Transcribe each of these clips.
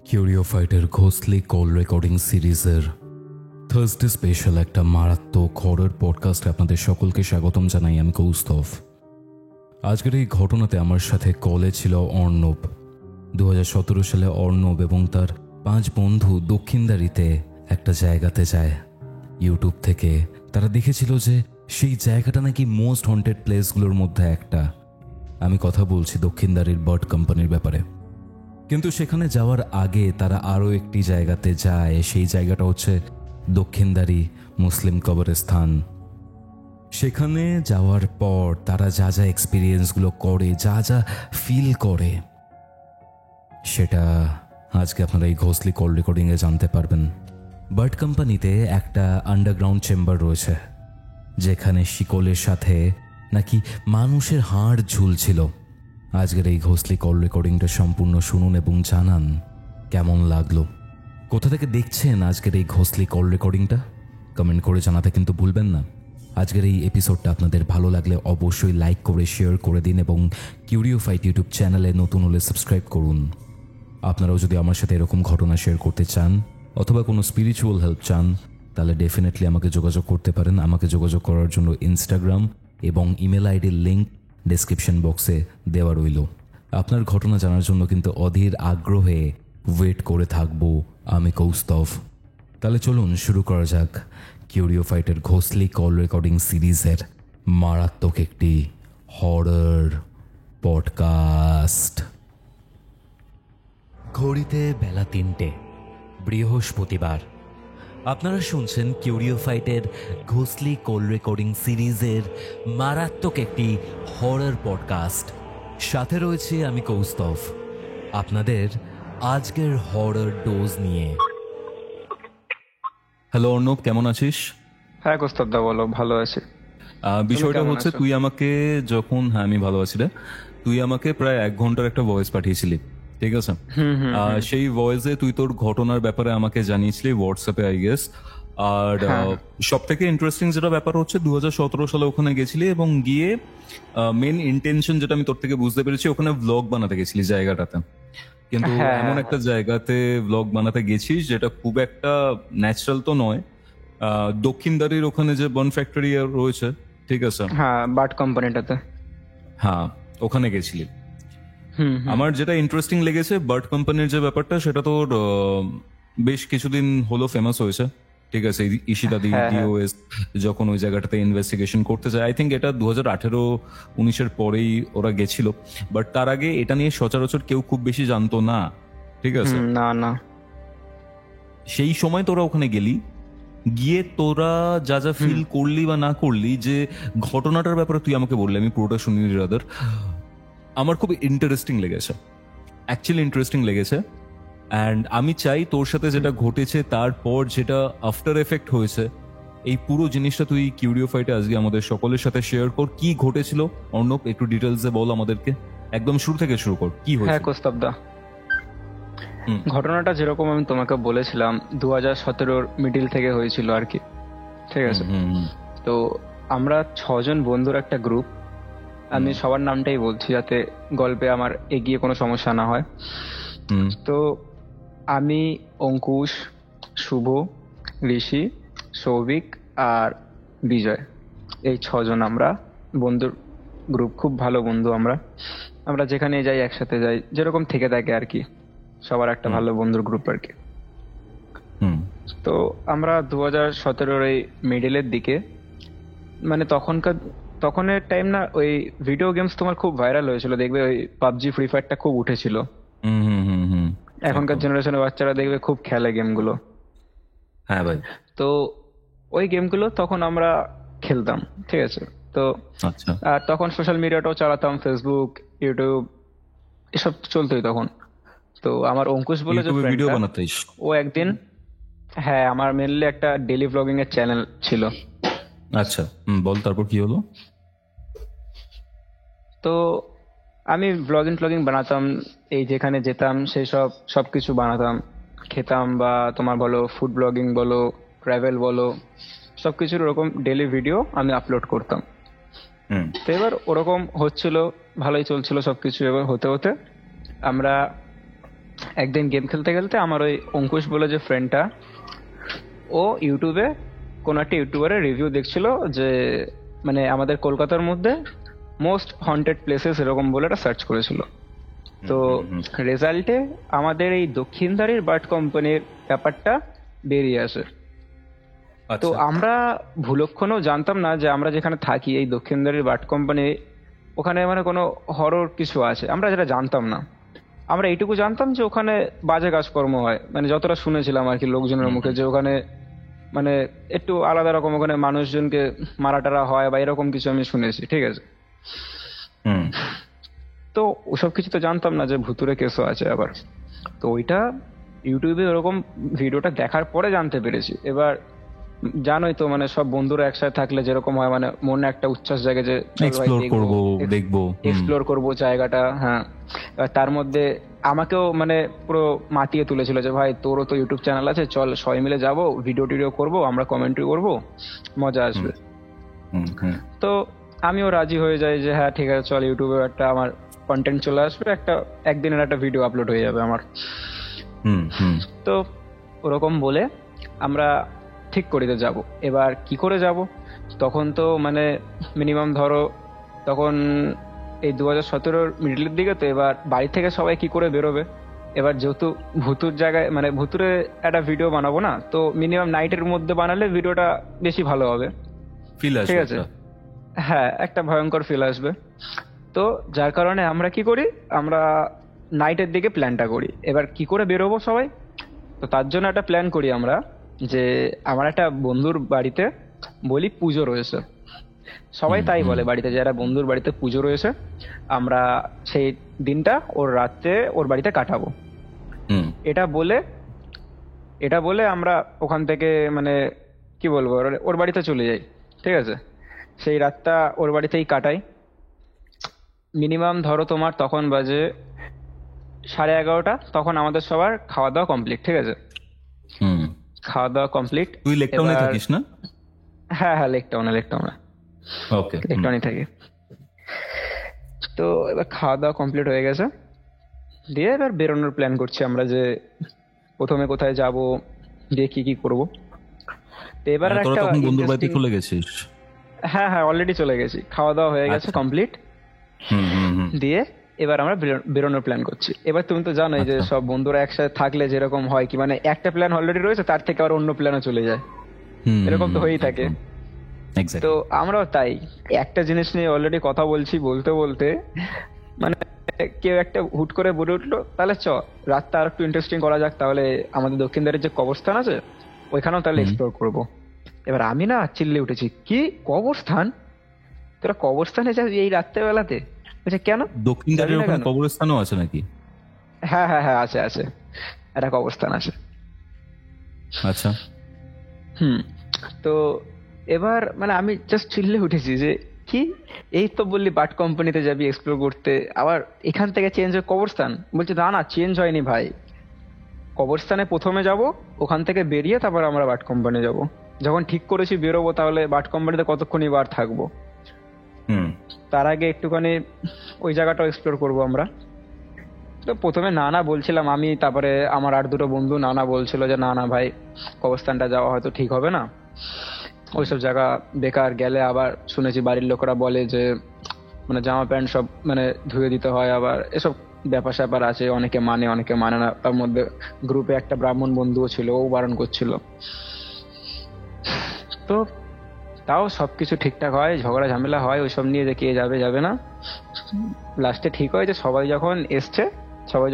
কিউরিওফাইটের ঘোষলি call recording সিরিজের Thursday special একটা মারাত্মক হরর পডকাস্টে আপনাদের সকলকে স্বাগতম জানাই। আমি কৌস্তভ। আজকের এই ঘটনাতে আমার সাথে কলে ছিল অর্ণব। 2017 সালে অর্ণব এবং তার 5 বন্ধু দক্ষিণদারিতে একটা জায়গাতে যায়। ইউটিউব থেকে তারা দেখেছিল যে সেই জায়গাটা নাকি মোস্ট হন্টেড প্লেসগুলোর মধ্যে একটা। আমি কথা বলছি দক্ষিণদারির বার্ড কোম্পানির ব্যাপারে। কিন্তু সেখানে যাওয়ার আগে তারা আরও একটি জায়গাতে যায়। সেই জায়গাটা হচ্ছে দক্ষিণদারি মুসলিম কবরস্থান। সেখানে যাওয়ার পর তারা যা যা এক্সপিরিয়েন্সগুলো করে, যা যা ফিল করে, সেটা আজকে আপনারা এই ঘোষলি কল রেকর্ডিংয়ে জানতে পারবেন। বার্ড কোম্পানিতে একটা আন্ডারগ্রাউন্ড চেম্বার রয়েছে, যেখানে শিকলের সাথে নাকি মানুষের হাড় ঝুলছিল। আজকের এই ঘোষলি কল রেকর্ডিংটা সম্পূর্ণ শুনুন এবং জানান কেমন লাগলো। কোথা থেকে দেখছেন আজকের এই ঘোষলি কল রেকর্ডিংটা কমেন্ট করে জানাতে কিন্তু ভুলবেন না। আজকের এই এপিসোডটা আপনাদের ভালো লাগলে অবশ্যই লাইক করে শেয়ার করে দিন এবং কিউরিওফাইট ইউটিউব চ্যানেলে নতুন হলে সাবস্ক্রাইব করুন। আপনারাও যদি আমার সাথে এরকম ঘটনা শেয়ার করতে চান অথবা কোনো স্পিরিচুয়াল হেল্প চান, তাহলে ডেফিনেটলি আমাকে যোগাযোগ করতে পারেন। আমাকে যোগাযোগ করার জন্য ইনস্টাগ্রাম এবং ইমেল আইডির লিঙ্ক ডেসক্রিপশন বক্সে দেওয়া রইল। আপনার ঘটনা জানার জন্য কিন্তু অধীর আগ্রহে ওয়েট করে থাকবো আমি কৌস্তভ। তাহলে চলুন শুরু করা যাক কিউরিওফাইটের ঘোষলি কল রেকর্ডিং সিরিজের মারাত্মক একটি হরর পডকাস্ট। ঘড়িতে বেলা 3টে, বৃহস্পতিবার। আপনারা শুনছেন কিউরিওফাইটের ঘোষলি কল রেকর্ডিং সিরিজের মারাত্মক একটি হরর পডকাস্ট। সাথে রয়েছে আমি কৌস্তভ, আপনাদের আজকের হরর ডোজ নিয়ে। হ্যালো অর্ণব, কেমন আছিস? হ্যাঁ কৌস্তব দা, বলো। ভালো আছি। বিষয়টা হচ্ছে তুই আমাকে যখন আমি ভালো আছি রে, তুই আমাকে প্রায় 1 ঘন্টার একটা ভয়েস পাঠিয়েছিলি, ঠিক আছে? সেই ভয়েসে তুই তোর ঘটনার ব্যাপারে আমাকে জানিয়েছিলি হোয়াটসঅ্যাপে, আই গেস। আর সব থেকে ইন্টারেস্টিং যেটা ব্যাপার হচ্ছে 2017 সালে ওখানে গেছিলি এবং গিয়ে মেন ইন্টেনশন যেটা আমি তোর থেকে বুঝতে পেরেছি, ওখানে ব্লগ বানাতে গেছিলি জায়গাটাতে। কিন্তু এমন একটা জায়গাতে ব্লগ বানাতে গেছিস যেটা খুব একটা ন্যাচারাল তো নয়। দক্ষিণদারির ওখানে যে বন ফ্যাক্টরি রয়েছে, ঠিক আছে? হ্যাঁ, বার্ড কোম্পানিটাতে। হ্যাঁ, ওখানে গেছিলি। আমার যেটা ইন্টারেস্টিং লেগেছে বার্ড কোম্পানির যে ব্যাপারটা, সেটা তোর বেশ কিছুদিন হলো ফেমাস হয়েছে, ঠিক আছে? ইশিতা ডিওএস যখন ওই জায়গাটাতে ইনভেস্টিগেশন করতে যায়, আই থিঙ্ক এটা 2018-19 পরেই ওরা গেছিল। বাট তার আগে এটা নিয়ে সচরাচর কেউ খুব বেশি জানতো না, ঠিক আছে? না না, সেই সময় তোরা ওখানে গেলি, গিয়ে তোরা যা যা ফিল করলি বা না করলি, যে ঘটনাটার ব্যাপারে তুই আমাকে বললি, আমি পুরোটা শুনিনি রাদার। আমার খুব ইন্টারেস্টিং লেগেছে, অ্যাকচুয়ালি ইন্টারেস্টিং লেগেছে। অ্যান্ড আমি চাই তোর সাথে যেটা ঘটেছে তারপর যেটা আফটার এফেক্ট হয়েছে, এই পুরো জিনিসটা তুই কিউরিওফাইটে আজকে আমাদের সকলের সাথে শেয়ার কর। কি ঘটেছিল অর্ণব, একটু ডিটেলসে বল আমাদেরকে, একদম শুরু থেকে শুরু কর। কি হয়েছে? হ্যাঁ কৌস্তব দা, ঘটনাটা যেরকম আমি তোমাকে বলেছিলাম 2017 মিডিল থেকে হয়েছিল আর কি, ঠিক আছে? তো আমরা 6 জন বন্ধুর একটা গ্রুপ। আমি সবার নামটাই বলছি যাতে গল্পে আমার এগিয়ে কোনো সমস্যা না হয়। তো আমি, অঙ্কুশ, শুভ, ঋষি, সৌভিক আর বিজয়, এই 6 জন আমরা বন্ধুর গ্রুপ। খুব ভালো বন্ধু আমরা যেখানে যাই একসাথে যাই, যেরকম থেকে থাকে আর কি, সবার একটা ভালো বন্ধুর গ্রুপ আর কি। তো আমরা 2017 এই মিডিলের দিকে, মানে তখনের টাইম না, ওই ভিডিও গেমস তোমার খুব ভাইরাল হয়েছিল, দেখবে ওই পাবজি, ফ্রি ফায়ারটা খুব উঠেছিল। এখনকার জেনারেশনের বাচ্চারা দেখবে খুব খেলে গেমগুলো। হ্যাঁ ভাই। তো ওই গেমগুলো তখন আমরা খেলতাম, ঠিক আছে? তো আর তখন সোশ্যাল মিডিয়াটাও চালাতাম, ফেসবুক, ইউটিউব এসব চলতোই তখন। তো আমার অঙ্কুশ বলে যে ভিডিও ফ্রেন্ডটা, বানাতিস? ও একদিন, হ্যাঁ, আমার মেনলি একটা ডেইলি ব্লগিং এর চ্যানেল ছিল। আচ্ছা, বল তারপর কি হলো? তো আমি ব্লগিং বানাতাম, এই যেখানে যেতাম সেই সবকিছু বানাতাম, খেতাম, বা তোমার বলো ফুড ব্লগিং বলো, ট্রাভেল বলো, সবকিছুর ওরকম ডেইলি ভিডিও আমি আপলোড করতাম। তো এবার ওরকম হচ্ছিল, ভালোই চলছিল সবকিছু। এবার হতে হতে আমরা একদিন গেম খেলতে খেলতে আমার ওই অঙ্কুশ বলে যে ফ্রেন্ডটা, ও ইউটিউবে কোন একটা ইউটিউবারের রিভিউ দেখছিল যে মানে আমাদের কলকাতার মধ্যে মোস্ট হন্টেড প্লেসেস এরকম বলে একটা সার্চ করেছিল। তো রেজাল্টে আমাদের এই দক্ষিণদারির বার্ড কোম্পানির ব্যাপারটা বেরিয়ে আসে। তো আমরা ভুলক্ষণেও জানতাম না যে আমরা যেখানে থাকি এই দক্ষিণদারির বার্ড কোম্পানি, ওখানে মানে কোনো হরর কিছু আছে, আমরা যেটা জানতাম না। আমরা এইটুকু জানতাম যে ওখানে বাজে কাজকর্ম হয়, মানে যতটা শুনেছিলাম আর কি লোকজনের মুখে, যে ওখানে মানে একটু আলাদা রকম ওখানে মানুষজনকে মারা টারা হয় বা এরকম কিছু আমি শুনেছি, ঠিক আছে। তো ওসব কিছু তো জানতাম না যে ভুতুরে কেসও আছে আবার। তো ওইটা ইউটিউবে ওরকম ভিডিওটা দেখার পরে জানতে পেরেছি। এবার জানোই তো মানে সব বন্ধুরা একসাথে থাকলে যেরকম হয়, মানে মনে একটা উচ্ছ্বাস জাগে যে এক্সপ্লোর করবো জায়গাটা। হ্যাঁ, তার মধ্যে আমাকেও মানে পুরো মাতিয়ে তুলেছিল যে ভাই তোরও তো ইউটিউব চ্যানেল আছে, চল সবাই মিলে যাবো, ভিডিও টিডিও করবো, আমরা কমেন্ট্রি করবো, মজা আসবে। তো আমিও রাজি হয়ে যাই যে হ্যাঁ ঠিক আছে চল, ইউটিউবে একটা আমার কন্টেন্ট চলে আসবে, একদিনের একটা ভিডিও আপলোড হয়ে যাবে আমার। তো ওরকম বলে আমরা ঠিক করিতে যাব। এবার কি করে যাব, তখন তো মানে মিনিমাম ধরো তখন এই 2017 মিডলের দিকে। তো এবার বাড়ি থেকে সবাই কি করে বেরোবে, এবার যেহেতু ভুতুর জায়গায় মানে ভুতুরে একটা ভিডিও বানাবো না, তো মিনিমাম নাইটের মধ্যে বানালে ভিডিওটা বেশি ভালো হবে, ঠিক আছে। হ্যাঁ, একটা ভয়ঙ্কর ফিল আসবে। তো যার কারণে আমরা কি করি, আমরা নাইটের দিকে প্ল্যানটা করি। এবার কি করে বেরোবো সবাই, তো তার জন্য একটা প্ল্যান করি আমরা, যে আমার একটা বন্ধুর বাড়িতে বলি পুজো রয়েছে, সবাই তাই বলে বাড়িতে, যারা বন্ধুর বাড়িতে পুজো রয়েছে, আমরা সেই দিনটা ওর রাতে ওর বাড়িতে কাটাবো। এটা বলে আমরা ওখান থেকে মানে কি বলবো ওর বাড়িতে চলে যাই, ঠিক আছে। সেই রাতটা ওর বাড়িতেই কাটাই। মিনিমাম ধরো তোমার তখন বাজে 11:30, তখন আমাদের সবার খাওয়া দাওয়া কমপ্লিট, ঠিক আছে। খাওয়া দাওয়া কমপ্লিট। তুই লেক টাউনে থাকিস না? হ্যাঁ, লেক টাউনে ওকে, লেক টাউনে থাকি। তো এবার খাওয়া দাওয়া কমপ্লিট হয়ে গেছে, দিয়ে এবার বেরোনোর প্ল্যান করছি আমরা, যে প্রথমে কোথায় যাব, দিয়ে কি কি করবো। তো এবার একটা বন্ধুর বাড়িতে চলে গেছিস? হ্যাঁ, অলরেডি চলে গেছি, খাওয়া দাওয়া হয়ে গেছে কমপ্লিট। দিয়ে এবার আমরা বেরোনোর প্ল্যান করছি। এবার তুমি তো জানোই যে সব বন্ধুরা একসাথে থাকলে যেরকম হয় কি, মানে একটা প্ল্যান অলরেডি রয়েছে, তার থেকে আবার অন্য প্ল্যানও চলে যায়, এরকম তো হয়েই থাকে। তো আমরাও তাই একটা জিনিস নিয়ে অলরেডি কথা বলতে বলতে মানে কেউ একটা হুট করে বলে উঠলো, তাহলে রাতটা আর একটু ইন্টারেস্টিং করা যাক, তাহলে আমাদের দক্ষিণদারের যে কবরস্থান আছে ওইখানেও তাহলে এক্সপ্লোর করবো। এবার আমি না চিল্লে উঠেছি, কি কবরস্থান, তোরা কবরস্থানে যাস এই রাত্রেবেলাতে? কেন, দক্ষিণদারের ওখানে কবরস্থানও আছে নাকি? হ্যাঁ, আছে একটা কবরস্থান আছে। আচ্ছা। তো এবার মানে আমি জাস্ট চিল্লে উঠেছি যে কি, এই তো বললি বাট কোম্পানিতে যাবি এক্সপ্লোর করতে, আবার এখান থেকে চেঞ্জ হয়ে কবরস্থান? বলছে না চেঞ্জ হয়নি ভাই, কবরস্থানে প্রথমে যাব, ওখান থেকে বেরিয়ে তারপর আমরা বাট কোম্পানি যাব। যখন ঠিক করেছি বেরোবো, তাহলে বাট কোম্পানিতে কতক্ষণই বার থাকবো, তার আগে একটুখানি ওই জায়গাটাও এক্সপ্লোর করবো আমরা। তো প্রথমে না বলছিলাম আমি, তারপরে আমার আর দুটো বন্ধু না বলছিল যে না ভাই কবরস্থানটা যাওয়া হয়তো ঠিক হবে না, ওইসব জায়গা বেকার গেলে আবার শুনেছি বাড়ির লোকেরা বলে যে মানে জামা প্যান্ট সব মানে ধুয়ে দিতে হয়, আবার এসব ব্যাপার স্যাপার আছে, অনেকে মানে না। তার মধ্যে গ্রুপে একটা ব্রাহ্মণ বন্ধুও ছিল, ও বারণ করছিল। তো তাও সবকিছু ঠিকঠাক হয়, ঝগড়া ঝামেলা হয় ওইসব নিয়ে, যে কে যাবে না। লাস্টে ঠিক হয় যে সবাই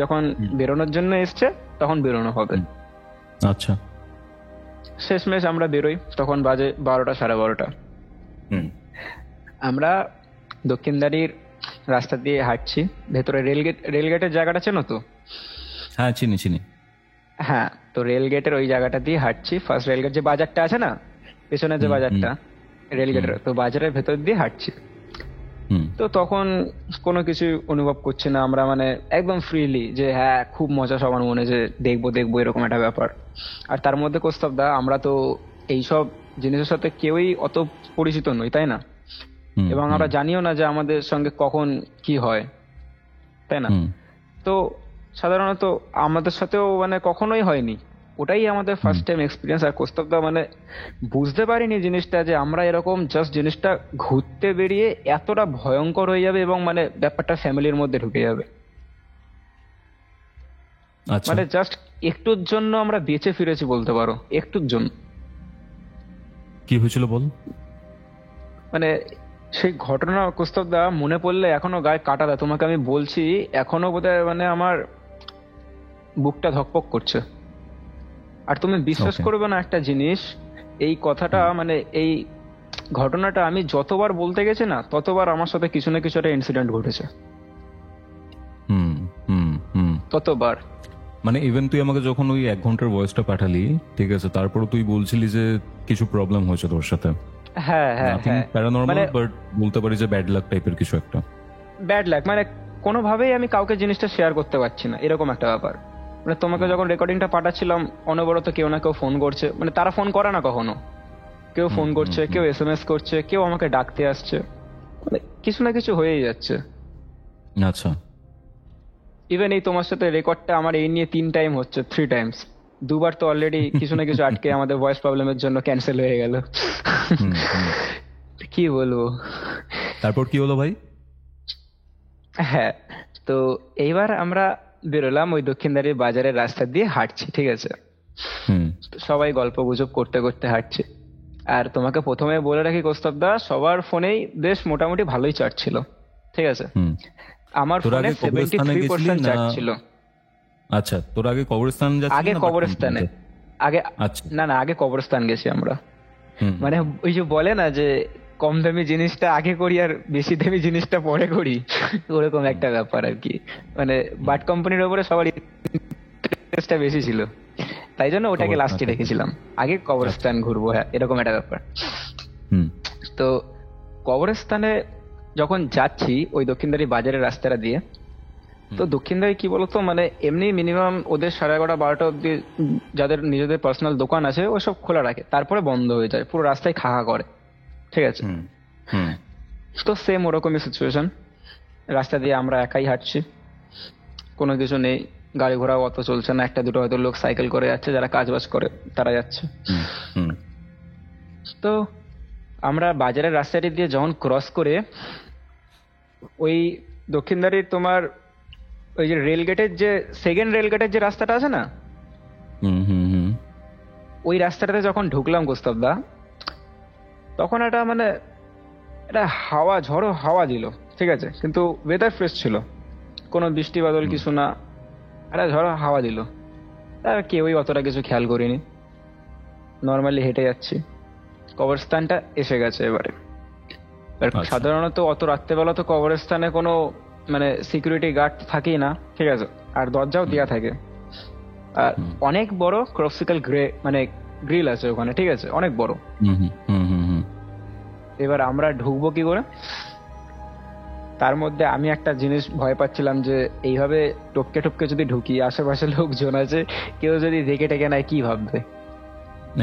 যখন বেরোনোর জন্য এসছে তখন বেরোনো হবে। আচ্ছা। শেষমেশ আমরা বেরোই, তখন বাজে 12টা 12:30। আমরা দক্ষিণদারির রাস্তা দিয়ে হাঁটছি, ভেতরে রেলগেটের জায়গাটা চেনো তো? হ্যাঁ, চিনি। হ্যাঁ, তো রেলগেটের ওই জায়গাটা দিয়ে হাঁটছি। ফার্স্ট রেলগেট যে বাজারটা আছে না, পেছনে যে বাজারটা রেলগেটের, তো বাজারের ভেতর দিয়ে হাঁটছি। তো তখন কোনো কিছু অনুভব করছি না আমরা, মানে একদম ফ্রিলি, যে হ্যাঁ খুব মজা সবার মনে, যে দেখবো এরকম একটা ব্যাপার। আর তার মধ্যে কৌস্তব দা, আমরা তো এইসব জিনিসের সাথে কেউই অত পরিচিত নই, তাই না? এবং আমরা জানিও না যে আমাদের সঙ্গে কখন কি হয়, তাই না? তো সাধারণত আমাদের সাথেও মানে কখনোই হয়নি, ওটাই আমাদের ফার্স্ট টাইম এক্সপিরিয়েন্স। আর কোস্তবদা মানে বুঝতে পারিনি জিনিসটা যে আমরা এরকম জাস্ট জিনিসটা ঘুরতে বেরিয়ে এতটা ভয়ঙ্কর হয়ে যাবে এবং মানে ব্যাপারটা ফ্যামিলির মধ্যে ঢুকে যাবে। আচ্ছা, মানে জাস্ট একটুর জন্য আমরা বেঁচে ফিরেছি বলতে পারো, একটুর জন্য। কি হয়েছিল বল। মানে সেই ঘটনা কোস্তবদা মনে পড়লে এখনো গায়ে কাটা দেয়, তোমাকে আমি বলছি এখনো বোধহয় মানে আমার বুকটা ধকপক করছে। আর তুমি বিশ্বাস Okay. করবে না একটা জিনিস, এই কথাটা মানে এই ঘটনাটা আমি যতবার বলতে গেছি না ততবার আমার সাথে কিছু না কিছু একটা ইনসিডেন্ট ঘটেছে, হুম হুম হুম ততবার। মানে ইভেন তুই আমাকে যখন ওই 1 ঘন্টার ভয়েসটা পাঠালি, ঠিক আছে, তারপরে তুই বলছিলি যে কিছু প্রবলেম হয়েছে তোর সাথে। হ্যাঁ হ্যাঁ নাথিং হ্যাঁ। প্যারানর্মাল, মানে বাট বলতে পারি যে ব্যাড লাক টাইপের কিছু একটা। ব্যাড লাক, মানে কোনোভাবেই আমি কাউকে জিনিসটা শেয়ার করতে পারছি না, এরকম একটা ব্যাপার। মানে তোমাকে যখন রেকর্ডিংটা পাঠাচ্ছিলাম অনবরত কেউ না কেউ ফোন করছে, মানে তারা ফোন করে না কখনো, কেউ ফোন করছে, কেউ এসএমএস করছে, কেউ আমাকে ডাকতে আসছে, মানে কিছু না কিছু হয়েই যাচ্ছে। আচ্ছা, ইভেন এই তোমার সাথে রেকর্ডটা আমার এই নিয়ে 3 টাইম হচ্ছে, 3 টাইমস। দুবার তো অলরেডি কিছু না কিছু আটকে আমাদের ভয়েস প্রবলেমের জন্য ক্যান্সেল হয়ে গেল। হুম হুম। কি বলবো। তারপর কি হলো ভাই? হ্যাঁ, তো এইবার আমরা বেরোলাম ওই দক্ষিণদারির বাজারের রাস্তা দিয়ে হাঁটছি, ঠিক আছে। হুম তো সবাই গল্প গুজব করতে করতে হাঁটছে। আর তোমাকে প্রথমে বলে রাখি কৌস্তবদা, সবার ফোনেই বেশ মোটামুটি ভালোই চার্জ ছিল, ঠিক আছে। হুম। আমার তোর ফোনে আগে কবরস্থানে গেছিলি 73% না? চার্জ ছিল। আচ্ছা, তোর আগে কবরস্থান যাচ্ছিলি আগে না কবরস্থানে, আগে, আচ্ছা, না না, আগে কবরস্থান গেছি আমরা। হুম মানে ওই যে বলে না যে কম দামি জিনিসটা আগে করি আর বেশি দামি জিনিসটা পরে করি, ওরকম একটা ব্যাপার আর কি। মানে বাট কোম্পানির উপরে সবার ইন্টারেস্টটা বেশি ছিল, তাই জন্য ওটাকে কবরস্থান লাস্টে রেখেছিলাম, আগে কবরস্থান ঘুরবো, হ্যাঁ এরকম একটা ব্যাপার। হুম তো কবরস্থানে যখন যাচ্ছি ওই দক্ষিণদারি বাজারের রাস্তাটা দিয়ে, তো দক্ষিণদারি কি বলতো মানে এমনি মিনিমাম ওদের 11:30-12টা অব্দি যাদের নিজেদের পার্সোনাল দোকান আছে ওসব খোলা রাখে, তারপরে বন্ধ হয়ে যায়, পুরো রাস্তায় খা করে, ঠিক আছে। হুম হুম তো সেম ওরকমই সিচুয়েশন, রাস্তা দিয়ে আমরা একাই হাঁটছি, কোনো কিছু নেই, গাড়ি ঘোড়াও অত চলছে না, একটা দুটো হয়তো লোক সাইকেল করে যাচ্ছে, যারা কাজ বাজ করে তারা যাচ্ছে। হুম হুম তো আমরা বাজারের রাস্তাটি দিয়ে যখন ক্রস করে ওই দক্ষিণদারির তোমার ওই যে রেল গেটের যে সেকেন্ড রেল গেটের যে রাস্তাটা আছে না, হুম হুম হুম ওই রাস্তাটাতে যখন ঢুকলাম গোস্তবদা, তখন একটা মানে একটা হাওয়া, ঝড়ো হাওয়া দিল, ঠিক আছে, কিন্তু ওয়েদার ফ্রেশ ছিল, কোনো বৃষ্টি বাদল কিছু না, একটা ঝড়ো হাওয়া দিল। আর কেউই অতটা কিছু খেয়াল করিনি, নর্মালি হেঁটে যাচ্ছি, কবরস্থানটা এসে গেছে এবারে। আর আচ্ছা। সাধারণত অত রাত্রেবেলা তো কবরস্থানে কোনো মানে সিকিউরিটি গার্ড থাকেই না, ঠিক আছে, আর দরজাও দেওয়া থাকে, আর অনেক বড় ক্রপসিক্যাল মানে গ্রিল আছে ওখানে, ঠিক আছে, অনেক বড়। হুম হুম হুম হুম হুম এবার আমরা ঢুকবো কি করে, তার মধ্যে আমি একটা জিনিস ভয় পাচ্ছিলাম যে এইভাবে টপকে টপকে যদি ঢুকি, আশেপাশে লোকজন আছে, কেউ যদি দেখে টেকে নেয় কি ভাববে।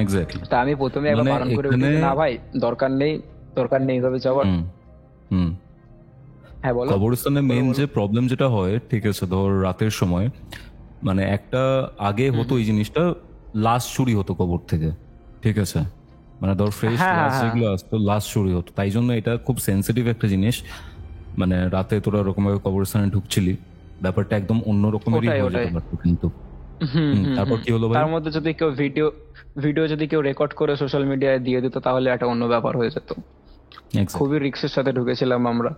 এক্স্যাক্টলি। তা আমি প্রথমে একবার মানে বারণ করে এখানে উঠি, না ভাই দরকার নেই, দরকার নেই এইভাবে যাওয়ার। হুম হুম হ্যাঁ বলো। কবরস্থানে মেন যে প্রবলেম যেটা হয়, ঠিক আছে, ধর রাতের সময়, মানে একটা আগে হতো এই জিনিসটা, লাশ চুরি হতো কবর থেকে, ঠিক আছে, মানে ধর ফ্রেশ হ্যাঁ, লাশ হ্যাঁ, যেগুলো আসতো লাশ চুরি হতো, তাই জন্য এটা খুব সেন্সিটিভ একটা জিনিস। মানে রাতে তোরা ওরকম ভাবে কবরস্থানে ঢুকছিলি, ব্যাপারটা একদম অন্য রকমেরই ওটাই হয়ে ওটাই। যেতে পারতো কিন্তু। হুম হুম তারপর হুম। কি হলো ভাই? তার মধ্যে যদি কেউ ভিডিও ভিডিও যদি কেউ রেকর্ড করে সোশ্যাল মিডিয়ায় দিয়ে দিত তাহলে একটা অন্য ব্যাপার হয়ে যেত। Exactly. খুবই রিস্কের সাথে ঢুকেছিলাম আমরা।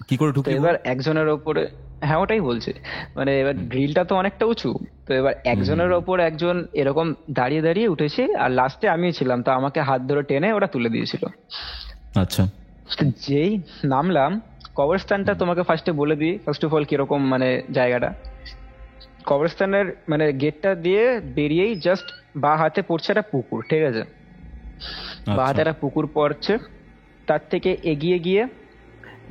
কি করে তো ঢুকলি বল? এবার একজনের ওপরে, হ্যাঁ ওটাই বলছি, মানে এবার গ্রিলটা তো অনেকটা উঁচু, তো এবার একজনের ওপর একজন এরকম দাঁড়িয়ে দাঁড়িয়ে উঠেছে, আর লাস্টে আমি ছিলাম, তো আমাকে হাত ধরে টেনে ওরা তুলে দিয়েছিল। আচ্ছা। তো যেই নামলাম, কবরস্থানটা তোমাকে ফার্স্টে বলে দিই ফার্স্ট অফ অল কিরকম মানে জায়গাটা। কবরস্থানের মানে গেটটা দিয়ে বেরিয়েই জাস্ট বা হাতে পড়ছে একটা পুকুর, ঠিক আছে, বা হাতে একটা পুকুর পড়ছে, তার থেকে এগিয়ে গিয়ে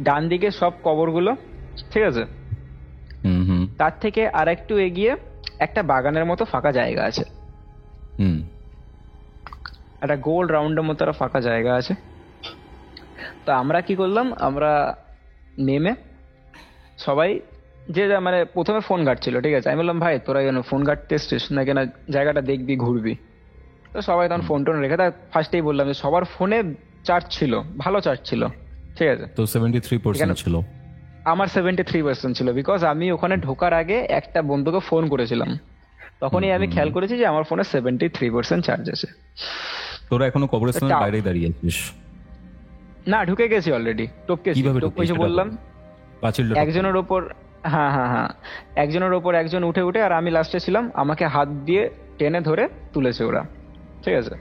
ডান দিকে সব কবরগুলো, ঠিক আছে, হুম হুম তার থেকে আর একটু এগিয়ে একটা বাগানের মতো ফাঁকা জায়গা আছে, হুম একটা গোল রাউন্ডের মতো একটা ফাঁকা জায়গা আছে। তো আমরা কি করলাম, আমরা নেমে সবাই যে মানে প্রথমে ফোন ঘাটছিল, ঠিক আছে, আমি বললাম ভাই তোরা কেন ফোন ঘাটতে এসছিস না কেন, জায়গাটা দেখবি ঘুরবি। তো সবাই তখন ফোন টোন রেখে, তা ফার্স্টেই বললাম যে সবার ফোনে চার্জ ছিল, ভালো চার্জ ছিল, ঠিক আছে। তো 73% ছিল। আমার 73% ছিল, বিকজ আমি ওখানে ঢোকার আগে একটা বন্ধুকে ফোন করেছিলাম, তখনই আমি খেয়াল করেছি যে আমার ফোনে 73% চার্জ আছে। তোরা এখনো কবরস্থানের বাইরেই দাঁড়িয়ে আছিস? না, ঢুকে গেছি অলরেডি, টপকেছি, টপকেছি বললাম একজনের ওপর, হ্যাঁ হ্যাঁ হ্যাঁ, একজনের ওপর একজন উঠে উঠে, আর আমি লাস্টে ছিলাম, আমাকে হাত দিয়ে টেনে ধরে তুলেছে ওরা, ঠিক আছে।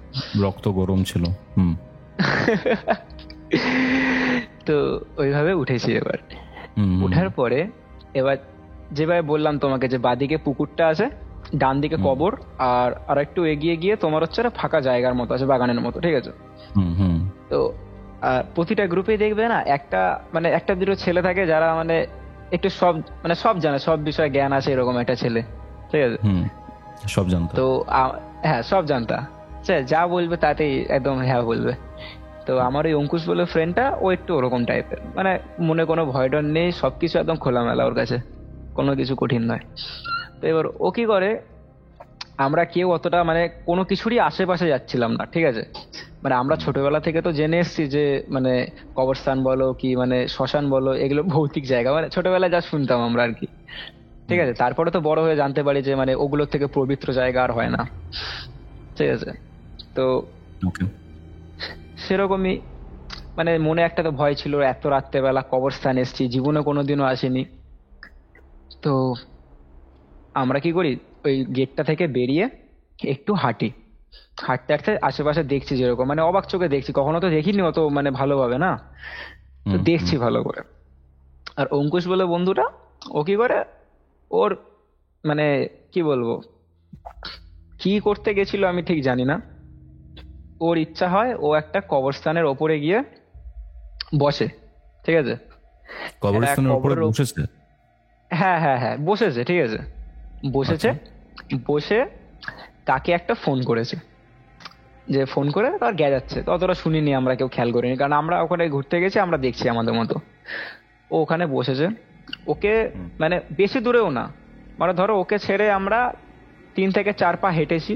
রক্ত গরম ছিল। তো ওইভাবে উঠেছি। এবার উঠার পরে এবার যেভাবে বললাম তোমাকে যে বাদিকে পুকুরটা আছে, ডান দিকে কবর, আর একটু এগিয়ে গিয়ে তোমার হচ্ছে একটা ফাঁকা জায়গার মতো আছে, বাগানের মতো, ঠিক আছে। তো প্রতিটা গ্রুপে দেখবে না একটা মানে একটা দুটো ছেলে থাকে যারা মানে একটু সব মানে সব জানে, সব বিষয়ে জ্ঞান আছে, এরকম একটা ছেলে, ঠিক আছে। সব জানতা? তো হ্যাঁ, সব জানতা, যা বলবে তাতেই একদম হ্যাঁ বলবে। তো আমার ওই অঙ্কুশ বলে ফ্রেন্ডটা, ও একটু ওরকম টাইপের, মানে মনে কোনো ভয় ডর নেই, সবকিছু একদম খোলামেলা ওর কাছে, কোনো কিছু কঠিন নয়। তো এবার ও কি করে, আমরা কেউ অতটা মানে কোনো কিছুরই আশেপাশে যাচ্ছিলাম না, ঠিক আছে। মানে আমরা ছোটবেলা থেকে তো জেনে এসেছি যে মানে কবরস্থান বলো কি মানে শ্মশান বলো, এগুলো ভৌতিক জায়গা, মানে ছোটবেলায় যা শুনতাম আমরা আর কি, ঠিক আছে। তারপরে তো বড় হয়ে জানতে পারি যে মানে ওগুলোর থেকে পবিত্র জায়গা আর হয় না, ঠিক আছে। তো সেরকমই মানে মনে একটা তো ভয় ছিল, এত রাত্রেবেলা কবরস্থান এসেছি, জীবনে কোনোদিনও আসেনি। তো আমরা কি করি, ওই গেটটা থেকে বেরিয়ে একটু হাঁটতে হাঁটতে আশেপাশে দেখছি, যেরকম মানে অবাক চোখে দেখছি, কখনো তো দেখিনি অত মানে ভালোভাবে না, তো দেখছি ভালো করে। আর অঙ্কুশ বলে বন্ধুটা, ও কি করে, ওর মানে কি বলবো, কি করতে গেছিল আমি ঠিক জানি না, ওর ইচ্ছা হয় ও একটা কবরস্থানের ওপরে গিয়ে বসে, ঠিক আছে। কবরস্থানের উপরে বসেছে? হ্যাঁ হ্যাঁ হ্যাঁ, বসেছে, ঠিক আছে, বসেছে। বসে তাকে একটা ফোন করেছে, যে ফোন করে তার গেজাচ্ছে, তো অতটা শুনিনি আমরা, কেউ খেয়াল করিনি, কারণ আমরা ওখানে ঘুরতে গেছি, আমরা দেখছি আমাদের মতো। ও ওখানে বসেছে, ওকে মানে বেশি দূরেও না, মানে ধরো ওকে ছেড়ে আমরা 3 থেকে 4 পা হেঁটেছি,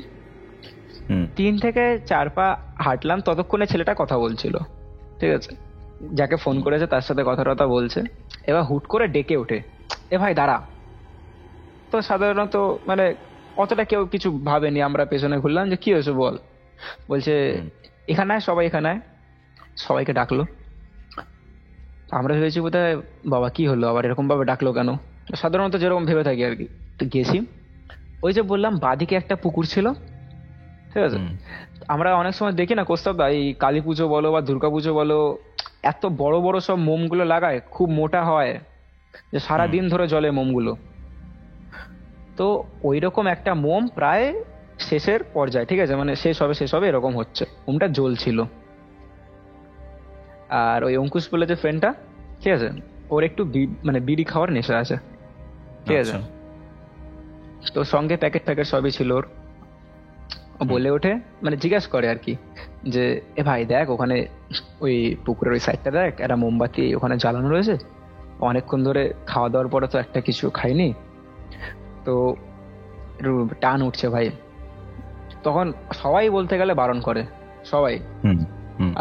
3 থেকে 4 পা হাঁটলাম, ততক্ষণে ছেলেটা কথা বলছিল, ঠিক আছে, যাকে ফোন করেছে তার সাথে কথা টথা বলছে। এবার হুট করে ডেকে ওঠে, এ ভাই দাঁড়া। তো সাধারণত মানে অতটা কেউ কিছু ভাবেনি, আমরা পেছনে ঘুরলাম যে কি হয়েছে বল। বলছে এখানে আয়, সবাই এখানে আয়। সবাইকে ডাকলো, আমরা ভেবেছি বোধহয় বাবা কি হলো, আবার এরকম ভাবে ডাকলো কেন, সাধারণত যেরকম ভেবে থাকি আর কি। তো গেছি, ওই যে বললাম বাদিকে একটা পুকুর ছিল, ঠিক আছে। আমরা অনেক সময় দেখি না কোস্তাব, এই কালী পুজো বলো বা দুর্গা পুজো বলো, এত বড় বড় সব মোমগুলো লাগায়, খুব মোটা হয়, যে সারা দিন ধরে জ্বলে মোমগুলো। তো ওইরকম একটা মোম প্রায় শেষের পর্যায়ে, ঠিক আছে, মানে শেষ হবে এরকম হচ্ছে, মোমটা জ্বলছিল। আর ওই অঙ্কুশ বলে যে ফ্রেন্ডটা, ঠিক আছে, ওর একটু মানে বিড়ি খাওয়ার নেশা আছে, ঠিক আছে। তো সঙ্গে প্যাকেট প্যাকেট সবই ছিল ওর। বলে ওঠে মানে জিজ্ঞাসা করে আর কি, যে এ ভাই দেখ ওখানে ওই পুকুরের ওই সাইডটা দেখ, একটা মোমবাতি ওখানে জ্বালানো রয়েছে, অনেকক্ষণ ধরে খাওয়া দাওয়ার পরে তো একটা কিছু খাইনি, তো টান উঠছে ভাই। তখন সবাই বলতে গেলে বারণ করে, সবাই।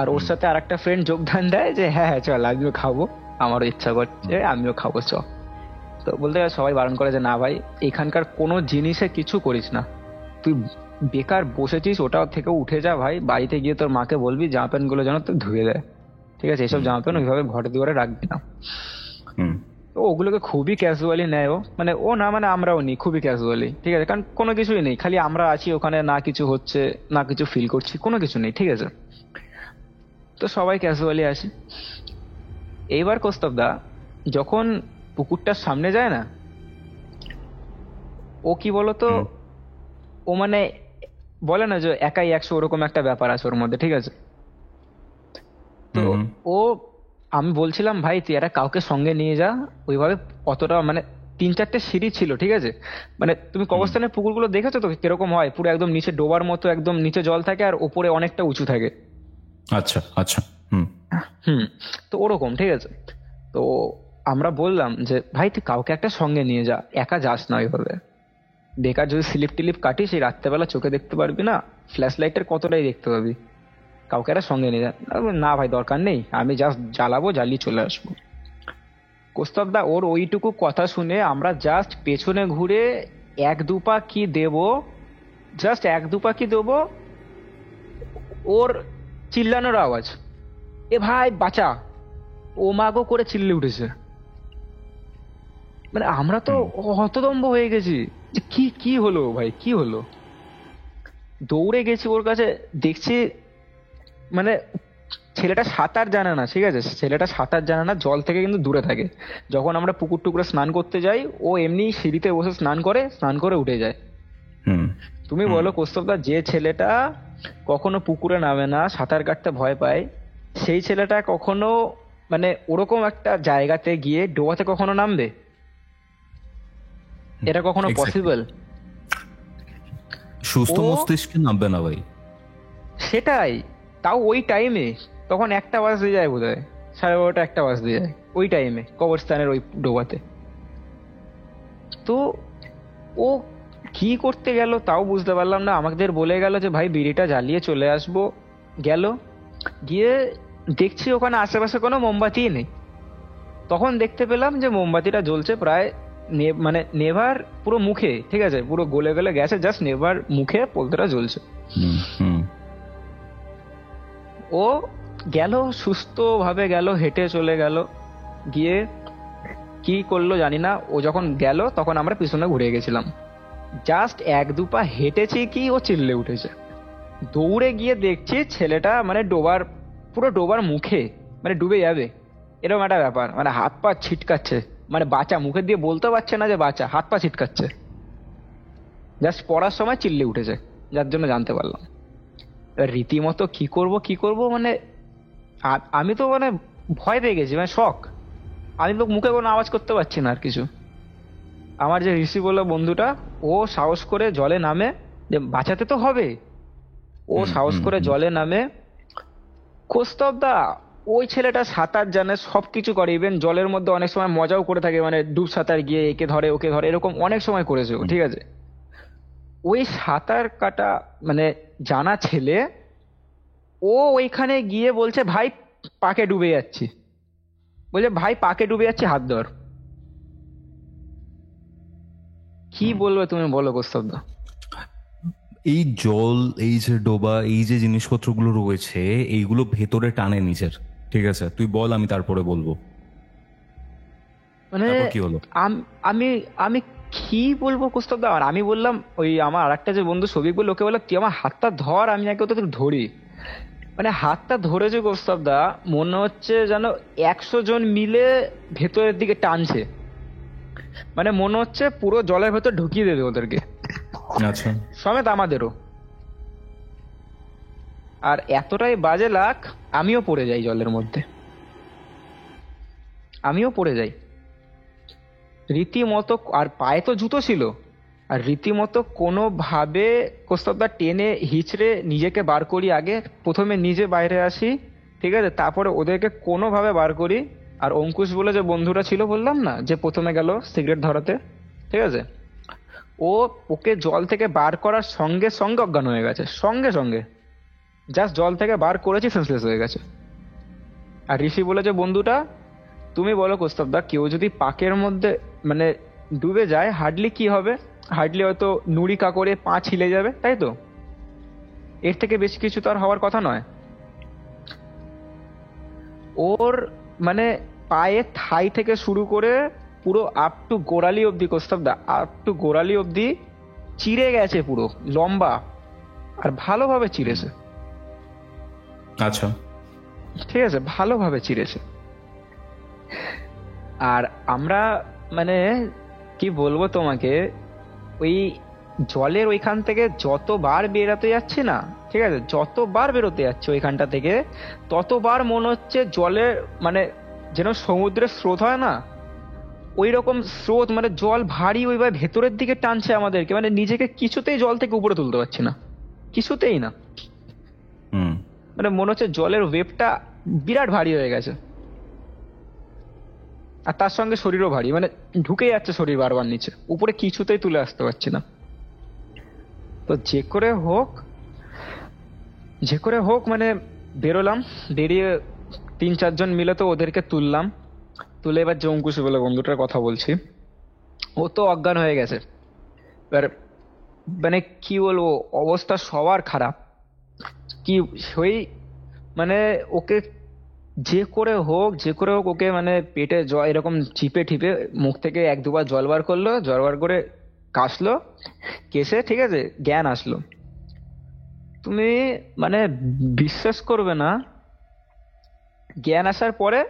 আর ওর সাথে আর একটা ফ্রেন্ড যোগদান দেয় যে হ্যাঁ হ্যাঁ চল আমিও খাবো, আমারও ইচ্ছা করছে, আমিও খাবো চ। তো বলতে গেলে সবাই বারণ করে যে না ভাই, এখানকার কোনো জিনিসে কিছু করিস না, তুই বেকার বসেছিস, ওটা থেকে উঠে যা ভাই, বাড়িতে গিয়ে তোর মাকে বলবি জামা প্যান্ট গুলো যেন তুই ধুয়ে দেয়, ঠিক আছে, এসব জামা প্যান্ট ওইভাবে ঘরে দুয়ারে রাখবি না। তো ওগুলোকে খুবই ক্যাজুয়ালি নেয় ও, মানে ও না মানে আমরাও নিই খুবই ক্যাজুয়ালি, ঠিক আছে, কারণ কোনো কিছুই নেই, খালি আমরা আছি ওখানে, না কিছু হচ্ছে না কিছু ফিল করছি, কোনো কিছু নেই, ঠিক আছে। তো সবাই ক্যাজুয়ালি আসি। এইবার কৌস্তব দা যখন পুকুরটার সামনে যায় না, ও কি বলতো, ও মানে বলে না যে একাই 100, ওরকম একটা ব্যাপার আছে ওর মধ্যে, ঠিক আছে। তো ও, আমি বলছিলাম ভাই তুই একটা কাউকে সঙ্গে নিয়ে যা, ওইভাবে অতটা মানে 3-4টে সিঁড়ি ছিল, ঠিক আছে, মানে তুমি কবরস্থানের পুকুরগুলো দেখেছো তো কিরকম হয়, পুরো একদম নিচে ডোবার মতো, একদম নিচে জল থাকে আর উপরে অনেকটা উঁচু থাকে। আচ্ছা আচ্ছা। তো ওরকম, ঠিক আছে। তো আমরা বললাম যে ভাই তুই কাউকে একটা সঙ্গে নিয়ে যা, একা যাস না ওইভাবে, বেকার যদি স্লিপ টিলিপ কাটিস এই রাত্রেবেলা চোখে দেখতে পারবি না, ফ্ল্যাশ লাইটের কতটাই দেখতে পাবি, কাউকে একটা সঙ্গে নিয়ে যা। আমি বললাম, না ভাই দরকার নেই, আমি জাস্ট জ্বালাবো, জ্বালিয়ে চলে আসবো। কৌস্তব দা ওর ওইটুকু কথা শুনে আমরা জাস্ট পেছনে ঘুরে এক দু পা কি দেবো, জাস্ট এক দু পা কি দেবো, ওর চিল্লানোর আওয়াজ, এ ভাই বাঁচা, ও মাগো করে চিল্লে উঠেছে। মানে আমরা তো হতদম্ব হয়ে গেছি যে কি কি হলো ভাই, কি হলো। দৌড়ে গেছি ওর কাছে, দেখছি মানে ছেলেটা সাঁতার জানে না, ঠিক আছে, ছেলেটা সাঁতার জানে না, জল থেকে কিন্তু দূরে থাকে। যখন আমরা পুকুর টুকুরে স্নান করতে যাই ও এমনি সিঁড়িতে বসে স্নান করে, স্নান করে উঠে যায়। তুমি বলো কৌস্তবদা, যে ছেলেটা কখনো পুকুরে নামে না, সাঁতার কাটতে ভয় পায়, সেই ছেলেটা কখনো মানে ওরকম একটা জায়গাতে গিয়ে ডোবাতে কখনো নামবে? এটা কখনো পসিবল? সুস্থ মস্তিষ্কে নামবে না ভাই। সেটাই, তাও ওই টাইমে, তখন 1টা বাজতে যায় বোধ হয়, 12:30 1টা বাজতে যায় ওই টাইমে কবরস্থানের ওই ডোবাতে। তো ও কি করতে গেল তাও বুঝতে পারলাম না। আমাদের বলে গেল যে ভাই বিড়িটা জ্বালিয়ে চলে আসবো, গেল, গিয়ে দেখছি ওখানে আশেপাশে কোনো মোমবাতিই নেই। তখন দেখতে পেলাম যে মোমবাতিটা জ্বলছে প্রায় মানে নেভার পুরো মুখে, ঠিক আছে, পুরো গলে গলে গেছে, জাস্ট নেভার মুখে পোলতেটা জ্বলছে। ও গেল, সুস্থ ভাবে গেল, হেঁটে চলে গেল, গিয়ে কি করলো জানি না। ও যখন গেল তখন আমরা পিছনে ঘুরে গেছিলাম, জাস্ট এক দু পা হেঁটেছি কি ও চিল্লে উঠেছে। দৌড়ে গিয়ে দেখছি ছেলেটা মানে ডোবার, পুরো ডোবার মুখে, মানে ডুবে যাবে এরকম একটা ব্যাপার, মানে হাত পা ছিটকাচ্ছে, মানে বাঁচা, মুখে দিয়ে বলতে পারছে না যে বাঁচা, হাত পা ছিটকাচ্ছে। জাস্ট পড়ার সময় চিল্লে উঠেছে, যার জন্য জানতে পারলাম। রীতিমতো কি করব মানে আমি তো মানে ভয় পেয়ে গেছি, মানে শখ। আমি তো মুখে কোনো আওয়াজ করতে পারছি না আর কিছু। আমার যে ঋষি বললো বন্ধুটা, ও সাহস করে জলে নামে, যে বাঁচাতে তো হবে, ও সাহস করে জলে নামে। কৌস্তবদা ওই ছেলেটা সাঁতার জানে, সবকিছু করে, ইভেন জলের মধ্যে অনেক সময় মজাও করে থাকে, মানে ডুব সাঁতার গিয়ে একে ধরে ওকে ধরে, এরকম অনেক সময় করেছে ও, ঠিক আছে। ওই সাঁতার কাটা মানে জানা ছেলে, ও ওইখানে গিয়ে বলছে ভাই পাকে ডুবে যাচ্ছি, বলছে ভাই পাকে ডুবে যাচ্ছি, হাত ধর। কি বলবে তুমি বলো কৌস্তবদা? এই জল, এই যে ডোবা, এই যে জিনিসপত্রগুলো রয়েছে, এইগুলো ভেতরে টানে নিজের, ঠিক আছে, তুই বল, আমি তারপরে বলবো। মানে কি হলো? আমি আমি কি বলবো কৌস্তবদা? আর আমি বললাম, ওই আমার আরেকটা যে বন্ধু সবিক বললো, ওকে বললাম তুই আমার হাতটা ধর, আমি আগে তোকে ধরি। মানে হাতটা ধরেছে কৌস্তবদা, মনে হচ্ছে যেন 100 জন মিলে ভেতরের দিকে টানছে, মানে মনে হচ্ছে পুরো জলের ভেতর ঢুকিয়ে দেবে ওদেরকে, আচ্ছা, সমেত আমাদেরও। আর এতটাই বাজে লাগ, আমিও পড়ে যাই জলের মধ্যে, আমিও পড়ে যাই রীতিমতো। আর পায়ে তো জুতো ছিল, আর রীতিমতো কোনোভাবে কৌস্তবদা টেনে হিচড়ে নিজেকে বার করি। আগে প্রথমে নিজে বাইরে আসি, ঠিক আছে, তারপরে ওদেরকে কোনোভাবে বার করি। আর অঙ্কুশ বলে যে বন্ধুটা ছিল, বললাম না, যে প্রথমে গেল সিগারেট ধরাতে, ঠিক আছে, ওকে জল থেকে বার করার সঙ্গে সঙ্গে অজ্ঞান হয়ে গেছে, সঙ্গে সঙ্গে, জাস্ট জল থেকে বার করেছি সেন্সলেস হয়ে গেছে। আর ঋষি বলে যে বন্ধুটা, তুমি বলো কৌস্তবদা, কেউ যদি পাকের মধ্যে মানে ডুবে যায়, হার্ডলি কি হবে? হার্ডলি হয়তো নুড়ি কাকড়ে পা ছিলে যাবে, তাই তো? এর থেকে বেশি কিছু তো আর হওয়ার কথা নয়। ওর মানে পায়ে থাই থেকে শুরু করে পুরো আপ টু গোড়ালি অব্দি, কৌস্তবদা আপ টু গোড়ালি অব্দি চিড়ে গেছে পুরো লম্বা, আর ভালোভাবে চিড়েছে। আচ্ছা, ঠিক আছে, ভালোভাবে চিড়েছে। আর আমরা মানে কি বলবো তোমাকে, ওই জলের ওইখান থেকে যতবার বেরোতে যাচ্ছি না, ঠিক আছে, যতবার বেরোতে যাচ্ছে ওইখানটা থেকে, ততবার মনে হচ্ছে জলের মানে যেন সমুদ্রের স্রোত হয় না, ওই রকম স্রোত, মানে জল ভারী ওইভাবে ভেতরের দিকে টানছে আমাদেরকে, মানে নিজেকে কিছুতেই জল থেকে উপরে তুলতে পারছি না, কিছুতেই না। মানে মনে হচ্ছে জলের ওয়েভটা বিরাট ভারী হয়ে গেছে। আর তার সঙ্গে শরীরও ভারী, মানে ঢুকে যাচ্ছে শরীর বারবার নিচে, উপরে কিছুতেই তুলে আসতে পারছি না। তো যে করে হোক মানে বেরোলাম, বেরিয়ে 3-4 জন মিলে তো ওদেরকে তুললাম। তুলে এবার যে অঙ্কুশ বলে বন্ধুটার কথা বলছি, ও তো অজ্ঞান হয়ে গেছে। এবার মানে কি বলবো, অবস্থা সবার খারাপ। কি হই মানে ওকে যে করে হোক ওকে মানে পেটে জল এরকম চিপে ঠিপে মুখ থেকে 1-2 বার জল বার করলো, জল বার করে কাশলো, কেসে ঠিক আছে জ্ঞান আসলো। তুমি মানে বিশ্বাস করবে না, জ্ঞান আসার পরে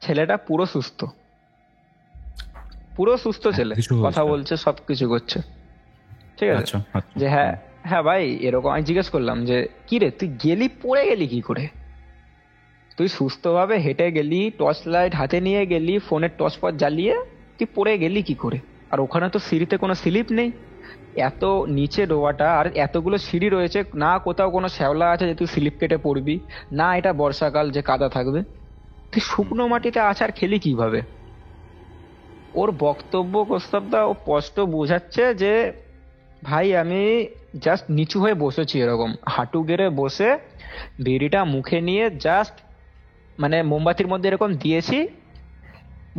ছেলেটা পুরো সুস্থ ছেলে, কিছু কথা হয়েছে? বলছে, সবকিছু করছে, ঠিক আছে। আচ্ছা আচ্ছা। যে হ্যাঁ হ্যাঁ ভাই এরকম, আমি জিজ্ঞেস করলাম যে কি রে তুই পড়ে গেলি কি করে? তুই সুস্থভাবে হেঁটে গেলি, টর্চ লাইট হাতে নিয়ে গেলি, ফোনের টর্চ ফর্চ জ্বালিয়ে, তুই পড়ে গেলি কি করে? আর ওখানে তো সিঁড়িতে কোনো স্লিপ নেই, এত নিচে ডোবাটা, আর এতগুলো সিঁড়ি রয়েছে, না কোথাও কোনো শ্যাওলা আছে যে তুই স্লিপ কেটে পড়বি, না এটা বর্ষাকাল যে কাদা থাকবে। তুই শুকনো মাটিতে আছাড় খেলি কিভাবে? ওর বক্তব্য প্রস্তাবটা ও স্পষ্ট বোঝাচ্ছে যে ভাই আমি জাস্ট নিচু হয়ে বসেছি, এরকম হাঁটু গেড়ে বসে বিড়িটা মুখে নিয়ে জাস্ট মানে মোমবাতির মধ্যে এরকম দিয়েছি,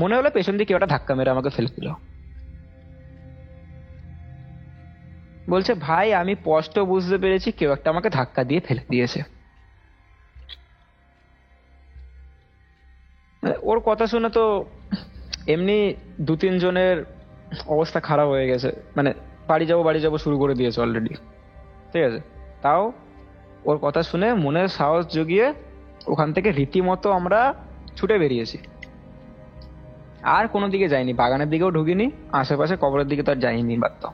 মনে হলো পেছন দিয়ে কেউ একটা ধাক্কা মেরে আমাকে ফেলে দিল। বলছে ভাই আমি স্পষ্ট বুঝতে পেরেছি কেউ একটা আমাকে ধাক্কা দিয়ে ফেলে দিয়েছে। মানে ওর কথা শুনে তো এমনি 2-3 জনের অবস্থা খারাপ হয়ে গেছে, মানে বাড়ি যাবো শুরু করে দিয়েছে অলরেডি, ঠিক আছে। তাও ওর কথা শুনে মনে সাহস জুগিয়ে ওখান থেকে রীতিমতো আমরা ছুটে বেরিয়েছি। আর কোনো দিকে যাইনি, বাগানের দিকেও ঢুকিনি, আশেপাশে কবরের দিকে তো আর যাইনি, বাদ দাও।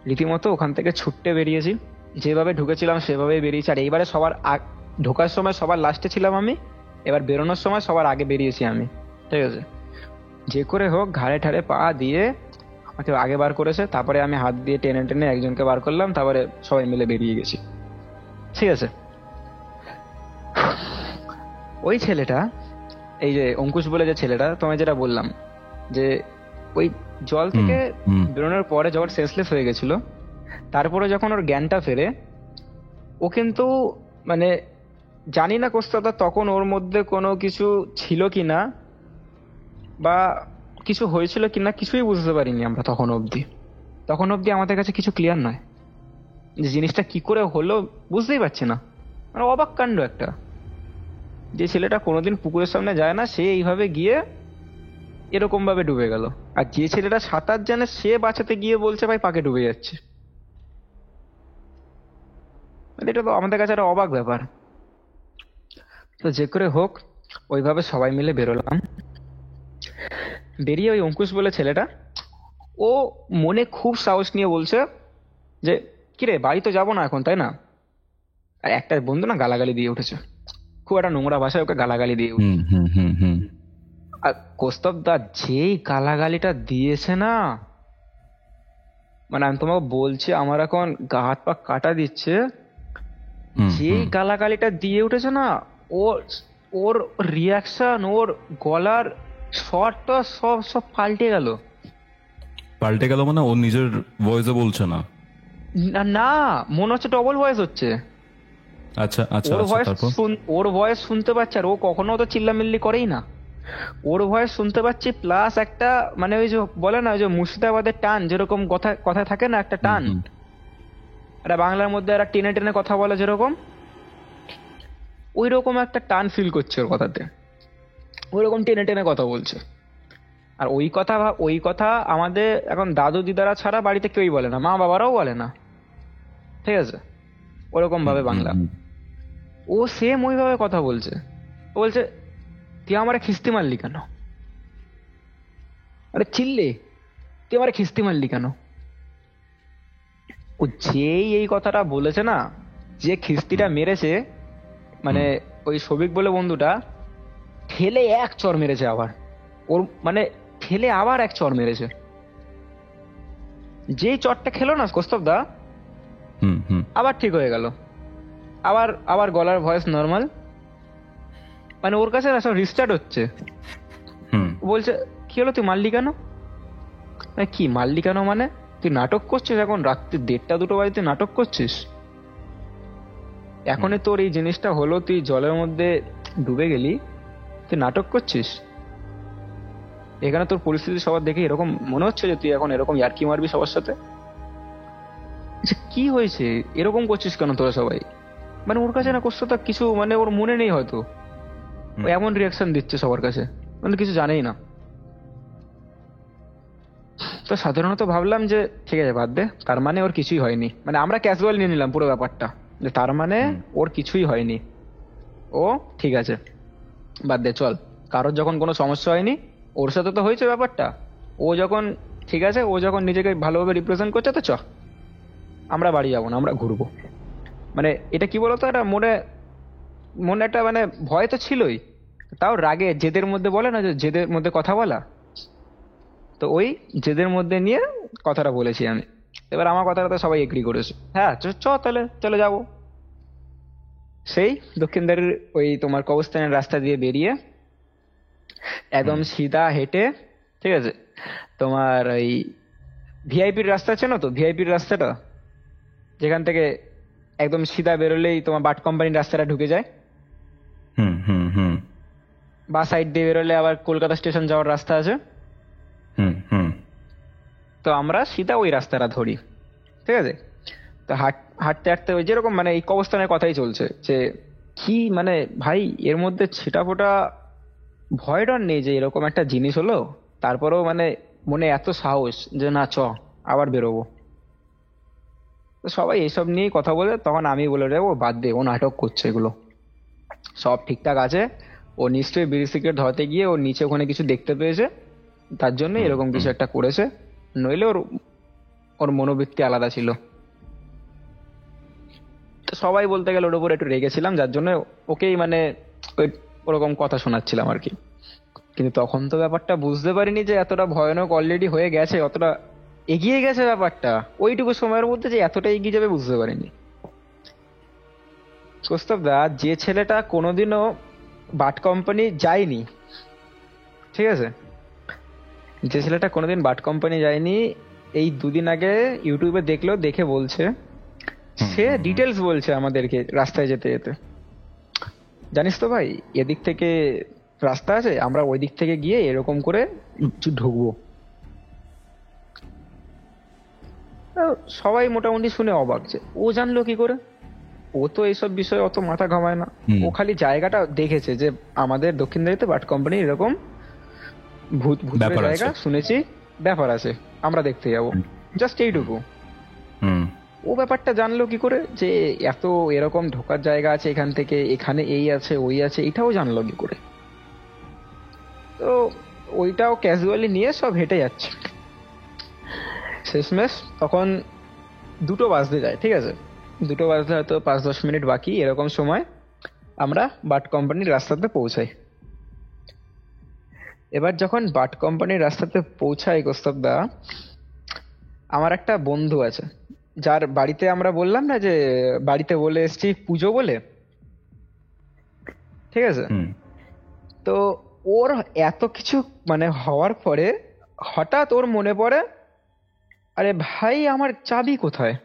রীতিমতো ওখান থেকে ছুটতে বেরিয়েছি, যেভাবে ঢুকেছিলাম সেভাবেই বেরিয়েছি। আর এইবারে ঢোকার সময় সবার লাস্টে ছিলাম আমি, এবার বেরোনোর সময় সবার আগে বেরিয়েছি আমি, ঠিক আছে। যে করে হোক ঘাড়ে ঠাড়ে পা দিয়ে আমাকে আগে বার করেছে, তারপরে আমি হাত দিয়ে টেনে টেনে একজনকে বার করলাম, তারপরে সবাই মিলে বেরিয়ে গেছি, ঠিক আছে। ওই ছেলেটা, এই যে অঙ্কুশ বলে যে ছেলেটা তোমায় যেটা বললাম, যে ওই জল থেকে বেরোনোর পরে যখন সেন্সলেস হয়ে গেছিল, তারপরে যখন ওর জ্ঞানটা ফেরে, ও কিন্তু মানে জানি না কোস্তাদা তখন ওর মধ্যে কোনো কিছু ছিল কিনা বা কিছু হয়েছিল কিনা, কিছুই বুঝতে পারিনি আমরা তখন অবধি আমাদের কাছে কিছু ক্লিয়ার নয় যে জিনিসটা কি করে হলো, বুঝতেই পারছি না। মানে অবাক কাণ্ড একটা, যে ছেলেটা কোনোদিন পুকুরের সামনে যায় না সে এইভাবে গিয়ে এরকম ভাবে ডুবে গেল, আর যে ছেলেটা সাঁতার জানে সে বাঁচাতে গিয়ে বলছে ভাই পাকে ডুবে যাচ্ছে। মানে এটা তো আমাদের কাছে একটা অবাক ব্যাপার। তো যে করে হোক ওইভাবে সবাই মিলে বেরোলাম। বেরিয়ে ওই অঙ্কুশ বলে ছেলেটা, ও মনে খুব সাহস নিয়ে বলছে যে কিরে বাড়ি তো যাবো না এখন, তাই না? আর একটা বন্ধু না গালাগালি দিয়ে উঠেছে, খুব একটা নোংরা ভাষায় ওকে গালাগালি দিয়ে উঠেছে। আর কৌস্তব দা যেই গালাগালিটা দিয়েছে না, মানে আমি তোমাকে বলছি আমার এখন গা হাত পা কাটা দিচ্ছে। যেই গালাগালিটা দিয়ে উঠেছে না, ওর ওর রিয়াকশন, ওর গলার স্বরটা সব সব পাল্টে গেল। মানে ও নিজের ভয়েসে বলছে না? না, মনে হচ্ছে ডবল ভয়েস হচ্ছে। আচ্ছা আচ্ছা। ওর ভয়েস শুনতে পাচ্ছে, আর ও কখনো তো চিল্লামিল্লি করেই না। ওর ভয়েস শুনতে পাচ্ছি, প্লাস একটা মানে ওই যে বলে না ওই যে মুর্শিদাবাদের টান, যেরকম কথা থাকে না একটা টান, একটা বাংলার মধ্যে একটা টেনে টেনে কথা বলে যেরকম, ওই রকম একটা টান ফিল করছে ওর কথাতে, ওই রকম টেনে টেনে কথা বলছে। আর ওই কথা আমাদের এখন দাদু দিদারা ছাড়া বাড়িতে কেউই বলে না, মা বাবারাও বলে না, ঠিক আছে, ওরকম ভাবে বাংলা। ও সেম ওইভাবে কথা বলছে। ও বলছে তুই আমারে খিস্তি মারলি কেন? আরে চিল্লে, তুই আমারে খিস্তি মারলি কেন? ও যেই এই কথাটা বলেছে না, যে খিস্তিটা মেরেছে, মানে ওই সবিক বলে বন্ধুটা ঠেলে এক চড় মেরেছে আবার, ওর মানে ঠেলে আবার এক চড় মেরেছে। যেই চড়টা খেলো না কৌস্তব দা, আবার ঠিক হয়ে গেল, আবার গলার ভয়েস নর্মাল, মানে ওর কাছে সব রিস্টার্ট হচ্ছে। বলছে কি হলো, তুই মারলি কেন? কি মারলি কেন মানে? তুই নাটক করছিস এখন রাত্রি 1:30-2 বাজে, তুই নাটক করছিস? এখনই তোর এই জিনিসটা হলো, তুই জলের মধ্যে ডুবে গেলি, তুই নাটক করছিস? এখানে তোর পরিস্থিতি সবার দেখে এরকম মনে হচ্ছে যে তুই এখন এরকম ইয়ার্কি মারবি সবার সাথে? আচ্ছা, কি হয়েছে, এরকম করছিস কেন তোরা সবাই? মানে ওর কাছে না কষ্টটা কিছু, মানে ওর মনে নেই হয়তো, ও এমন রিয়াকশন দিচ্ছে সবার কাছে, মানে কিছু জানেই না। তো সাধারণত ভাবলাম যে ঠিক আছে বাদ দে, তার মানে ওর কিছুই হয়নি, মানে আমরা ক্যাজুয়াল নিয়ে নিলাম পুরো ব্যাপারটা, যে তার মানে ওর কিছুই হয়নি, ও ঠিক আছে, বাদ দে চল। কারোর যখন কোনো সমস্যা হয়নি, ওর সাথে তো হয়েছে ব্যাপারটা, ও যখন ঠিক আছে, ও যখন নিজেকে ভালোভাবে রিপ্রেজেন্ট করছে, তো চ আমরা বাড়ি যাবো না, আমরা ঘুরবো। মানে এটা কি বলতো, একটা মনে মনে একটা মানে ভয় তো ছিলই, তাও রাগে জেদের মধ্যে বলে না, যে জেদের মধ্যে কথা বলা, তো ওই জেদের মধ্যে নিয়ে কথাটা বলেছি আমি। এবার আমার কথাটা তো সবাই এগ্রি করেছে, হ্যাঁ চ চ, তাহলে চলে যাবো। সেই দক্ষিণদারের ওই তোমার কবরস্থানের রাস্তা দিয়ে বেরিয়ে একদম সিধা হেঁটে, ঠিক আছে, তোমার ওই ভিআইপির রাস্তা আছে না, তো ভিআইপির রাস্তাটা যেখান থেকে একদম সিধা বেরোলেই তোমার বাট কোম্পানির রাস্তাটা ঢুকে যায়, হুম হুম হুম বা সাইড দিয়ে বেরোলে আবার কলকাতা স্টেশন যাওয়ার রাস্তা আছে। হুম হুম তো আমরা সিধা ওই রাস্তাটা ধরি, ঠিক আছে। তো হাঁটতে হাঁটতে ওই যেরকম মানে এই কবরস্থানের কথাই চলছে, যে কি মানে ভাই এর মধ্যে ছিটাফোটা ভয় ডর নেই যে এরকম একটা জিনিস হলো, তারপরেও মানে মনে এত সাহস যে না চ আবার বেরোবো। তো সবাই এইসব নিয়েই কথা বলে, তখন আমি বলে রে ও বাদ দে, ও নাটক করছে, এগুলো সব ঠিকঠাক আছে, ও নিশ্চয়ই বিড়ি সিগারেট ধরাতে গিয়ে ওর নিচে ওখানে কিছু দেখতে পেয়েছে, তার জন্য এরকম কিছু একটা করেছে, নইলে ওর ওর মনোবৃত্তি আলাদা ছিল। তো সবাই বলতে গেলে ওর উপর একটু রেগেছিলাম, যার জন্য ওকেই মানে ওই ওরকম কথা শোনাচ্ছিলাম আর কি। কিন্তু তখন তো ব্যাপারটা বুঝতে পারিনি যে এতটা ভয়ানক অলরেডি হয়ে গেছে, অতটা এগিয়ে গেছে ব্যাপারটা, ওইটুকু সময়ের মধ্যে যে এতটা এগিয়ে যাবে বুঝতে পারিনি। কৌস্তব দা, যে ছেলেটা কোনোদিনও বাট কোম্পানি যায়নি, ঠিক আছে, যে ছেলেটা কোনোদিন বাট কোম্পানি যায়নি, এই 2 দিন আগে ইউটিউবে দেখলো, দেখে বলছে, সে ডিটেলস বলছে আমাদেরকে রাস্তায় যেতে যেতে, জানিস তো ভাই এদিক থেকে রাস্তা আছে, আমরা ওই দিক থেকে গিয়ে এরকম করে ঢুকবো। সবাই মোটামুটি শুনে অবাক, যে ও জানলো কি করে, ও তো এইসব বিষয়ে অত মাথা ঘামায় না, ও খালি জায়গাটা দেখেছে যে আমাদের দক্ষিণদারিতে বাট কোম্পানি এরকম ভূত ভূত জায়গা শুনেছি, ব্যাপার আছে, আমরা দেখতে যাবো, জাস্ট এইটুকু। ও ব্যাপারটা জানলো কি করে যে এত এরকম ঢোকার জায়গা আছে এখান থেকে, এখানে এই আছে ওই আছে, এটাও জানলো কি করে? তো ওইটাও ক্যাজুয়ালি নিয়ে সব হেঁটে যাচ্ছে। শেষমেশ তখন 2টো বাজতে যায়, ঠিক আছে, 2টো বাজতে হয়তো 5-10 মিনিট বাকি, এরকম সময় আমরা বাট কোম্পানির রাস্তাতে পৌঁছাই। এবার যখন বাট কোম্পানির রাস্তাতে পৌঁছাই কৌস্তব দা, আমার একটা বন্ধু আছে, যার বাড়িতে আমরা বললাম না যে বাড়িতে বলে এসছি পুজো বলে, ঠিক আছে। তো ওর এত কিছু মানে হওয়ার পরে হঠাৎ ওর মনে পড়ে, আরে ভাই আমার চাবি কোথায়,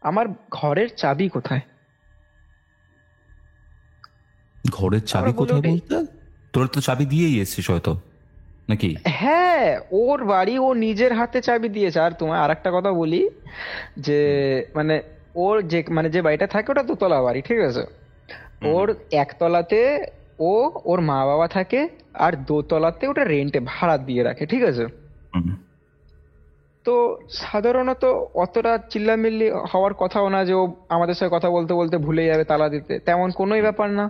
আমার ঘরের চাবি কোথায়? ঘরের চাবি কোথায় বলতে? তোর তো চাবি দিয়েই এসেছিস হয়তো নাকি? হ্যাঁ, ওর বাড়ি ও নিজের হাতে চাবি দিয়েছে। আর তোমায় আর একটা কথা বলি, যে মানে ওর যে মানে যে বাড়িটা থাকে ওটা 2তলা বাড়ি, ঠিক আছে। ওর 1তলাতে ও ওর মা বাবা থাকে, আর 2তলাতে ওটা রেন্টে ভাড়া দিয়ে রাখে, ঠিক আছে। তো সাধারণত অতটা চিল্লামিল্লি হওয়ার কথাও না যে ও আমাদের সাথে কথা বলতে বলতে ভুলে যাবে তালা দিতে, তেমন কোনোই ব্যাপার না।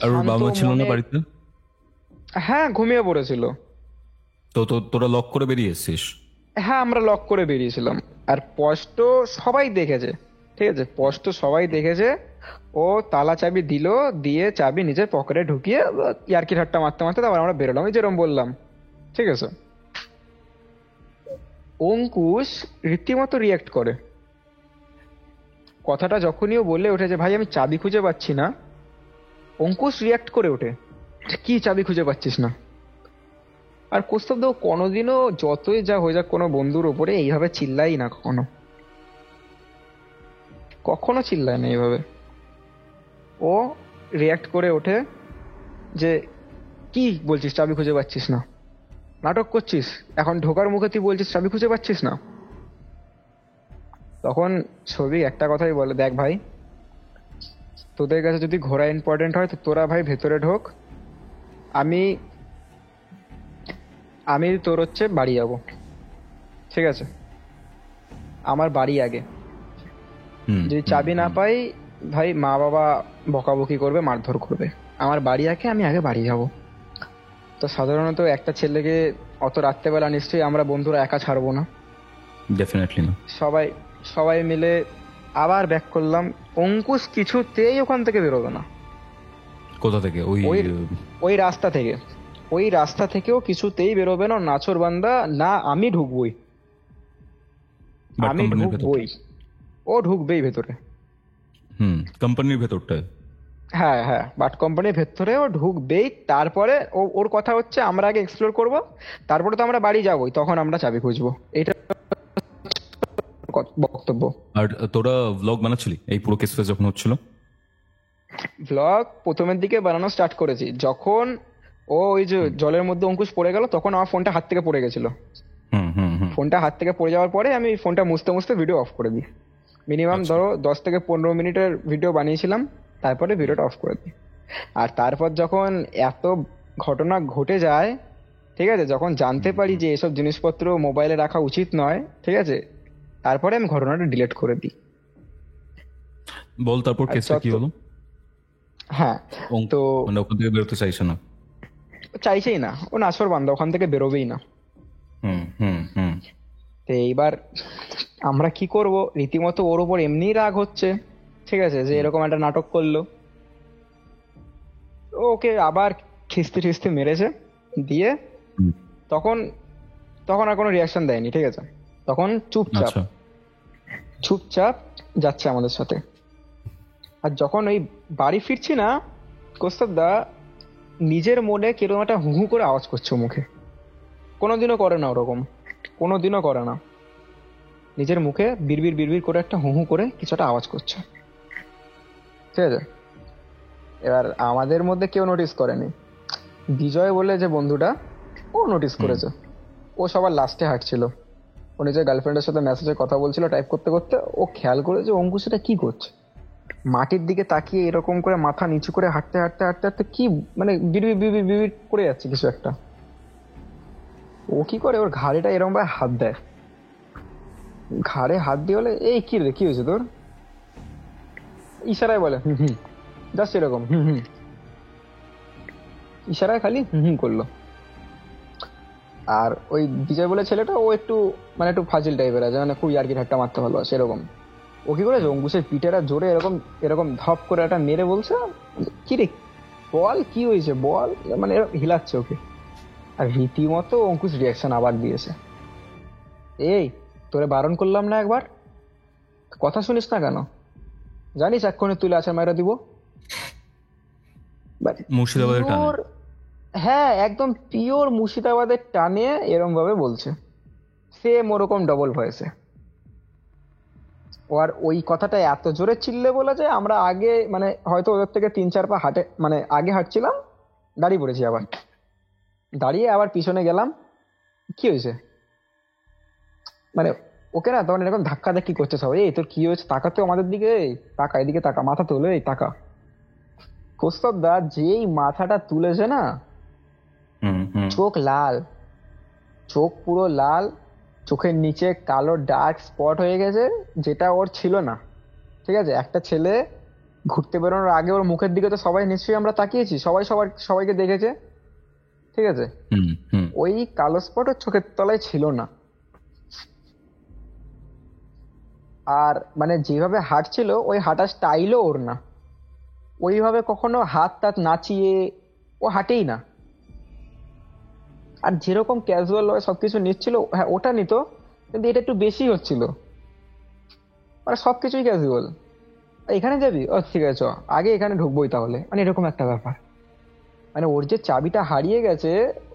আর ওর বাবা ছিল না বাড়িতে? হ্যাঁ, ঘুমিয়ে পড়েছিল। তো তোরা লক করে বেরিয়ে এসেছিস? হ্যাঁ, আমরা লক করে বেরিয়েছিলাম। আর স্পষ্ট সবাই দেখেছে, ঠিক আছে, স্পষ্ট সবাই দেখেছে, ও তালা চাবি দিল, দিয়ে চাবি নিজের পকেটে ঢুকিয়ে ইয়ার্কি ঠাট্টা মারতে মারতে তারপর আমরা বেরোলাম, ওই যেরকম বললাম, ঠিক আছে। অঙ্কুশ রীতিমতো রিয়াক্ট করে, কথাটা যখনই ও বলে ওঠে যে ভাই আমি চাবি খুঁজে পাচ্ছি না, অঙ্কুশ রিয়াক্ট করে ওঠে, কি চাবি খুঁজে পাচ্ছিস না? আর কৌস্তব দেব কোনোদিনও যতই যা হয়ে যাক কোনো বন্ধুর ওপরে এইভাবে চিল্লাই না, কখনো কখনো চিল্লায় না এইভাবে। ও রিয়াক্ট করে ওঠে যে কি বলছিস, চাবি খুঁজে পাচ্ছিস না, নাটক করছিস, এখন ঢোকার মুখে তুই বলছিস চাবি খুঁজে পাচ্ছিস না। তখন ছবি একটা কথাই বলে, দেখ ভাই, তোদের কাছে যদি ঘোরা ইম্পর্টেন্ট হয় তো তোরা ভাই ভেতরে ঢোক, আমি আমি তোর হচ্ছে বাড়ি যাব, ঠিক আছে, আমার বাড়ি আগে। যদি চাবি না পাই ভাই, মা বাবা বকাবকি করবে, মারধর করবে, আমার বাড়ি আগে, আমি আগে বাড়ি যাব। তো সাধারণত একটা ছেলেকে অত রাত্রেবেলা নিশ্চয়ই আমরা বন্ধুরা একা ছাড়বো না, ডেফিনেটলি না। সবাই সবাই মিলে আবার ব্যাক করলাম। অঙ্কুশ কিছুতেই ওখান থেকে বেরোবে না। কোথা থেকে? ওই রাস্তা থেকে, ওই রাস্তা থেকেও কিছুতেই বেরোবে না, নাছর বান্দা না, আমি ঢুকবই, আমি ঢুকবই, ও ঢুকবেই ভেতরে। কোম্পানির ভেতরটায়? হ্যাঁ হ্যাঁ, বাট কোম্পানির ভেতরে ও ঢুকবেই। তারপরে ওর কথা হচ্ছে আমরা আগে এক্সপ্লোর করব, তারপরে তো আমরা বাড়ি যাবোই, তখন আমরা চাবি খুঁজবো, এটা বক্তব্য। আর তোরা ব্লগ বানাচ্ছিলি এই পুরো কেস ফেস যখন হচ্ছিল? ব্লগ প্রথমের দিকে বানানো স্টার্ট করেছি, যখন ওই যে জলের মধ্যে অঙ্কুশ পড়ে গেল, তখন আমার ফোনটা হাত থেকে পড়ে গেছিল। ফোনটা হাত থেকে পড়ে যাওয়ার পরে আমি ফোনটা মুছতে মুছতে ভিডিও অফ করে দিই। মিনিমাম ধরো 10 থেকে 15 মিনিটের ভিডিও বানিয়েছিলাম, তারপরে ভিডিওটা অফ করে দিই। আর তারপর যখন এত ঘটনা ঘটে যায়, ঠিক আছে, যখন জানতে পারি যে এসব জিনিসপত্র মোবাইলে রাখা উচিত নয়, ঠিক আছে, তারপরে আমি ঘটনাটা ডিলিট করে দিই। বল তারপর কেসটা কি হলো? হ্যাঁ, তো মানে ওখান থেকে বেরোতে চাইছে না? চাইছেই না, ও নাছর বান্দা, ওখান থেকে বেরোবেই না। তো এইবার আমরা কি করব, রীতিমতো ওর উপর এমনি রাগ হচ্ছে, ঠিক আছে, যে এরকম একটা নাটক করলো। ওকে আবার খিস্তি খিস্তি মেরেছে, দিয়ে তখন তখন আর কোনো রিয়াকশন দেয়নি, ঠিক আছে, তখন চুপচাপ চুপচাপ যাচ্ছে আমাদের সাথে। আর যখন ওই বাড়ি ফিরছি না, কৌস্তব দা নিজের মনে কিরকম একটা হু হু করে আওয়াজ করছে মুখে, কোনোদিনও করে না ওরকম, কোনোদিনও করে না, নিজের মুখে বিড়বিড় বিড়বিড় করে একটা হু হু করে কিছু একটা আওয়াজ করছে, ঠিক আছে। এবার আমাদের মধ্যে কেউ নোটিস করেনি, বিজয় বলে যে বন্ধুটা, ও নোটিস করেছে। ও সবার লাস্টে হাঁটছিল, ও নিজের গার্লফ্রেন্ডের সাথে মেসেজে কথা বলছিল টাইপ করতে করতে, ও খেয়াল করে যে অঙ্কুশ এটা কি করছে, মাটির দিকে তাকিয়ে এরকম করে মাথা নিচু করে হাঁটতে হাঁটতে হাঁটতে হাঁটতে কি মানে বিড়বিড় বিড়বিড় বিড়বিড় করে যাচ্ছে কিছু একটা। ও কি করে, ওর ঘাড়েটা এরকম ভাবে হাত দেয়, ঘাড়ে হাত দিয়ে বলে, এই কি রে, কি হয়েছে তোর? ইশারায় বলে হুম হুম, জাস্ট এরকম হুম হুম, ইশারায় খালি হুম হুম করলো। আর ওই বিজয় বলে ছেলেটা, ও একটু মানে একটু ফাজিল টাইপের আছে, মানে খুব ইয়ার্কি ঠাট্টা মারতে ভালোবাসে এরকম। ও কি করেছে, অঙ্কুশের পিঠেটা জোরে এরকম এরকম ধপ করে একটা মেরে বলছে, কি রে বল, কি হয়েছে বল, মানে হিলাচ্ছে ওকে। আর রীতিমতো অঙ্কুশ রিয়াকশন আবার দিয়েছে, এই তোরে বারণ করলাম না একবার, কথা শুনিস না কেন, জানিস এক্ষুনি তুলে আছাড় মাইরা দিব। মুর্শিদাবাদের টানে? হ্যাঁ, একদম পিওর মুর্শিদাবাদের টানে এরম ভাবে বলছে, সেম ওরকম ডবল ভয়েসে। আর ওই কথাটা এত জোরে চিল্লে বলে যে আমরা আগে মানে হয়তো ওদের থেকে 3-4 পা হাঁটে মানে আগে হাঁটছিলাম, দাঁড়িয়ে পড়েছি, আবার দাঁড়িয়ে আবার পিছনে গেলাম, কি হয়েছে মানে ওকে না তখন এরকম ধাক্কা ধাক্কি করছে সবাই, এই তোর কি হয়েছে, তাকাতে আমাদের দিকে, তাকা এদিকে, তাকা, মাথা তোলে, এই টাকা। কৌস্তব দা যেই মাথাটা তুলেছে না, চোখ লাল, চোখ পুরো লাল, চোখের নিচে কালো ডার্ক স্পট হয়ে গেছে, যেটা ওর ছিল না, ঠিক আছে। একটা ছেলে ঘুরতে বেরোনোর আগে ওর মুখের দিকে তো সবাই নিশ্চয়ই আমরা তাকিয়েছি, সবাইকে দেখেছে, ঠিক আছে, ওই কালো স্পট ওর চোখের তলায় ছিল না। আর মানে যেভাবে হাঁটছিল, ওই হাঁটার স্টাইলও ওর না, ওইভাবে কখনো হাত টাত নাচিয়ে ও হাঁটেই না। আর যেরকম ক্যাজুয়াল ভাবে সবকিছু নিচ্ছিল, হ্যাঁ ওটা নিত, কিন্তু এটা একটু বেশি হচ্ছিল, মানে সবকিছুই ক্যাজুয়াল। এখানে যাবি, ও ঠিক আছে চ, আগে এখানে ঢুকবোই তাহলে, মানে এরকম একটা ব্যাপার। মানে ওর যে চাবিটা হারিয়ে গেছে,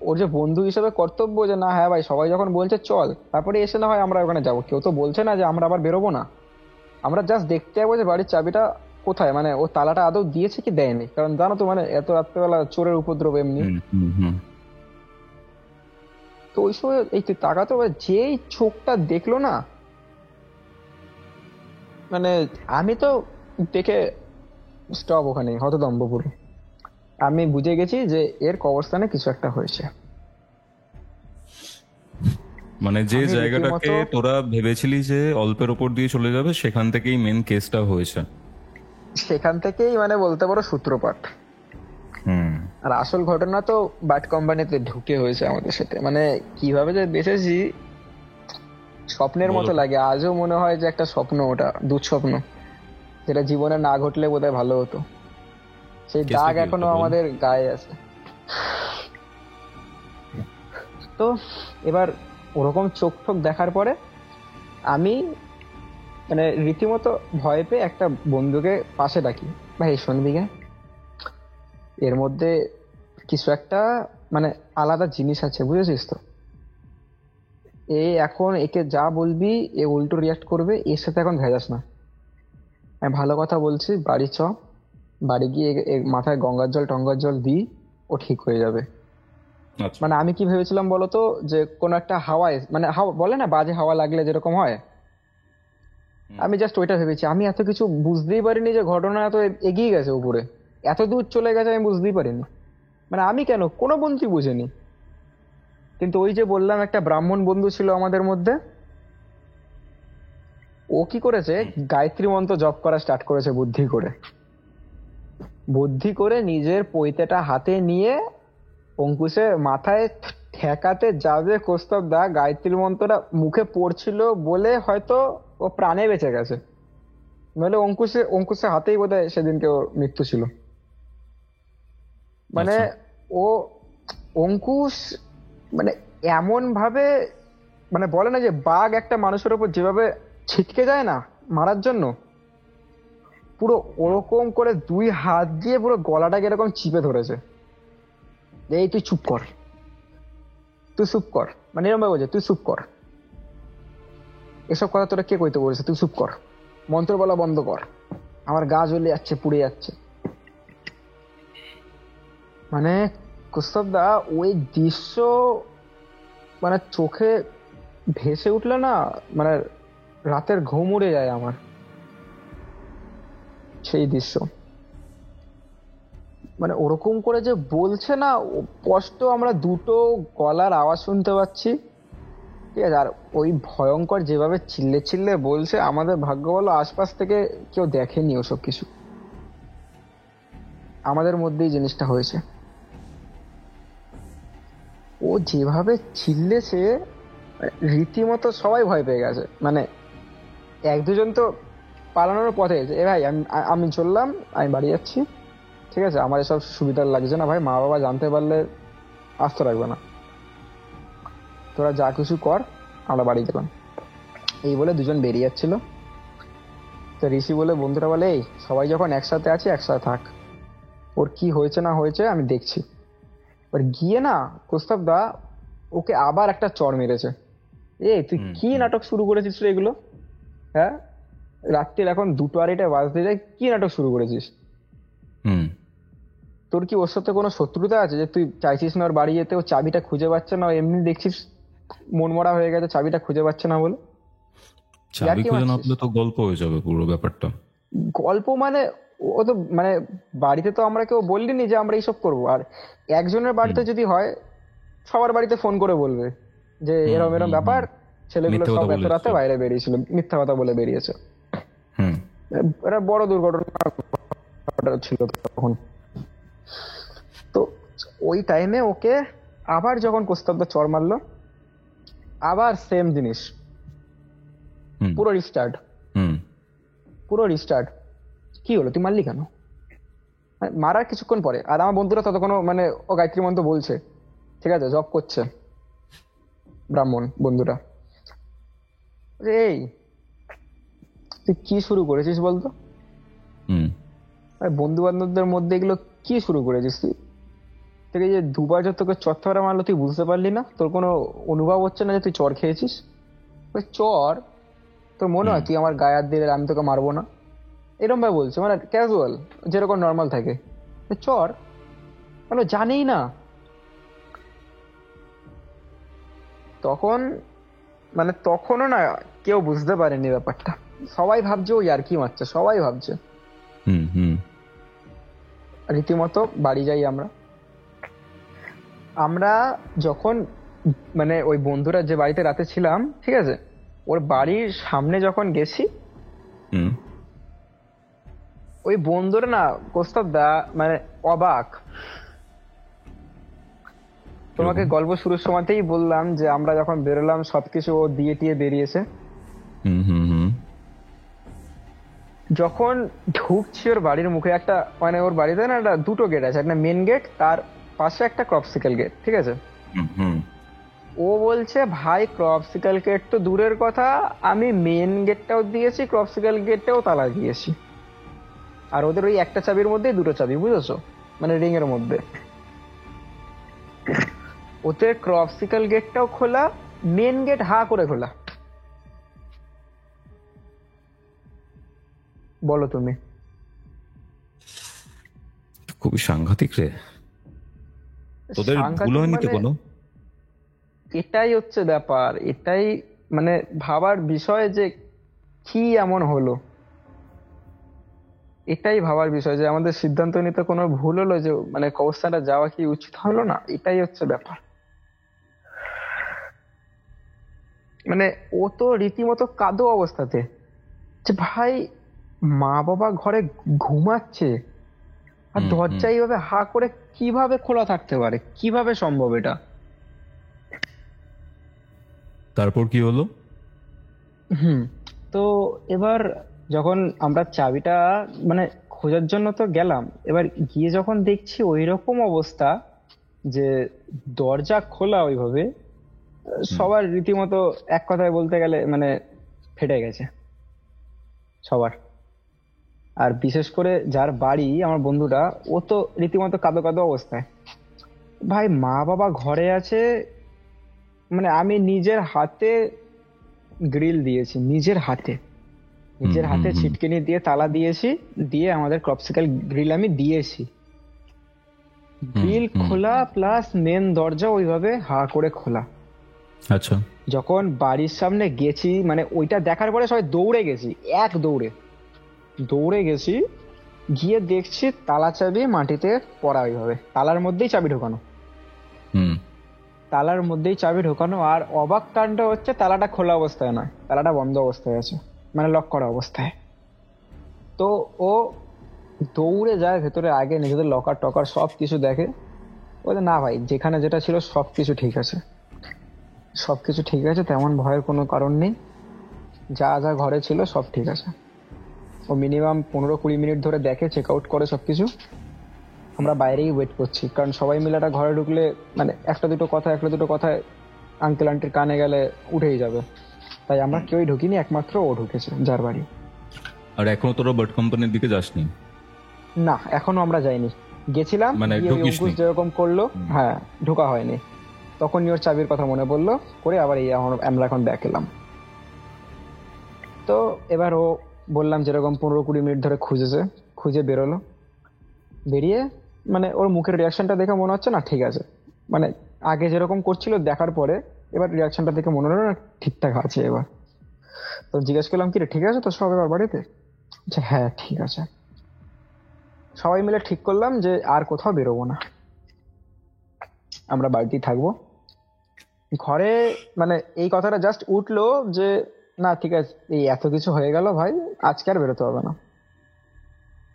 ওর যে বন্ধু হিসেবে কর্তব্য যে না হ্যাঁ ভাই সবাই যখন বলছে চল, তারপরে এসে না হয় আমরা ওখানে যাবো, কেউ তো বলছে না যে আমরা আবার বেরোবো না। আমরা জাস্ট দেখতে যাবো যে বাড়ির চাবিটা কোথায়, মানে ও তালাটা আদৌ দিয়েছে কি দেয়নি, কারণ জানো তো মানে এত রাত্রেবেলা চোরের উপদ্রব এমনি। তো ওই সময় এই তুই তাকাতো, যেই চোখটা দেখলো না, মানে আমি তো দেখে স্টপ ওখানে হতদম্ব পুরো। আমি বুঝে গেছি যে এর কবরস্থানে কিছু একটা হয়েছে। মানে যে আমি জায়গাটাকে রীতিমতো তোরা ভেবেছিলি যে অল্পের ওপর দিয়ে চলে যাবে, সেখান থেকেই মেন কেসটা হয়েছে। সেখান থেকেই মানে বলতে পারো সূত্রপাত। আর আসল ঘটনা তো বাট কোম্পানিতে ঢুকে হয়েছে আমাদের সাথে, মানে কিভাবে যে বেঁচেছি স্বপ্নের মতো বলো। লাগে, আজও মনে হয় যে একটা স্বপ্ন, ওটা দুঃস্বপ্ন, যেটা জীবনে না ঘটলে বোধহয় ভালো হতো। সেই কেসটা দাগ কি এখনো হয়েছে বল? আমাদের গায়ে আছে। তো এবার ওরকম চোখ টোক দেখার পরে আমি মানে রীতিমতো ভয় পেয়ে একটা বন্ধুকে পাশে ডাকি, ভাই শুনবি গে, এর মধ্যে কিছু একটা মানে আলাদা জিনিস আছে, বুঝেছিস তো? এখন একে যা বলবি এ উল্টো রিয়াক্ট করবে, এর সাথে এখন ভেজাস না। আমি ভালো কথা বলছি, বাড়ি চ, বাড়ি গিয়ে মাথায় গঙ্গার জল টঙ্গার জল দিই, ও ঠিক হয়ে যাবে। আচ্ছা। মানে আমি কি ভেবেছিলাম বলতো, যে কোনো একটা হাওয়ায় মানে হাওয়া বলে না, বাজে হাওয়া লাগলে যেরকম হয়, আমি জাস্ট ওইটা ভেবেছি। আমি এত কিছু বুঝতেই পারিনি যে ঘটনা এত এগিয়ে গেছে উপরে, এত দূর চলে গেছে আমি বুঝতেই পারিনি। মানে আমি কেন, কোনো বন্ধুই বুঝেনি। কিন্তু ওই যে বললাম একটা ব্রাহ্মণ বন্ধু ছিল আমাদের মধ্যে, ও কি করেছে, গায়ত্রী মন্ত্র জপ করা স্টার্ট করেছে বুদ্ধি করে। বুদ্ধি করে নিজের পৈতেটা হাতে নিয়ে অঙ্কুশে মাথায় ঠেকাতে যাবে, কৌস্তব দা গায়ত্রী মন্ত্রটা মুখে পড়ছিল বলে হয়তো ও প্রাণে বেঁচে গেছে, নইলে অঙ্কুশে অঙ্কুশের হাতেই বোধহয় সেদিনকে ওর মৃত্যু ছিল। মানে আচ্ছা। ও অঙ্কুশ মানে এমন ভাবে, মানে বলে না যে বাঘ একটা মানুষের উপর যেভাবে ছিটকে যায় না মারার জন্য, পুরো ওরকম করে দুই হাত দিয়ে পুরো গলাটাকে এরকম চিপে ধরেছে। এই তুই চুপ কর, তুই চুপ কর, মানে এরকম ভাবে বলছে তুই চুপ কর, এসব কথা তোরা কে কইতে বলেছে, তুই চুপ কর, মন্ত্র বলা বন্ধ কর। আমার গা জ্বলে যাচ্ছে, পুড়ে যাচ্ছে। মানে কুস্তব দা ওই দৃশ্য মানে চোখে ভেসে উঠলে না, মানে রাতের ঘুম উড়ে যায় আমার সেই দৃশ্য। মানে ওরকম করে যে বলছে না, স্পষ্ট আমরা দুটো গলার আওয়াজ শুনতে পাচ্ছি, ঠিক আছে? আর ওই ভয়ঙ্কর যেভাবে চিল্লে চিল্লে বলছে, আমাদের ভাগ্য বলো আশপাশ থেকে কেউ দেখেনি ওসব কিছু, আমাদের মধ্যেই জিনিসটা হয়েছে। ও যেভাবে চিল্লেছে রীতিমতো সবাই ভয় পেয়ে গেছে। মানে এক দুজন তো পালানোর পথে, যে এ ভাই আমি আমি চললাম, আমি বাড়ি যাচ্ছি, ঠিক আছে আমার এসব সুবিধার লাগছে না ভাই, মা বাবা জানতে পারলে আস্ত রাখবে না, তোরা যা কিছু কর, আমরা বাড়ি গেলাম। এই বলে দুজন বেরিয়ে যাচ্ছিল। তো ঋষি বলে বন্ধুরা বলে, এই সবাই যখন একসাথে আছি একসাথে থাক, ওর কি হয়েছে না হয়েছে আমি দেখছি। এবার গিয়ে না প্রস্তাব দা ওকে আবার একটা চড় মেরেছে। তুই কি নাটক শুরু করেছিস রে এগুলো? হ্যাঁ, রাত্রির এখন 2টো 2:30 বাজতে যায়, কি নাটক শুরু করেছিস? তোর কি ওর সাথে কোনো শত্রুতা আছে যে তুই চাইছিস না ওর বাড়ি যেতে, ও চাবিটা খুঁজে পাচ্ছে না, ও এমনি দেখছিস মনমরা হয়ে গেছে চাবিটা খুঁজে পাচ্ছে না বলে? ইয়ার চাবি কি খুঁজে না মারছিস? পেলে তো গল্প হয়ে যাবে পুরো ব্যাপারটা। গল্প মানে ও তো মানে বাড়িতে তো আমরা কেউ বললিনি যে আমরা এইসব করবো। আর একজনের হুম বাড়িতে যদি হয়, সবার বাড়িতে ফোন করে বলবে যে হুম এরম হুম এরম হুম ব্যাপার, ছেলেগুলো মিথ্যে সব কথা এত বলে রাতে এসছো। বাইরে বেরিয়েছিল, মিথ্যা কথা বলে বেরিয়েছে। হুম এটা বড় দুর্ঘটনা ছিল তখন। তো ওই টাইমে ওকে আবার যখন কোস্তাবদা চড় মারলো, আবার সেম জিনিস, হুম পুরো রিস্টার্ট, হুম পুরো রিস্টার্ট। কি হলো, তুই মারলি কেন? মারার কিছুক্ষণ পরে আর আমার বন্ধুরা ততক্ষণ মানে ও গায়ত্রী মন্ত্র বলছে, ঠিক আছে, জব করছে ব্রাহ্মণ বন্ধুরা। এই তুই কি শুরু করেছিস বলতো? হুম বন্ধু বান্ধবদের মধ্যে এগুলো কি শুরু করেছিস তুই? থেকে যে দুবার যে তোকে চর মারলো তুই বুঝতে পারলি না? তোর কোনো অনুভব হচ্ছে না যে তুই চর খেয়েছিস? ওই চর তোর মনে হয় তুই আমার গায়ে হাত দিলে আমি তোকে মারবো না? এরকম ভাবে বলছে, মানে ক্যাজুয়াল, যেরকম নর্মাল থাকে। চর বলো জানেই না। তখন মানে তখনও না কেউ বুঝতে পারেনি ব্যাপারটা। সবাই ভাবছে ওই আর কি মারছে, সবাই ভাবছে। রীতিমতো বাড়ি যাই আমরা। আমরা যখন মানে ওই বন্ধুরা যে বাড়িতে রাতে ছিলাম, ঠিক আছে, ওর বাড়ির সামনে যখন গেছি, ওই বন্ধুরা না কোস্তাব দা মানে অবাক। তোমাকে গল্প শুরুর সময়তেই বললাম যে আমরা যখন বেরোলাম সবকিছু ও দিয়ে টিয়ে বেরিয়েছে। যখন ঢুকছি ওর বাড়ির মুখে একটা, মানে ওর বাড়িতে না একটা দুটো গেট আছে, একটা মেন গেট, তার পাশে একটা ক্রপসিক্যাল গেট, ঠিক আছে। ও বলছে ভাই ক্রপসিক্যাল গেট তো দূরের কথা, আমি মেন গেটটাও দিয়েছি, ক্রপসিক্যাল গেটটাও তালা দিয়েছি, আর ওদের ওই একটা চাবির মধ্যে দুটো চাবি, বুঝেছো, মানে রিং এর মধ্যে। ওদের ক্রপসিক্যাল গেটটাও খোলা, মেন গেট হা করে খোলা। বলো তুমি। খুবই সাংঘাতিক রে। তোদের ভুল হয়নি তো কোনো? এটাই হচ্ছে ব্যাপার, এটাই মানে ভাবার বিষয় যে কি এমন হলো। এটাই ভাবার বিষয় যে আমাদের সিদ্ধান্ত নিতে কোনো ভুল হলো, যে মানে কবরস্থানটা যাওয়া কি উচিত হলো না, এটাই হচ্ছে ব্যাপার। মানে ও তো রীতিমতো কাঁদো অবস্থাতে, যে ভাই মা বাবা ঘরে ঘুমাচ্ছে আর দরজা এইভাবে হা করে কিভাবে খোলা থাকতে পারে, কিভাবে সম্ভব এটা? তারপর কি হলো? তো এবার যখন আমরা চাবিটা মানে খোঁজার জন্য তো গেলাম, এবার গিয়ে যখন দেখছি ওই রকম অবস্থা যে দরজা খোলা ওইভাবে, সবার রীতিমতো এক কথায় বলতে গেলে মানে ফেটে গেছে সবার। আর বিশেষ করে যার বাড়ি আমার বন্ধুটা, ও তো রীতিমতো কাঁদো কাঁদো অবস্থায়। ভাই মা বাবা ঘরে আছে, মানে আমি নিজের হাতে গ্রিল দিয়েছি, নিজের হাতে ছিটকিনি দিয়ে তালা দিয়েছি, দিয়ে আমাদের ক্রপসিক্যাল গ্রিল আমি দিয়েছি। গ্রিল খোলা প্লাস মেন দরজা ওইভাবে হা করে খোলা। আচ্ছা, যখন বাড়ির সামনে গেছি, মানে ওইটা দেখার পরে সবাই দৌড়ে গেছি, দৌড়ে গেছি, গিয়ে দেখছি তালা চাবি মাটিতে পড়া, ওইভাবে তালার মধ্যেই চাবি ঢোকানো। আর অবাক কাণ্ড হচ্ছে তালাটা খোলা অবস্থায় নয়, তালাটা বন্ধ অবস্থায় আছে, মানে লক করা অবস্থায়। তো ও দৌড়ে যায় ভেতরে, আগে নিজেদের লকার টকার সবকিছু দেখে। বলে না ভাই যেখানে যেটা ছিল সবকিছু ঠিক আছে, তেমন ভয়ের কোনো কারণ নেই, যা যা ঘরে ছিল সব ঠিক আছে। ও মিনিমাম 15-20 মিনিট ধরে দেখে, চেক আউট করে সবকিছু। আমরা বাইরেই ওয়েট করছি, কারণ সবাই মিলে একটা ঘরে ঢুকলে মানে একটা দুটো কথা আঙ্কেল আন্টির কানে গেলে উঠেই যাবে, তাই আমরা কেউই ঢুকিনি, একমাত্র ও ঢুকেছে যার বাড়ি। আর এখনো তোরা বার্ড কোম্পানির দিকে যাসনি? না, এখনো আমরা যাইনি। গেছিলাম মানে যেরকম করলো, হ্যাঁ ঢোকা হয়নি। তখন ওর চাবির কথা মনে পড়লো, করে আবার এই আমরা এখন ব্যাক এলাম। তো এবার ও বললাম যেরকম 15-20 মিনিট ধরে খুঁজে বেরোলো। বেরিয়ে মানে ওর মুখের রিয়াকশনটা দেখে মনে হচ্ছে না ঠিক আছে, মানে আগে যেরকম করছিল দেখার পরে এবার রিয়াকশনটা দেখে মনে হলো না ঠিকঠাক আছে। এবার তো জিজ্ঞেস করলাম কি রে, ঠিক আছে তো সব এবার বাড়িতে? হ্যাঁ ঠিক আছে। সবাই মিলে ঠিক করলাম যে আর কোথাও বেরোবো না, আমরা বাড়িতেই থাকবো। ঘরে মানে এই কথাটা জাস্ট উঠলো যে না ঠিক আছে, এই এত কিছু হয়ে গেল ভাই, আজকে আর বেরোতে হবে না,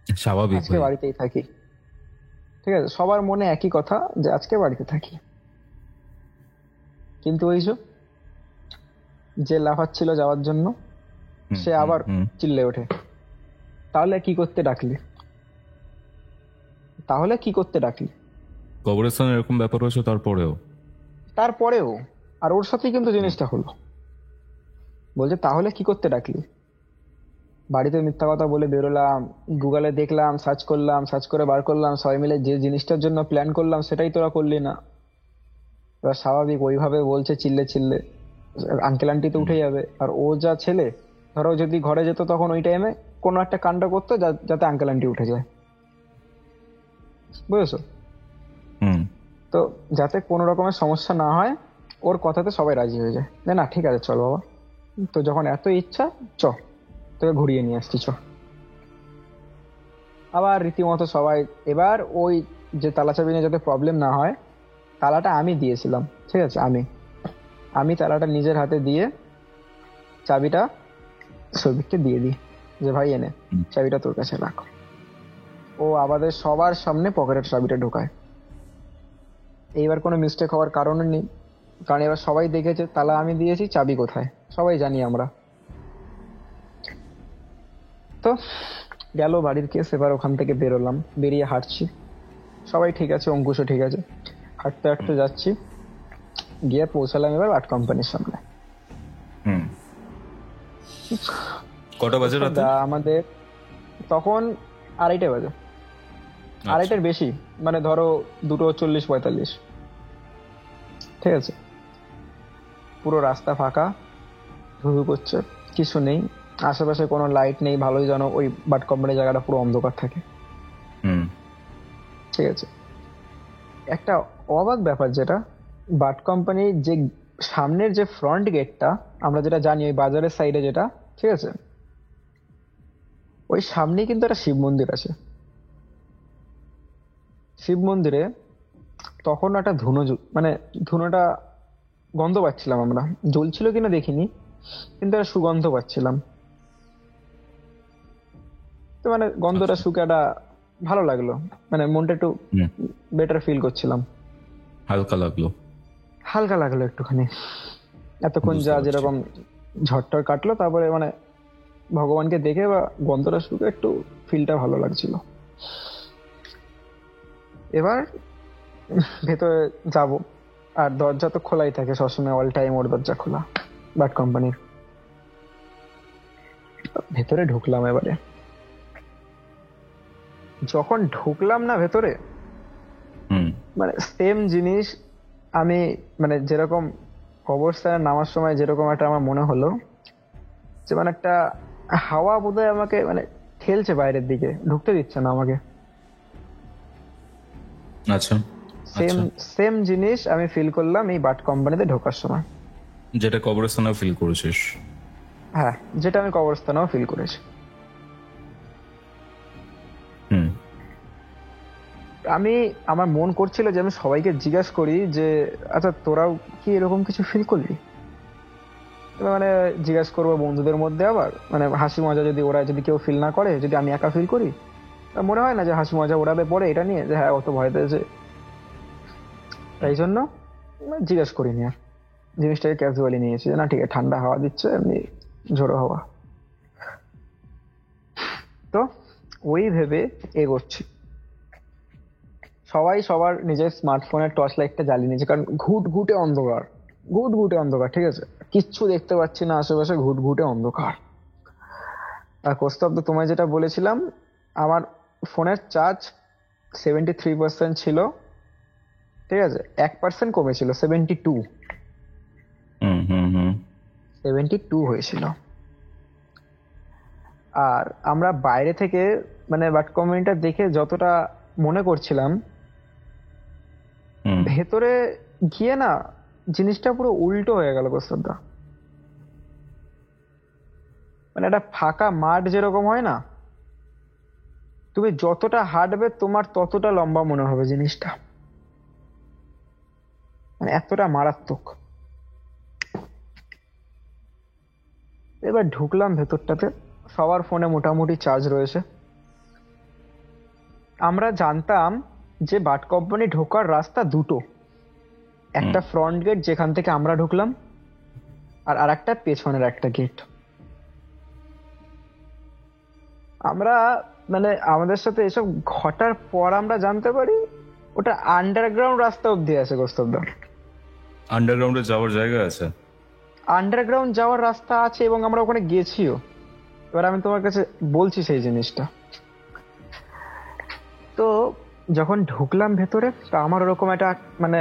স্বাভাবিক, আজকে বাড়িতেই থাকি। ঠিক আছে, সবার মনে একই কথা যে আজকে বাড়িতে থাকি। কিন্তু ওই যে লাফাচ্ছিল যাওয়ার জন্য, সে আবার চিল্লে ওঠে, তাহলে কি করতে ডাকলি? কবরস্থানে এরকম ব্যাপার হয়েছে তারপরেও? আর ওর সাথেই কিন্তু জিনিসটা হলো। বলছে তাহলে কি করতে ডাকলি? বাড়িতে মিথ্যা কথা বলে বেরোলাম, গুগলে দেখলাম, সার্চ করলাম, সার্চ করে বার করলাম, সবাই মিলে যে জিনিসটার জন্য প্ল্যান করলাম সেটাই তোরা করলি না। এবার স্বাভাবিক ওইভাবে বলছে চিল্লে চিল্লে, আঙ্কেল আন্টি তো উঠে যাবে। আর ও যা ছেলে, ধরো যদি ঘরে যেত তখন ওই টাইমে কোনো একটা কাণ্ড করতো যাতে আঙ্কেল আন্টি উঠে যায়, বুঝেছো? তো যাতে কোনো রকমের সমস্যা না হয় ওর কথাতে সবাই রাজি হয়ে যায়, না ঠিক আছে চল বাবা, তো যখন এত ইচ্ছা চ তোকে ঘুরিয়ে নিয়ে আসছি চ। আবার রীতিমতো সবাই, এবার ওই যে তালা চাবি নিয়ে যাতে প্রবলেম না হয়, তালাটা আমি দিয়েছিলাম, ঠিক আছে, আমি তালাটা নিজের হাতে দিয়ে চাবিটা সৌভিককে দিয়ে দিই যে ভাই এনে চাবিটা তোর কাছে রাখো। ও আমাদের সবার সামনে পকেটের চাবিটা ঢোকায়। এইবার কোনো মিস্টেক হওয়ার কারণ নেই, কারণ এবার সবাই দেখেছে তালা আমি দিয়েছি, চাবি কোথায় সবাই জানি আমরা। তো গেল বাড়ির কেস। এবার ওখান থেকে বেরোলাম, বেরিয়ে হাঁটছি, সবাই ঠিক আছে, অঙ্কুশও ঠিক আছে, হাঁটতে হাঁটতে যাচ্ছি, গিয়ে পৌঁছালাম এবার বাট কোম্পানির সামনে। কটা বাজে রাতে? আমাদের তখন 2:30 বাজে, 2:30 বেশি, মানে ধরো 2:40-45, ঠিক আছে। পুরো রাস্তা ফাঁকা, ধুধু করছে, কিছু নেই, আশেপাশে কোনো লাইট নেই। ভালোই জানো ওই বাট কোম্পানির জায়গাটা পুরো অন্ধকার থাকে, ঠিক আছে। একটা অবাক ব্যাপার, যেটা বাট কোম্পানির যে সামনের যে ফ্রন্ট গেটটা, আমরা যেটা জানি ওই বাজারের সাইডে যেটা, ঠিক আছে, ওই সামনেই কিন্তু একটা শিব মন্দির আছে। শিব মন্দিরে তখন একটা মানে ধুনোটা গন্ধ পাচ্ছিলাম আমরা, জ্বলছিল কিনা দেখিনি, কিন্তু একটা সুগন্ধ পাচ্ছিলাম। তো মানে গন্ধটা শুকে একটা ভালো লাগলো, মানে মনটা একটু বেটার ফিল করছিলাম, হালকা লাগলো একটুখানি। এতক্ষণ যা যেরকম ঝড়টর কাটলো, তারপরে মানে ভগবানকে দেখে বা গন্ধটা শুকে একটু ফিলটা ভালো লাগছিল। এবার ভেতরে যাব, আর দরজা তো খোলাই থাকে সবসময়, অল টাইম ওর দরজা খোলা বাট কোম্পানির। ভেতরে ঢুকলাম। এবারে যখন ঢুকলাম না ভেতরে, মানে সেম জিনিস আমি, মানে যেরকম কবরস্থানে নামার সময় যেরকম একটা আমার মনে হলো যে মানে একটা হাওয়া বোধহয় আমাকে মানে ঠেলছে বাইরের দিকে, ঢুকতে দিচ্ছে না আমাকে। আচ্ছা, সেম জিনিস আমি ফিল করলাম এই বাট কোম্পানিতে ঢোকার সময়, যেটা কবরস্থানেও ফিল করেছিস? হ্যাঁ, যেটা আমি কবরস্থানেও ফিল করেছি। আমার মন করছিল যে আমি সবাইকে জিজ্ঞাসা করি যে আচ্ছা তোরাও কি এরকম কিছু ফিল করলি, মানে জিজ্ঞাসা করবো বন্ধুদের মধ্যে, আবার মানে হাসি মজা, যদি ওরা যদি কেউ ফিল না করে, যদি আমি একা ফিল করি, মনে হয় না যে হাসি মজা ওড়াবে পরে এটা নিয়ে যে হ্যাঁ অত ভয় পেয়েছে। তাই জন্য জিজ্ঞাসা করিনি, আর জিনিসটাকে ক্যাজুয়ালি নিয়েছি, না ঠিক আছে ঠান্ডা হাওয়া দিচ্ছে, এমনি ঝোড়ো হাওয়া। তো ওই ভেবে এগোচ্ছি, সবাই সবার নিজের স্মার্টফোনের টর্চ লাইটটা জ্বালিয়ে নিয়েছে, কারণ ঘুটঘুটে অন্ধকার, ঠিক আছে, কিচ্ছু দেখতে পাচ্ছি না আশেপাশে, ঘুটঘুটে অন্ধকার। আর কৌস্তব, তোমায় যেটা বলেছিলাম, আমার ফোনের চার্জ 73% ছিল, ঠিক আছে, 1% কমেছিল, 72 হয়েছিল। আর আমরা বাইরে থেকে মানে বাট কোম্পানিটা দেখে যতটা মনে করছিলাম, ভেতরে গিয়ে না জিনিসটা পুরো উল্টো হয়ে গেল কৌস্তবদা। মানে একটা ফাঁকা মাঠ যেরকম হয় না, তুমি যতটা হাঁটবে তোমার ততটা লম্বা মনে হবে জিনিসটা, মানে এতটা মারাত্মক। এবার ঢুকলাম ভেতরটাতে, সবার ফোনে মোটামুটি চার্জ রয়েছে। আমরা জানতাম যে বাট কোম্পানি ঢোকার রাস্তা দুটো, একটা ফ্রন্ট গেট যেখান থেকে আমরা ঢুকলাম, আর আরেকটা পেছনের একটা গেট। আমরা মানে আমাদের সাথে এসব ঘটার পর আমরা জানতে পারি ওটা আন্ডারগ্রাউন্ড রাস্তা অব্দি আছে কৌস্তবদা। আন্ডারগ্রাউন্ডে যাওয়ার জায়গা আছে? আন্ডারগ্রাউন্ড যাওয়ার রাস্তা আছে, এবং আমরা ওখানে গেছিও। এবার আমি তোমার কাছে বলছি সেই জিনিসটা। তো যখন ঢুকলাম ভেতরে, তো আমার ওরকম একটা মানে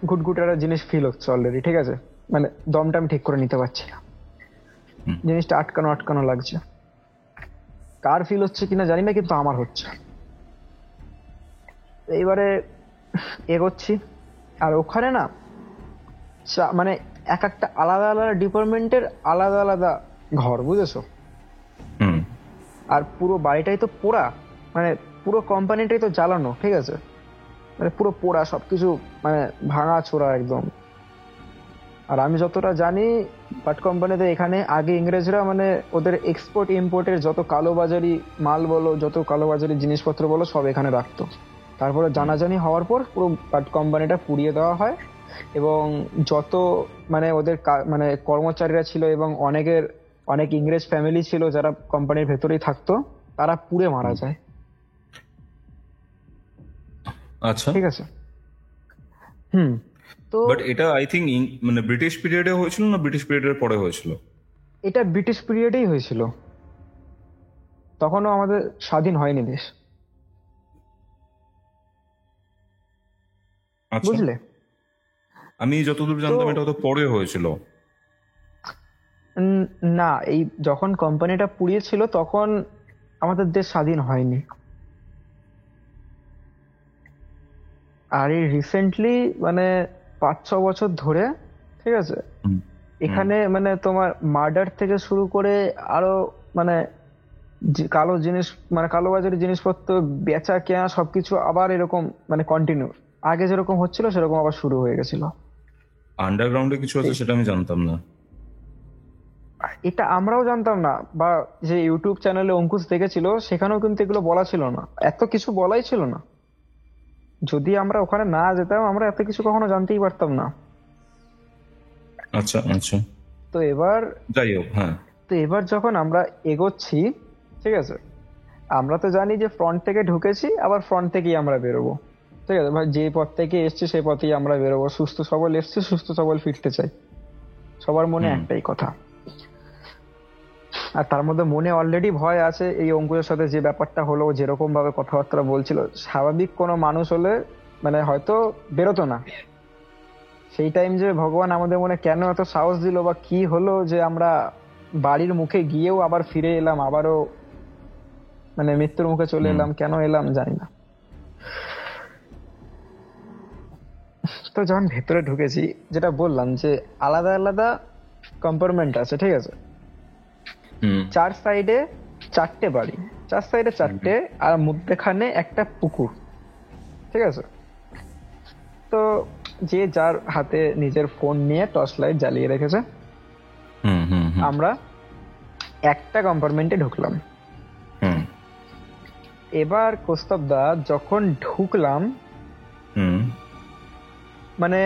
গুটগুট একটা জিনিস ফিল হচ্ছে অলরেডি, ঠিক আছে, মানে দমটা আমি ঠিক করে নিতে পারছি না, জিনিসটা আটকানো আটকানো লাগছে। কার ফিল হচ্ছে কিনা জানি না, কিন্তু আমার হচ্ছে। এইবারে এগোচ্ছি, আর ওখানে না মানে এক একটা আলাদা আলাদা ডিপার্টমেন্টের আলাদা আলাদা ঘর, বুঝেছো? আর পুরো বাড়িটাই তো পোড়া, মানে পুরো কোম্পানিটাই তো জ্বালানো, ঠিক আছে, মানে পুরো পোড়া সবকিছু, মানে ভাঙা চোরা একদম। আর আমি যতটা জানি বাট কোম্পানিতে এখানে আগে ইংরেজরা মানে ওদের এক্সপোর্ট ইম্পোর্টের যত কালোবাজারি মাল বলো, যত কালোবাজারি জিনিসপত্র বলো, সব এখানে রাখতো। তারপরে জানাজানি হওয়ার পর পুরো বাট কোম্পানিটা পুড়িয়ে দেওয়া হয়, এবং যত মানে ওদের মানে কর্মচারীরা ছিল এবং অনেক ইংরেজ ফ্যামিলি ছিল যারা কোম্পানির ভেতরেই থাকতো, তারা পুড়ে মারা যায়। আচ্ছা, ঠিক আছে। তো বাট এটা আই থিঙ্ক মানে ব্রিটিশ পিরিয়ডে হয়েছিল না ব্রিটিশ পিরিয়ডের পরে হয়েছিল? এটা ব্রিটিশ পিরিয়ডেই হয়েছিল, তখনও আমাদের স্বাধীন হয়নি দেশ, আচ্ছা, বুঝলে? আমি যতদূর জানতাম এটা তো পরে হয়েছিল। না, এই যখন কোম্পানিটা পুড়িয়েছিল তখন আমাদের দেশ স্বাধীন হয়নি। আর এই রিসেন্টলি মানে 5-6 বছর ধরে, ঠিক আছে, এখানে মানে তোমার মার্ডার থেকে শুরু করে আরো মানে কালো জিনিস, মানে কালোবাজারি জিনিসপত্র বেচা কেনা সবকিছু আবার এরকম মানে কন্টিনিউ, আগে যেরকম হচ্ছিল সেরকম আবার শুরু হয়ে গেছিল। আন্ডারগ্রাউন্ডে কিছু আছে সেটা আমি জানতাম না। এটা আমরাও জানতাম না, বা যে ইউটিউব চ্যানেলে অঙ্কুশ দেখেছিল সেখানেও কিন্তু এগুলো বলা ছিল না, এত কিছু বলাই ছিল না। যদি আমরা ওখানে না যেতাম আমরা এত কিছু কখনো জানতেই পারতাম না। আচ্ছা আচ্ছা, তো এবার যাই হোক, হ্যাঁ, তো এবার যখন আমরা এগোচ্ছি, ঠিক আছে, আমরা তো জানি যে ফ্রন্ট থেকে ঢুকেছি, আবার ফ্রন্ট থেকেই আমরা বেরোবো, ঠিক আছে, ভাই যে পথ থেকে এসছি সেই পথেই আমরা বেরোবো, সুস্থ সবল এসছি, সুস্থ সবল ফিরতে চাই, সবার মনে একটাই কথা। আর তার মধ্যে মনে অলরেডি ভয় আছে, এই অঙ্কুরের সাথে যে ব্যাপারটা হলো, যেরকম ভাবে কথাবার্তা বলছিল, স্বাভাবিক কোনো মানুষ হলে মানে হয়তো বেরোতো না। সেই টাইম যে ভগবান আমাদের মনে কেন এত সাহস দিল বা কি হলো যে আমরা বাড়ির মুখে গিয়েও আবার ফিরে এলাম, আবারও মানে মৃত্যুর মুখে চলে এলাম, কেন এলাম জানি না। তো যখন ভেতরে ঢুকেছি, যেটা বললাম যে আলাদা আলাদা কম্পার্টমেন্ট আছে, ঠিক আছে, 4 সাইডে 4টে বাড়ি, 4 সাইডে 4টে, আর মধ্যখানে একটা পুকুর, ঠিক আছে। তো যে যার হাতে নিজের ফোন নিয়ে টর্চ লাইট জ্বালিয়ে রেখেছে, আমরা একটা কম্পার্টমেন্টে ঢুকলাম। এবার কৌস্তব দা যখন ঢুকলাম, মানে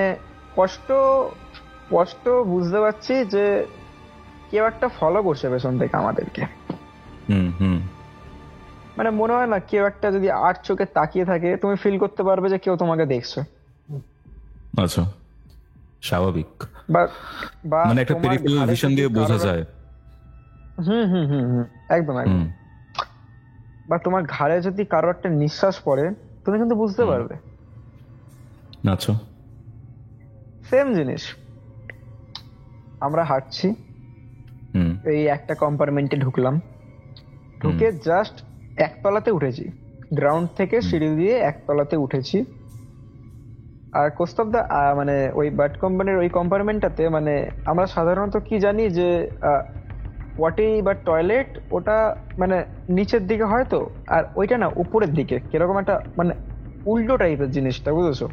স্পষ্ট স্পষ্ট বুঝতে পারছি যে কেউ একটা ফলো করছে পেছন থেকে আমাদেরকে। মানে মনে হয় না কেউ একটা যদি 8 চোখে তাকিয়ে থাকে, তুমি ফিল করতে পারবে যে কেউ তোমাকে দেখছে। আচ্ছা, স্বাভাবিক, বা মানে একটা পেরিফেরাল ভিশন দিয়ে বোঝা যায়। একদম একদম। বা তোমার ঘাড়ে যদি কারো একটা নিঃশ্বাস পড়ে, তুমি কিন্তু বুঝতে পারবে। আচ্ছা, সেম জিনিস। আমরা হাঁটছি, এই একটা কম্পার্টমেন্টে ঢুকলাম, ঢুকে জাস্ট একতলাতে উঠেছি, গ্রাউন্ড থেকে সিঁড়ি দিয়ে একতলাতে উঠেছি। আর কৌস্তব দা মানে ওই বাট কোম্পানির ওই কম্পার্টমেন্টটাতে মানে আমরা সাধারণত কি জানি যে পটি বা টয়লেট ওটা মানে নিচের দিকে হয়, তো আর ওইটা না উপরের দিকে, কিরকম একটা মানে উল্টো টাইপের জিনিসটা, বুঝেছো?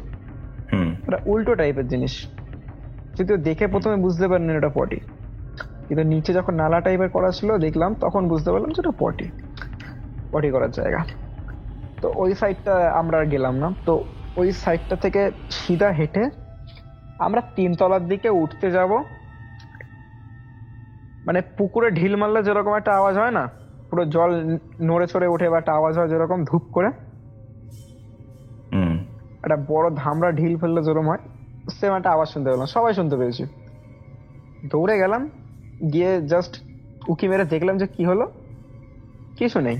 এটা উল্টো টাইপের জিনিস, যদিও দেখে প্রথমে বুঝতে পারিনি এটা পটি, কিন্তু নিচে যখন নালা টাইপের করা ছিল দেখলাম, তখন বুঝতে পারলাম যে এটা পটি করার জায়গা। তো ওই সাইডটা আমরা আর গেলাম না। তো ওই সাইডটা থেকে সিধা হেঁটে আমরা 3 তলার দিকে উঠতে যাব। মানে পুকুরে ঢিল মারলে যেরকম একটা আওয়াজ হয় না, পুরো জল নড়ে চড়ে ওঠে বা একটা আওয়াজ হয় যেরকম ধূপ করে, একটা বড় ধামড়া ঢিল ফেললে যেরকম হয়, সেম একটা আওয়াজ শুনতে পেলাম, সবাই শুনতে পেয়েছি। দৌড়ে গেলাম, গিয়ে জাস্ট উকি মেরে দেখলাম যে কি হলো, কিছু নেই,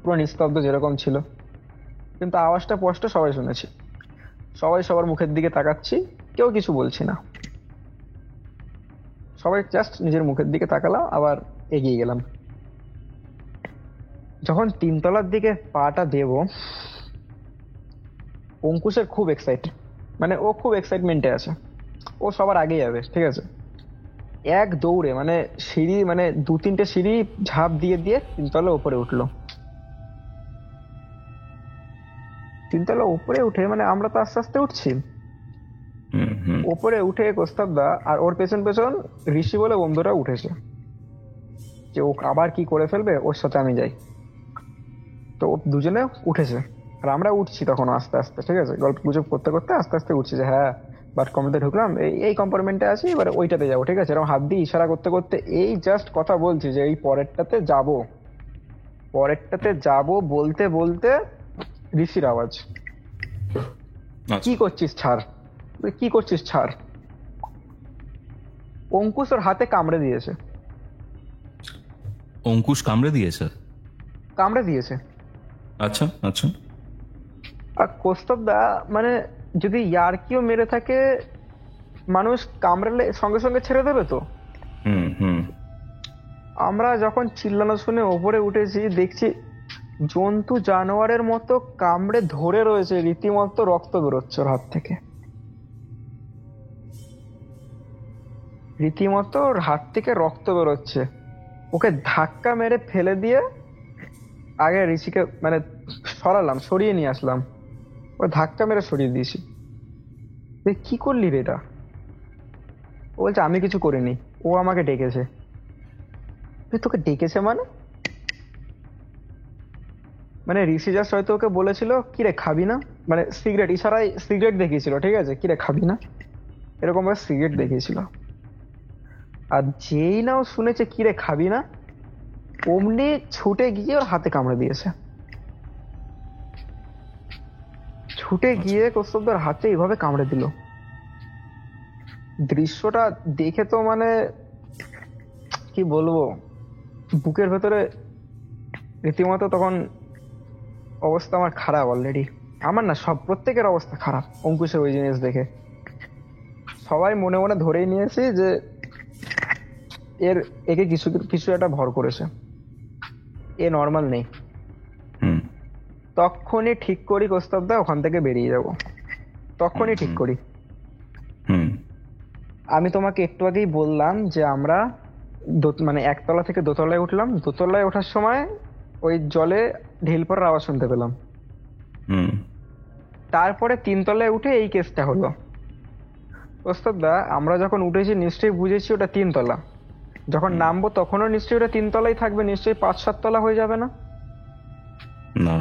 পুরো নিস্তব্ধ যেরকম ছিল, কিন্তু আওয়াজটা স্পষ্ট সবাই শুনেছি। সবাই সবার মুখের দিকে তাকাচ্ছি, কেউ কিছু বলছি না, সবাই জাস্ট নিজের মুখের দিকে তাকালাম, আবার এগিয়ে গেলাম। যখন 3 তলার দিকে পাটা দেব, অঙ্কুশের খুব এক্সাইটেড, মানে ও খুব এক্সাইটমেন্টে আছে, ও সবার আগে যাবে, ঠিক আছে। এক দৌড়ে মানে সিঁড়ি, মানে 2-3টে সিঁড়ি ঝাঁপ দিয়ে দিয়ে 3 তলা উপরে উঠলো। 3 তলা উপরে উঠে, মানে আমরা তো আস্তে আস্তে উঠছি, উপরে উঠে কোস্তাবদা আর ওর পেছন পেছন ঋষি বলে বন্ধুরা উঠেছে, যে ও আবার কি করে ফেলবে, ওর সাথে আমি যাই। তো দুজনে উঠেছে, আর আমরা উঠছি তখন আস্তে আস্তে, ঠিক আছে, গল্প গুজব করতে করতে আস্তে আস্তে উঠছি, যে হ্যাঁ বাট কমপ্লিটে ঢুকলাম, এই কম্পার্টমেন্টে আছি, এবার ওইটাতে যাবো, ঠিক আছে। এরকম হাত দিয়ে ইশারা করতে করতে এই জাস্ট কথা বলছি যে এই পরেরটাতে যাব, পরেরটাতে যাব বলতে বলতে ঋষির আওয়াজ, কি করছিস ছাড়, কি করছিস ছাড়। অঙ্কুশ ওর হাতে কামড়ে দিয়েছে। অঙ্কুশ কামড়ে দিয়েছে? কামড়ে দিয়েছে। আচ্ছা আচ্ছা। আর কৌস্তবদা মানে যদি ইয়ার্কিও মেরে থাকে, মানুষ কামড়ালে সঙ্গে সঙ্গে ছেড়ে দেবে তো। আমরা যখন চিল্লানো শুনে ওপরে উঠেছি, দেখছি জন্তু জানোয়ারের মতো কামড়ে ধরে রয়েছে, রীতিমতো রক্ত বেরোচ্ছে ওর হাত থেকে, রীতিমতো ওর হাত থেকে রক্ত বেরোচ্ছে। ওকে ধাক্কা মেরে ফেলে দিয়ে আগে ঋষিকে মানে সরালাম, সরিয়ে নিয়ে আসলাম, ও ধাক্কা মেরে সরিয়ে দিয়েছি। কি করলি রে এটা? ও বলছে আমি কিছু করিনি, ও আমাকে ডেকেছে। তোকে ডেকেছে মানে? মানে ঋষি জাস্ট হয়তো ওকে বলেছিল কিরে খাবি না, মানে সিগারেট, ইশারায় সিগারেট দেখিয়েছিল, ঠিক আছে, কিরে খাবি না, এরকম ভাবে সিগারেট দেখিয়েছিল। আর যেই না ও শুনেছে কিরে খাবি না, অমনি ছুটে গিয়ে ওর হাতে কামড়ে দিয়েছে, ছুটে গিয়ে কৌস্তবদার হাতে এইভাবে কামড়ে দিল। দৃশ্যটা দেখে তো মানে কি বলবো, বুকের ভেতরে রীতিমতো তখন অবস্থা আমার খারাপ অলরেডি। আমার না, সব প্রত্যেকের অবস্থা খারাপ অঙ্কুশের ওই জিনিস দেখে। সবাই মনে মনে ধরেই নিয়েছি যে একে কিছু কিছু একটা ভর করেছে, এ নর্মাল নেই। তখনই ঠিক করি কৌস্তবদা ওখান থেকে বেরিয়ে যাব, তখনই ঠিক করি। আমি তোমাকে একটু আগেই বললাম যে আমরা মানে 1 তলা থেকে 2 তলায় উঠলাম, 2 তলায় ওঠার সময় ওই জলে ঢিল পড়ার আওয়াজ শুনতে পেলাম। তারপরে 3 তলায় উঠে এই কেসটা হলো। কৌস্তবদা আমরা যখন উঠেছি নিশ্চয়ই বুঝেছি ওটা 3 তলা, যখন নামবো তখনও নিশ্চয়ই ওটা 3 তলাই থাকবে, নিশ্চয়ই 5-7 তলা হয়ে যাবে না? না,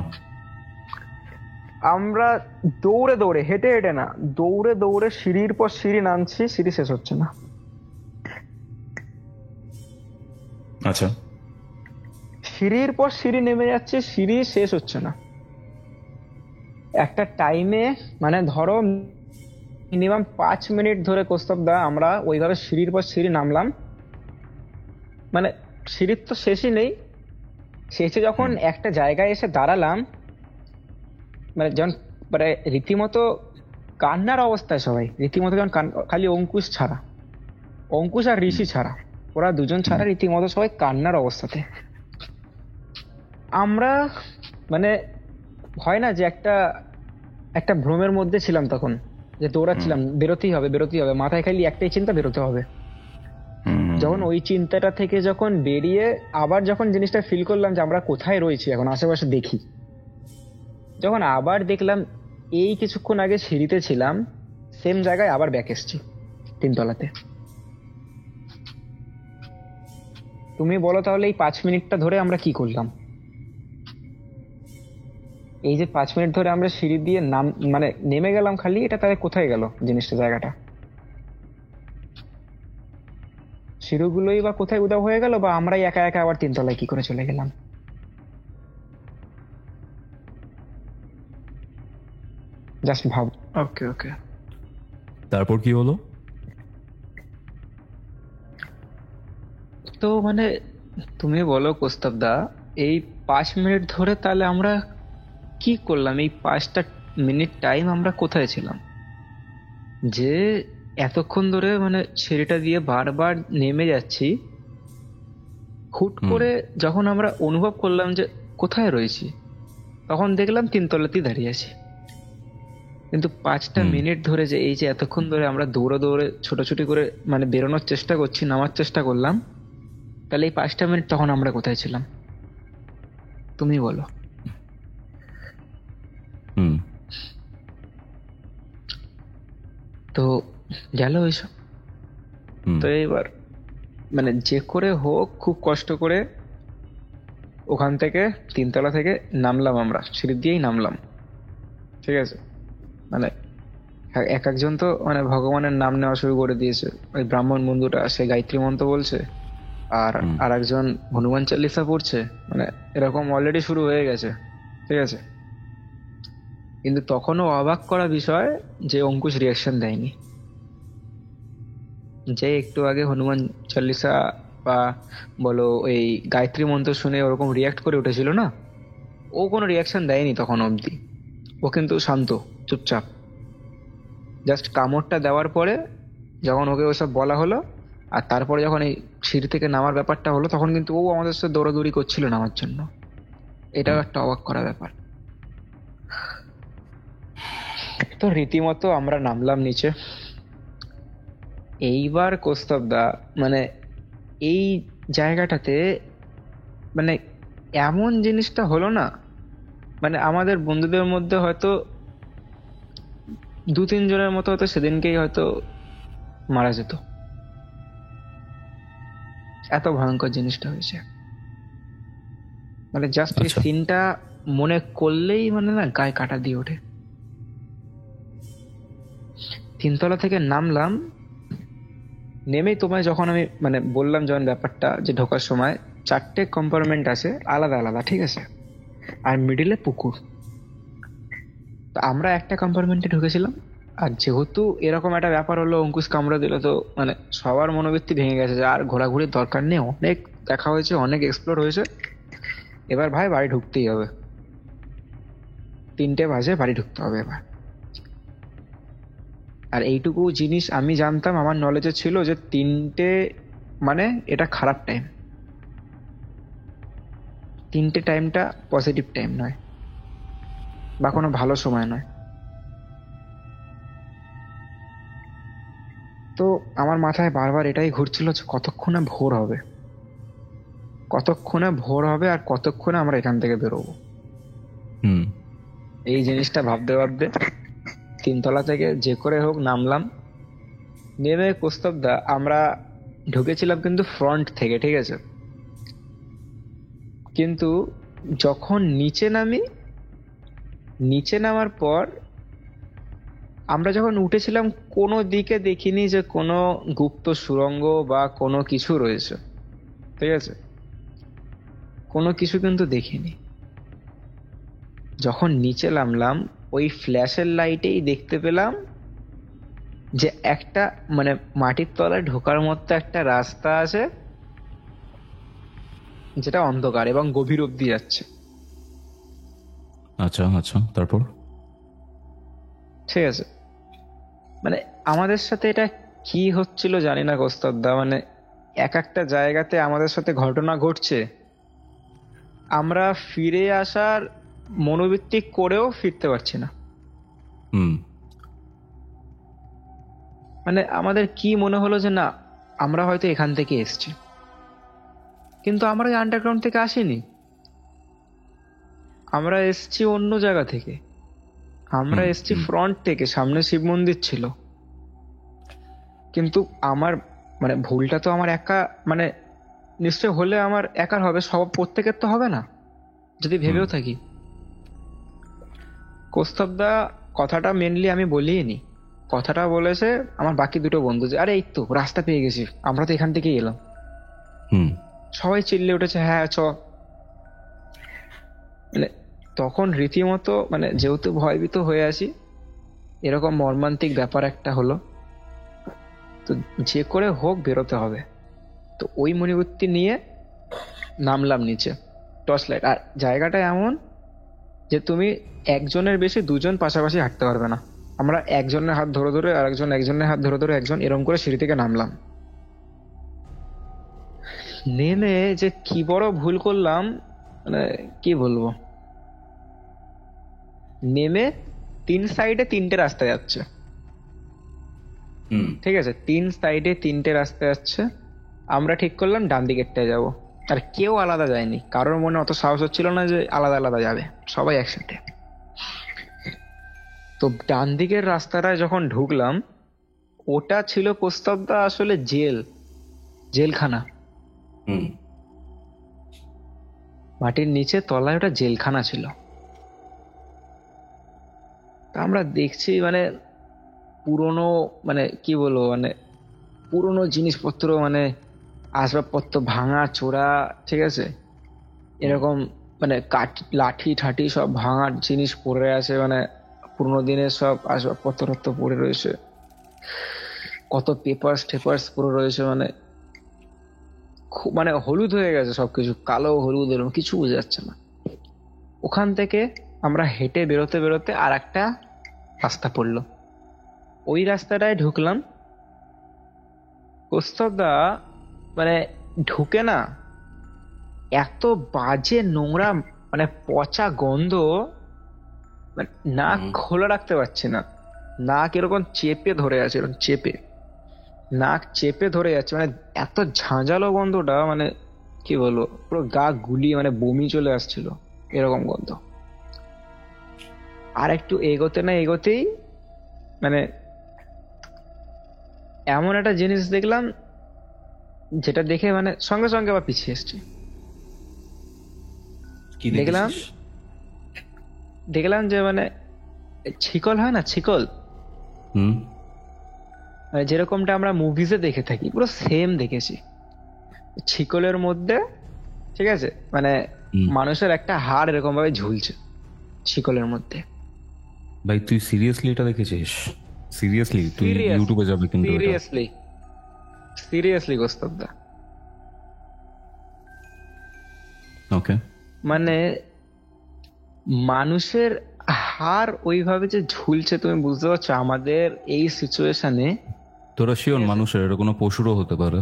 আমরা দৌড়ে দৌড়ে, হেঁটে হেঁটে না, দৌড়ে দৌড়ে সিঁড়ির পর সিঁড়ি নামছি, সিঁড়ি শেষ হচ্ছে না। আচ্ছা। সিঁড়ির পর সিঁড়ি নেমে যাচ্ছে, সিঁড়ি শেষ হচ্ছে না। একটা টাইমে মানে ধরো মিনিমাম 5 মিনিট ধরে কৌস্তবদা আমরা ওইভাবে সিঁড়ির পর সিঁড়ি নামলাম, মানে সিঁড়ির তো শেষই নেই। শেষে যখন একটা জায়গায় এসে দাঁড়ালাম, মানে যখন মানে রীতিমতো কান্নার অবস্থায় সবাই, রীতিমতো যখন খালি অঙ্কুশ ছাড়া, অঙ্কুশ আর ঋষি ছাড়া, ওরা দুজন ছাড়া রীতিমতো সবাই কান্নার অবস্থাতে। আমরা মানে হয় না যে একটা একটা ভ্রমের মধ্যে ছিলাম তখন, যে দৌড়াচ্ছিলাম, বেরোতেই হবে বেরোতেই হবে, মাথায় খালি একটাই চিন্তা, বেরোতে হবে। যখন ওই চিন্তাটা থেকে যখন বেরিয়ে আবার যখন জিনিসটা ফিল করলাম যে আমরা কোথায় রয়েছি এখন, আশেপাশে দেখি, যখন আবার দেখলাম এই কিছুক্ষণ আগে সিঁড়িতে ছিলাম, সেম জায়গায় আবার ব্যাক এসছি 3 তলাতে। তুমি বলো তাহলে এই 5 মিনিটটা ধরে আমরা কি করলাম? এই যে 5 মিনিট ধরে আমরা সিঁড়ি দিয়ে মানে নেমে গেলাম খালি, এটা তাহলে কোথায় গেল জিনিসটা, জায়গাটা? সিঁড়িগুলোই বা কোথায় উধাও হয়ে গেল, বা আমরাই একা একা আবার 3 তলায় কি করে চলে গেলাম? জাস্ট ভাব। ওকে ওকে। তারপর কি হলো? তো মানে তুমি বলো কৌস্তব দা, এই 5 মিনিট ধরে তাহলে আমরা কি করলাম? এই 5টা মিনিট টাইম আমরা কোথায় ছিলাম যে এতক্ষণ ধরে মানে সিঁড়িটা দিয়ে বারবার নেমে যাচ্ছি? হুট করে যখন আমরা অনুভব করলাম যে কোথায় রয়েছি, তখন দেখলাম 3তলাতেই দাঁড়িয়ে আছি। কিন্তু 5টা মিনিট ধরে যে এই যে এতক্ষণ ধরে আমরা দৌড়ে দৌড়ে ছোটাছুটি করে মানে বেরোনোর চেষ্টা করছি, নামার চেষ্টা করলাম, তাহলে এই 5টা মিনিট তখন আমরা কোথায় ছিলাম? তুমি বলো। হুম তো গেল ওইসব। হুম তো এইবার মানে যে করে হোক খুব কষ্ট করে ওখান থেকে 3তলা থেকে নামলাম, আমরা সিঁড়ি দিয়েই নামলাম, ঠিক আছে? মানে এক একজন তো মানে ভগবানের নাম নেওয়া শুরু করে দিয়েছে। ওই ব্রাহ্মণ বন্ধুটা সে গায়ত্রী মন্ত্র বলছে, আর আর একজন হনুমান চালিসা পড়ছে, মানে এরকম অলরেডি শুরু হয়ে গেছে, ঠিক আছে? কিন্তু তখনও অবাক করা বিষয় যে অঙ্কুশ রিয়াকশন দেয়নি। যে একটু আগে হনুমান চালিসা বা বলো ওই গায়ত্রী মন্ত্র শুনে ওরকম রিয়াক্ট করে উঠেছিল না, ও কোনো রিয়াকশন দেয়নি তখন অবধি। ও কিন্তু শান্ত, চুপচাপ। জাস্ট কামড়টা দেওয়ার পরে যখন ওকে ওসব বলা হলো, আর তারপরে যখন এই সিঁড়ি থেকে নামার ব্যাপারটা হলো, তখন কিন্তু ও আমাদের সাথে দৌড়াদৌড়ি করছিল নামার জন্য। এটাও একটা অবাক করা ব্যাপার। তো রীতিমতো আমরা নামলাম নিচে। এইবার কৌস্তব দা মানে এই জায়গাটাতে মানে এমন জিনিসটা হলো না, মানে আমাদের বন্ধুদের মধ্যে হয়তো 2-3 জনের মতো হয়তো সেদিনকেই হয়তো মারা যেত, এত ভয়ঙ্কর জিনিসটা হয়েছে। মানে জাস্ট এই আচ্ছা। সিনটা মনে করলেই মানে না গায়ে কাটা দিয়ে ওঠে। 3তলা থেকে নামলাম, নেমেই তোমায় যখন আমি মানে বললাম যখন ব্যাপারটা যে ঢোকার সময় 4টে কম্পার্টমেন্ট আছে আলাদা আলাদা, ঠিক আছে? আর মিডিলে পুকুর। তো আমরা একটা কম্পার্টমেন্টে ঢুকেছিলাম, আর যেহেতু এরকম একটা ব্যাপার হলো, অঙ্কুশ কামড়ে দিল, তো মানে সবার মনোবৃত্তি ভেঙে গেছে যে আর ঘোরাঘুরির দরকার নেই, অনেক দেখা হয়েছে, অনেক এক্সপ্লোর হয়েছে, এবার ভাই বাড়ি ঢুকতেই হবে। 3টে বাজে, বাড়ি ঢুকতে হবে এবার। আর এইটুকু জিনিস আমি জানতাম, আমার নলেজে ছিল যে 3টে মানে এটা খারাপ টাইম। 3টে টাইমটা পজিটিভ টাইম নয় বা কোনো ভালো সময় নয়। তো আমার মাথায় বারবার এটাই ঘুরছিল যে কতক্ষণে ভোর হবে, কতক্ষণে ভোর হবে, আর কতক্ষণে আমরা এখান থেকে বেরোবো। হুম এই জিনিসটা ভাবতে ভাবতে 3তলা থেকে যে করে হোক নামলাম। নেমে কৌস্তব দা আমরা ঢুকেছিলাম কিন্তু ফ্রন্ট থেকে, ঠিক আছে? কিন্তু যখন নিচে নামি, নিচে নামার পর আমরা যখন উঠেছিলাম কোনো দিকে দেখিনি যে কোনো গুপ্ত সুড়ঙ্গ বা কোনো কিছু রয়েছে, ঠিক আছে? কোনো কিছু কিন্তু দেখিনি। যখন নিচে নামলাম ওই ফ্ল্যাশের লাইটেই দেখতে পেলাম যে একটা মানে মাটির তলায় ঢোকার মতো একটা রাস্তা আছে, যেটা অন্ধকার এবং গভীর অব্দি যাচ্ছে। আচ্ছা আচ্ছা, তারপর? ঠিক আছে, মানে আমাদের সাথে এটা কি হচ্ছিল জানি না কৌস্তব দা, মানে এক একটা জায়গাতে আমাদের সাথে ঘটনা ঘটছে, আমরা ফিরে আসার মনোবৃত্তি করেও ফিরতে পারছি না। হুম মানে আমাদের কি মনে হলো যে না, আমরা হয়তো এখান থেকে এসেছি, কিন্তু আমরা আন্ডারগ্রাউন্ড থেকে আসিনি, আমরা এসেছি অন্য জায়গা থেকে। আমরা এসেছি ফ্রন্ট থেকে, সামনে শিব মন্দির ছিল। কিন্তু আমার মানে ভুলটা তো আমার একা, মানে নিশ্চয় হলে আমার একার হবে, সব প্রত্যেকের তো হবে না যদি ভেবেও থাকি। কৌস্তব দা কথাটা মেনলি আমি বলিনি, কথাটা বলেছে আমার বাকি 2টো বন্ধু যে আরে এই তো রাস্তা পেয়ে গেছি, আমরা তো এখান থেকেই এলাম। হুম সবাই চিল্লে উঠেছে হ্যাঁ চ। মানে তখন রীতিমতো মানে যেহেতু ভয়ভীত হয়ে আছি, এরকম মর্মান্তিক ব্যাপার একটা হলো, তো যে করে হোক বেরোতে হবে। তো ওই মণিগুত্তি নিয়ে নামলাম নিচে, টর্চ লাইট। আর জায়গাটা এমন যে তুমি একজনের বেশি দুজন পাশাপাশি হাঁটতে পারবে না। আমরা একজনের হাত ধরে ধরে একজনের হাত ধরে ধরে এরকম করে সিঁড়ি থেকে নামলাম। নেমে যে কি বড় ভুল করলাম, মানে কি বলবো। নেমে 3 সাইডে 3টে রাস্তা যাচ্ছে, ঠিক আছে, 3 সাইডে 3টে রাস্তা যাচ্ছে। আমরা ঠিক করলাম ডান দিকেরটায় যাবো, আর কেউ আলাদা যায়নি, কারোর মনে অত সাহস হচ্ছিল না যে আলাদা আলাদা যাবে, সবাই একসাথে। তো ডান দিকের রাস্তাটায় যখন ঢুকলাম, ওটা ছিল প্রস্তাবটা আসলে জেলখানা। মাটির নিচে তলায় ওটা জেলখানা ছিল। তা আমরা দেখছি মানে পুরনো, মানে কি বলবো, মানে পুরনো জিনিসপত্র, মানে আসবাবপত্র ভাঙা চোরা, ঠিক আছে, এরকম মানে লাঠি ঠাঠি সব ভাঙার জিনিস পড়ে আছে, মানে পুরোনো দিনের সব আসবাবপত্র পড়ে রয়েছে, কত পেপার্স পড়ে রয়েছে, মানে মানে হলুদ হয়ে গেছে সবকিছু, কালো হলুদ, এরকম কিছু বোঝা যাচ্ছে না। ওখান থেকে আমরা হেঁটে বেরোতে বেরোতে আর একটা রাস্তা পড়লো, ওই রাস্তাটায় ঢুকলাম। কৌস্তবদা মানে ঢুকে না এত বাজে নোংরা, মানে পচা গন্ধ, মানে নাক খোলা রাখতে পারছি না, নাক এরকম চেপে ধরে আছে, এরকম নাক চেপে ধরে যাচ্ছে, মানে এত ঝাঁঝালো গন্ধটা, মানে কি বলবো, পুরো গা গুলিয়ে মানে বমি চলে আসছিল এরকম গন্ধ। আর একটু এগোতে না এগোতেই মানে এমন একটা জিনিস দেখলাম, যেটা দেখে মানে সঙ্গে সঙ্গে আবার পিছিয়ে এসছি। দেখলাম যে মানে ছিকল হয় না, ছিকল, মানে যেরকমটা আমরা মুভিজে দেখে থাকি, পুরো সেম দেখেছি। ছিকলের মধ্যে, ঠিক আছে, মানে মানুষের একটা হাড় এরকম ভাবে ঝুলছে শিকলের মধ্যে। ভাই তুই সিরিয়াসলি এটা দেখেছিস? সিরিয়াসলি তুই ইউটিউবে যাবে কিন্তু সিরিয়াসলি গোস্তবদা, ওকে, মানে মানুষের হাড় ওইভাবে যে ঝুলছে, তুমি বুঝতে পারছো আমাদের এই সিচুয়েশনে? তোরা শিওর মানুষের, এটা কোনো পশুরও হতে পারে?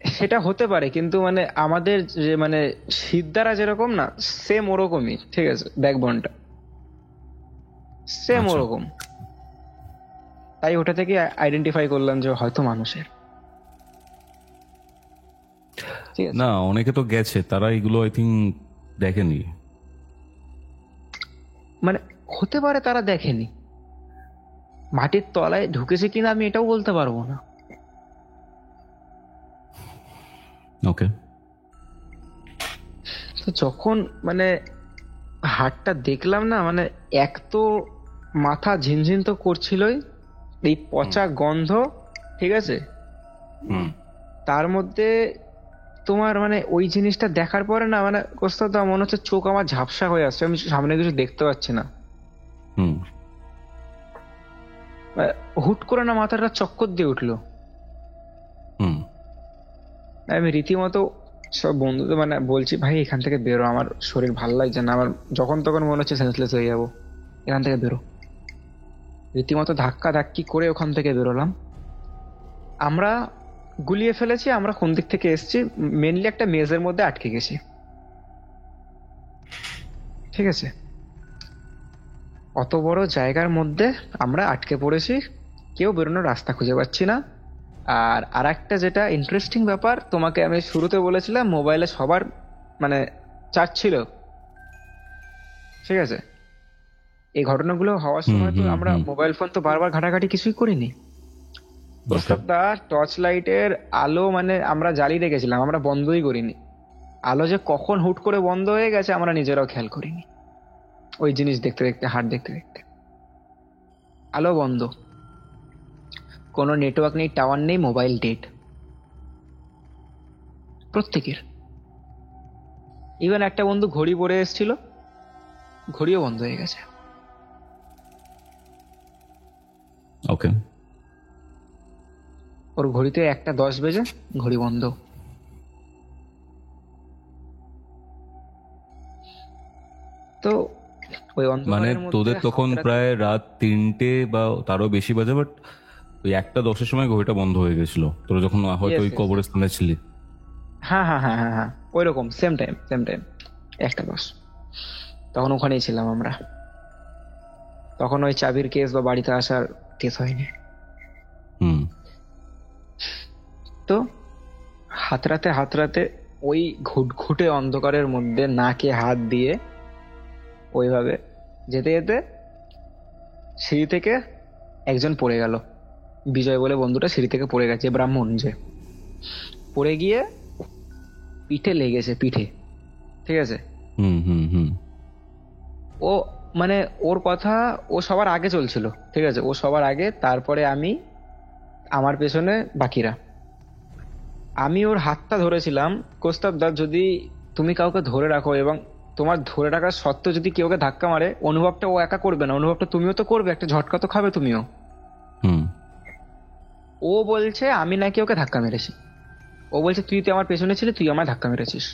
সেটা হতে পারে, কিন্তু মানে আমাদের যে মানে সিদ্ধারা যেরকম না, সেম ওরকমই, ঠিক আছে, ব্যাকবোনটা সেম ওরকম। তাই ওটা থেকে আইডেন্টিফাই করলাম যে হয়তো মানুষের। না, অনেকে তো গেছে, তারা এগুলো আই থিঙ্ক দেখেনি। মানে হতে পারে তারা দেখেনি, মাটির তলায় ঢুকেছে কিনা আমি এটাও বলতে পারবো না। ওকে, তো যখন মানে হাড়টা দেখলাম না, মানে এক তো মাথা ঝিনঝিন তো করছিলই, এই পচা গন্ধ, ঠিক আছে, তার মধ্যে তোমার মানে ওই জিনিসটা দেখার পরে না, মানে কোস্তাদা মনে হচ্ছে চোখ আমার ঝাপসা হয়ে আসছে, আমি সামনে কিছু দেখতে পাচ্ছি না। হুট করে না মাথাটা চক্কর দিয়ে উঠলো। আমি রীতিমতো সব বন্ধুদের মানে বলছি, ভাই এখান থেকে বেরো, আমার শরীর ভালো লাগছে না, আমার যখন তখন মনে হচ্ছে সেন্সলেস হয়ে যাবো, এখান থেকে বেরো। রীতিমতো ধাক্কা ধাক্কি করে ওখান থেকে বেরোলাম। আমরা গুলিয়ে ফেলেছি, আমরা কোন দিক থেকে এসেছি, মেনলি একটা মেজের মধ্যে আটকে গেছি, ঠিক আছে, অত বড় জায়গার মধ্যে আমরা আটকে পড়েছি, কেউ বেরোনোর রাস্তা খুঁজে পাচ্ছি না। আর একটা যেটা ইন্টারেস্টিং ব্যাপার, তোমাকে আমি শুরুতে বলেছিলাম মোবাইলে সবার মানে চার্জ ছিল, ঠিক আছে, এই ঘটনাগুলো হওয়ার সময় তো আমরা মোবাইল ফোন তো বারবার ঘাটাঘাটি কিছুই করিনি। প্রস্তাবটা টর্চ লাইটের আলো মানে আমরা জ্বালিয়ে রেখেছিলাম, আমরা বন্ধই করিনি। আলো যে কখন হুট করে বন্ধ হয়ে গেছে আমরা নিজেরাও খেয়াল করিনি, ওই জিনিস দেখতে দেখতে, হাট দেখতে দেখতে। আলো বন্ধ, কোনো নেটওয়ার্ক নেই, টাওয়ার নেই, মোবাইল ডেড প্রত্যেকের। ইভেন একটা বন্ধু ঘড়ি পরে এসেছিল, ঘড়িও বন্ধ হয়ে গেছে। ওকে, ওর ঘড়িতে 1:10 বেজে, ঘড়ি বন্ধ। তো ওই মানে অন্ধকারের মধ্যে তোদের তখন প্রায় রাত 3টে বা তারও বেশি বাজে, বাট ওই 1:10-এর সময় ঘড়িটা বন্ধ হয়ে গেছিল তোরা যখন হয়তো ওই কবরস্থানে ছিলি। হ্যাঁ হ্যাঁ হ্যাঁ হ্যাঁ হ্যাঁ, ওই রকম সেম টাইম 1:10। তখন ওখানেই ছিলাম আমরা। তখন ওই চাবির কেস বা বাড়িতে আসার কেস হয়নি। হুম। তো হাতরাতে ওই ঘুটঘুটে অন্ধকারের মধ্যে নাকে হাত দিয়ে ওইভাবে যেতে যেতে সিঁড়ি থেকে একজন পড়ে গেল। বিজয় বলে বন্ধুটা সিঁড়ি থেকে পড়ে গেছে, ব্রাহ্মণ যে, পড়ে গিয়ে পিঠে লেগেছে, পিঠে। ঠিক আছে। হুম হুম হুম। ও মানে ওর কথা, ও সবার আগে চলছিল। ঠিক আছে, ও সবার আগে, তারপরে আমি, আমার পেছনে বাকিরা। আমি ওর হাতটা ধরেছিলাম। কোস্তাব দা, যদি তুমি কাউকে ধরে রাখো এবং তোমার ধরে রাখার সত্ত্বেও যদি কেউকে ধাক্কা মারে, অনুভবটা ও একা করবে না, অনুভবটা তুমিও তো করবে, একটা ঝটকা তো খাবে তুমিও। হুম। ও বলছে আমি নাকি ওকে ধাক্কা মেরেছি। ও বলছে তুই তো আমার পেছনে ছিলি, তুই আমার ধাক্কা মেরেছিস,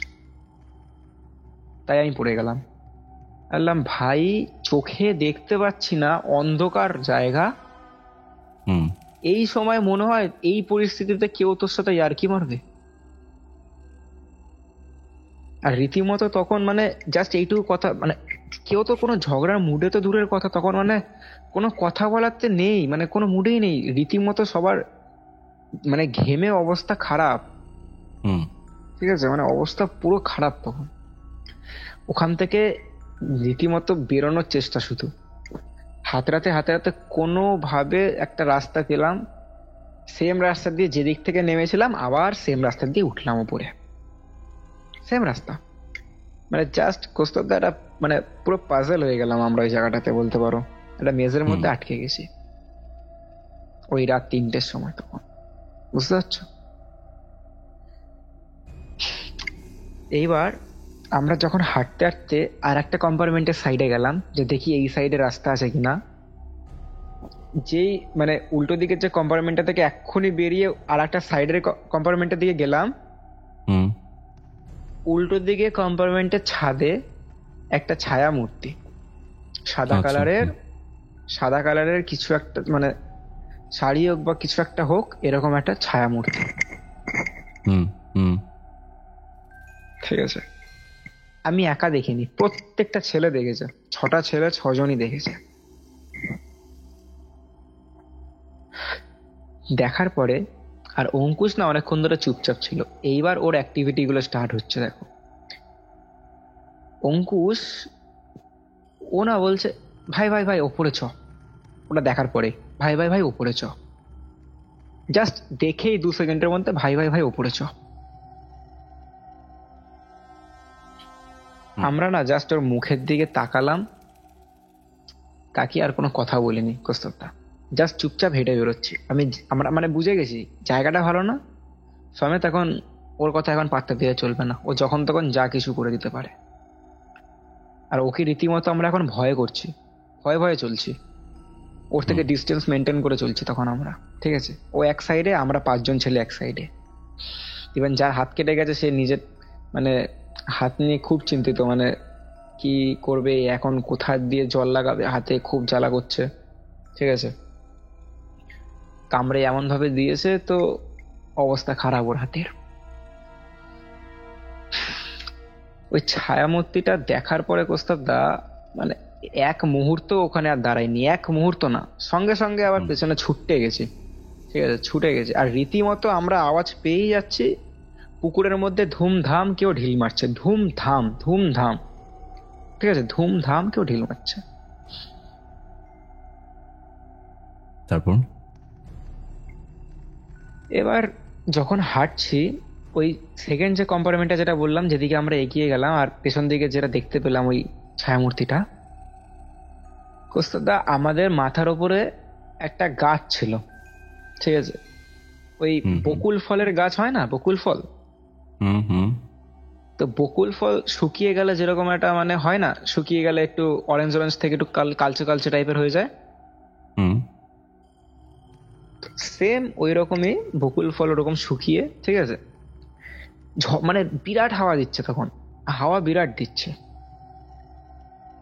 তাই আমি পড়ে গেলাম। বললাম ভাই, চোখে দেখতে পাচ্ছি না, অন্ধকার জায়গা, হুম। এই সময় মনে হয় এই পরিস্থিতিতে কেউ তোর সাথে ইয়ার্কি মারবে? আর রীতিমতো তখন মানে জাস্ট এইটুকু কথা, মানে কেউ তো কোনো ঝগড়ার মুডে তো দূরের কথা, তখন মানে কোনো কথা বলাতে নেই, মানে কোনো মুডেই নেই, রীতিমতো সবার মানে ঘেমে অবস্থা খারাপ। হুম। ঠিক আছে, মানে অবস্থা পুরো খারাপ তখন। ওখান থেকে রীতিমতো বেরোনোর চেষ্টা শুধু। হাতরাতে কোনোভাবে একটা রাস্তা পেলাম, সেম রাস্তা দিয়ে যেদিক থেকে নেমেছিলাম আবার সেম রাস্তা দিয়ে উঠলাম উপরে, সেম রাস্তা। মানে জাস্ট কোস্তবদা একটা মানে পুরো পাজল হয়ে গেলাম আমরা ওই জায়গাটাতে, বলতে পারো একটা মেজের মধ্যে আটকে গেছি ওই রাত 3টের সময়। তখন বুঝতে পারছো? এইবার আমরা যখন হাঁটতে হাঁটতে আর একটা কম্পার্টমেন্টের সাইডে গেলাম, যে দেখি এই সাইডে রাস্তা আছে কিনা। যেই মানে উল্টো দিকের যে কম্পার্টমেন্টটা থেকে এক্ষুনি বেরিয়ে আর একটা সাইডের কম্পার্টমেন্টের দিকে গেলাম, হুম। উল্টো দিকে কম্পার্টমেন্টের ছাদে একটা ছায়া মূর্তি, সাদা আচ্ছা, কালারের, সাদা কালারের কিছু একটা, মানে শাড়ি হোক বা কিছু একটা হোক, এরকম একটা ছায়া মূর্তি। হুম হুম। ঠিক আছে, আমি একা দেখিনি, প্রত্যেকটা ছেলে দেখেছে, 6টা ছেলে 6জনই দেখেছে। দেখার পরে আর অঙ্কুশ না অনেকক্ষণ ধরে চুপচাপ ছিল, এইবার ওর অ্যাক্টিভিটি গুলো স্টার্ট হচ্ছে। দেখো অঙ্কুশ, ও না বলছে ভাই ভাই ভাই ওপরে চ। ওটা দেখার পরে ভাই ভাই ভাই ওপরে চ, জাস্ট দেখেই 2 সেকেন্ডের মধ্যে ভাই ভাই ভাই ওপরে চ। আমরা না জাস্ট ওর মুখের দিকে তাকালাম, তাকিয়ে আর কোনো কথা বলিনি। কস্তবটা জাস্ট চুপচাপ হেঁটে বেরোচ্ছি। আমরা মানে বুঝে গেছি জায়গাটা ভালো না, সমেত এখন ওর কথা এখন পাত্তা দিয়ে চলবে না, ও যখন তখন যা কিছু করে দিতে পারে। আর ওকে রীতিমতো আমরা এখন ভয় করছি, ভয়ে ভয়ে চলছি, ওর থেকে ডিস্টেন্স মেনটেন করে চলছি তখন আমরা। ঠিক আছে, ও এক সাইডে, আমরা 5জন ছেলে এক সাইডে। ইভেন যার হাত কেটে গেছে সে নিজের মানে হাত নিয়ে খুব চিন্তিত, মানে কি করবে এখন, কোথা দিয়ে জল লাগাবে হাতে, খুব জ্বালা করছে। ঠিক আছে, কামড়ে এমন ভাবে দিয়েছে তো অবস্থা খারাপ ওর হাতের। ওই ছায়ামূর্তিটা দেখার পরে কোস্তাব দা মানে এক মুহূর্ত ওখানে আর দাঁড়ায়নি, এক মুহূর্ত না, সঙ্গে সঙ্গে আবার পেছনে ছুটে গেছি। ঠিক আছে, ছুটে গেছি, আর রীতিমতো আমরা আওয়াজ পেয়েই যাচ্ছি পুকুরের মধ্যে ধুমধাম কেউ ঢিল মারছে, ধুমধাম ধুমধাম। ঠিক আছে, ধুমধাম কেউ ঢিল মারছে। তারপর এবার যখন হাঁটছি, ওই সেকেন্ড যে কম্পার্টমেন্টটা যেটা বললাম, যেদিকে আমরা এগিয়ে গেলাম, আর পেছন দিকে যেটা দেখতে পেলাম ওই ছায়ামূর্তিটা, কোস্তাদা আমাদের মাথার উপরে একটা গাছ ছিল। ঠিক আছে, ওই বকুল ফলের গাছ হয় না, বকুল ফল, হুম হুম। তো বকুল ফল শুকিয়ে গেলে যেরকম একটা মানে হয় না, শুকিয়ে গেলে একটু অরেঞ্জ অরেঞ্জ থেকে একটু কালচে কালচে টাইপের হয়ে যায়। হুম। সেম ওই রকমই বকুল ফল ওরকম শুকিয়ে, ঠিক আছে, মানে বিরাট হাওয়া দিচ্ছে তখন, হাওয়া বিরাট দিচ্ছে।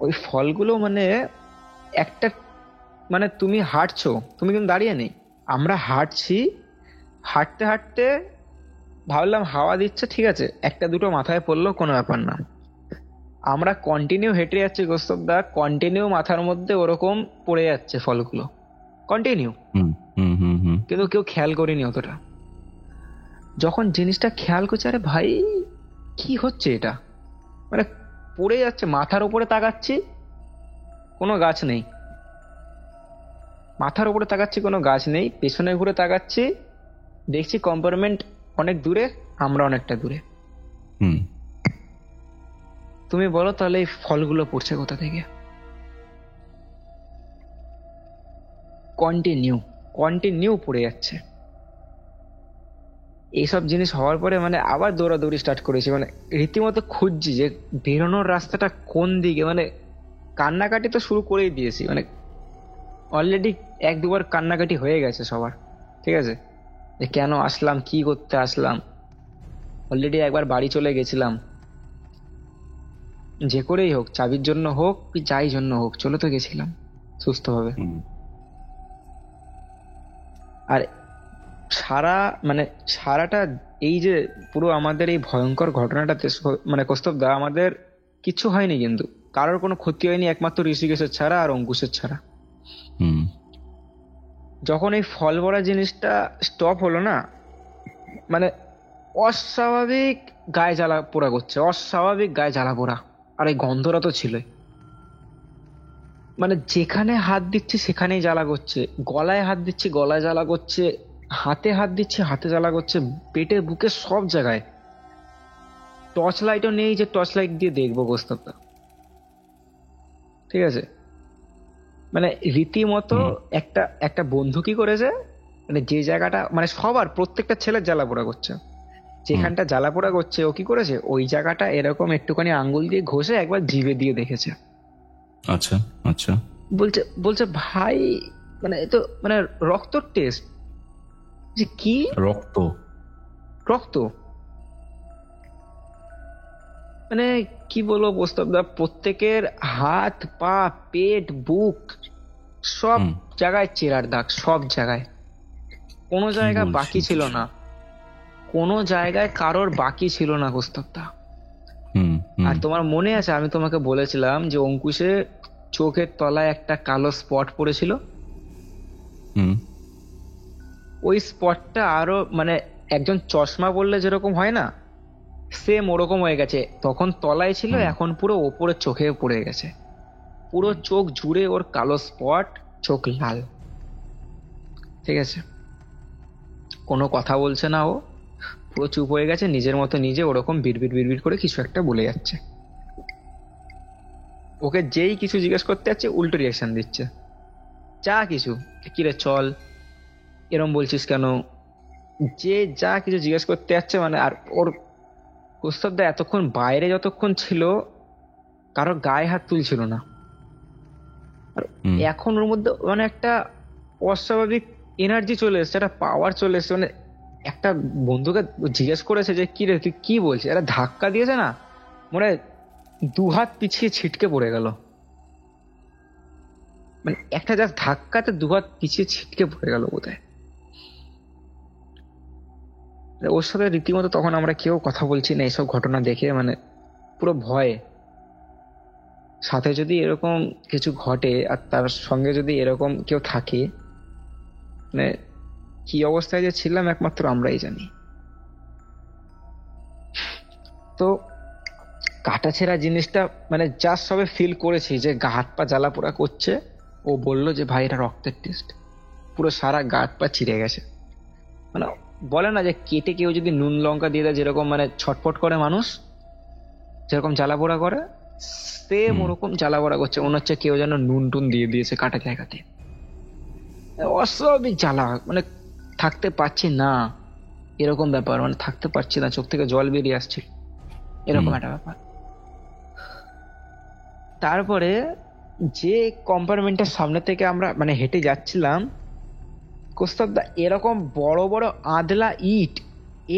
ওই ফলগুলো মানে একটা, মানে তুমি হাঁটছো, তুমি কিন্তু দাঁড়িয়ে নেই, আমরা হাঁটছি, হাঁটতে হাঁটতে ভাবলাম হাওয়া দিচ্ছে, ঠিক আছে, একটা দুটো মাথায় পড়লো, কোনো ব্যাপার না। আমরা কন্টিনিউ হেঁটে যাচ্ছি কৌস্তবদা, কন্টিনিউ মাথার মধ্যে ওরকম পড়ে যাচ্ছে ফলগুলো, কন্টিনিউ, হুম হুম হুম হুম কিন্তু কেউ খেয়াল করিনি অতটা। যখন জিনিসটা খেয়াল করছে, আরে ভাই কি হচ্ছে এটা, মানে পড়ে যাচ্ছে, মাথার উপরে তাকাচ্ছি কোনো গাছ নেই, মাথার উপরে তাকাচ্ছি কোনো গাছ নেই, পেছনে ঘুরে তাকাচ্ছি দেখছি কম্পার্টমেন্ট অনেক দূরে, আমরা অনেকটা দূরে। হুম তুমি বলো তাহলে এই ফলগুলো পড়ছে কোথা থেকে? কন্টিনিউ কন্টিনিউ পড়ে যাচ্ছে। এইসব জিনিস হওয়ার পরে মানে আবার দৌড়াদৌড়ি স্টার্ট করেছি, মানে রীতিমতো খুঁজছি যে বেরোনোর রাস্তাটা কোন দিকে, মানে কান্নাকাটি তো শুরু করেই দিয়েছি, মানে অলরেডি এক দুবার কান্নাকাটি হয়ে গেছে সবার, ঠিক আছে, যে কেন আসলাম, কি করতে আসলাম, অলরেডি একবার বাড়ি চলে গেছিলাম, যে করেই হোক, চাবির জন্য হোক কি যাই জন্য হোক, চলে তো গেছিলাম সুস্থভাবে। হুম আর সারা মানে সারাটা এই যে পুরো আমাদের এই ভয়ঙ্কর ঘটনাটাতে মানে কৌস্তবদা আমাদের কিছু হয়নি, কিন্তু কারোর কোনো ক্ষতি হয়নি, একমাত্র ঋষিকেশের ছাড়া আর অঙ্কুশের ছাড়া। হুম যখন এই ফল ভরা জিনিসটা স্টপ হলো না, মানে অস্বাভাবিক গায়ে জ্বালা পোড়া করছে, অস্বাভাবিক গায়ে জ্বালা পোড়া, আর এই গন্ধটা তো ছিলই, মানে যেখানে হাত দিচ্ছি সেখানেই জ্বালা করছে, গলায় হাত দিচ্ছি গলায় জ্বালা করছে, হাতে হাত দিচ্ছি হাতে জ্বালা করছে, পেটে বুকে সব জায়গায়। টর্চ লাইটও নেই যে টর্চ লাইট দিয়ে দেখবো গোস্তটা, ঠিক আছে, মানে রীতিমতো হুম একটা একটা বন্ধু কি করেছে, মানে যে জায়গাটা মানে সবার প্রত্যেকটা ছেলের জ্বালা পোড়া করছে, হুম যেখানটা জ্বালা পোড়া করছে ও কি করেছে, ওই জায়গাটা এরকম একটুখানি আঙ্গুল দিয়ে ঘষে একবার জিভে দিয়ে দেখেছে। আচ্ছা আচ্ছা বলছে বলছে ভাই, মানে এ তো মানে রক্তর টেস্ট, যে কি রক্ত রক্ত, মানে কি বলবো প্রস্তাবদা, প্রত্যেকের হাত পা পেট বুক সব হুম জায়গায় চেরার দাগ, সব জায়গায়, কোনো কি জায়গা বলছিস বাকি ছিল এসব? না, কোনো জায়গায় কারোর বাকি ছিল না প্রস্তাবদা। হুম হুম আর তোমার মনে আছে আমি তোমাকে বলেছিলাম যে অঙ্কুশের চোখের তলায় একটা কালো স্পট পড়েছিল, হুম ওই স্পটটা আরো মানে একজন চশমা পরলে যেরকম হয় না, সেম ওরকম হয়ে গেছে, তখন তলায় ছিল, হুম এখন পুরো ওপরে চোখে পড়ে গেছে, পুরো চোখ জুড়ে ওর কালো স্পট, চোখ লাল, ঠিক আছে, কোনো কথা বলছে না ও, পুরো চুপ হয়ে গেছে, নিজের মতো নিজে ওরকম বিড়বিড় বিড়বিড় করে কিছু একটা বলে যাচ্ছে। ওকে যেই কিছু জিজ্ঞেস করতে যাচ্ছে উল্টো রিয়াকশন দিচ্ছে, যা কিছু, কিরে চল, এরম বলছিস কেন, যে যা কিছু জিজ্ঞেস করতে যাচ্ছে, মানে আর ওর প্রস্তাবটা এতক্ষণ বাইরে যতক্ষণ ছিল কারো গায়ে হাত তুলছিল না, আর হুম এখন ওর মধ্যে মানে একটা অস্বাভাবিক এনার্জি চলে এসেছে, একটা পাওয়ার চলে এসেছে, মানে একটা বন্ধুকে জিজ্ঞেস করেছে যে কি রে তুই কি বলছিস, একটা ধাক্কা দিয়েছে না, মানে দু হাত পিছিয়ে ছিটকে পড়ে গেল, মানে একটা জাস্ট ধাক্কাতে দু হাত পিছিয়ে ছিটকে পড়ে গেল বোধহয়। ওর সাথে রীতিমতো তখন আমরা কেউ কথা বলছি না এইসব ঘটনা দেখে, মানে পুরো ভয়ে, সাথে যদি এরকম কিছু ঘটে আর তার সঙ্গে যদি এরকম কেউ থাকে, মানে কি অবস্থায় যে ছিলাম একমাত্র আমরাই জানি। তো কাটাছেঁড়া জিনিসটা মানে জাস্ট সবে ফিল করেছি যে গা হাত পা জ্বালা পোড়া করছে, ও বললো যে ভাই এটা রক্তের টেস্ট, পুরো সারা গা হাত পা ছিঁড়ে গেছে, মানে বলে না যে কেটে কেউ যদি নুন লঙ্কা দিয়ে দেয় যেরকম মানে ছটফট করে মানুষ, যেরকম জ্বালা পোড়া করে, সেম হুম ওরকম জ্বালা পোড়া করছে, মনে হচ্ছে কেউ যেন নুন টুন দিয়ে দিয়েছে কাটা জায়গাতে, অস্বাভাবিক জ্বালা, মানে থাকতে পারছি না, এরকম ব্যাপার, মানে থাকতে পারছি না, চোখ থেকে জল বেরিয়ে আসছে, এরকম হুম একটা ব্যাপার। তারপরে যে কম্পার্টমেন্টের সামনে থেকে আমরা মানে হেঁটে যাচ্ছিলাম, কৌস্তবদা এরকম বড় বড় আদলা ইট,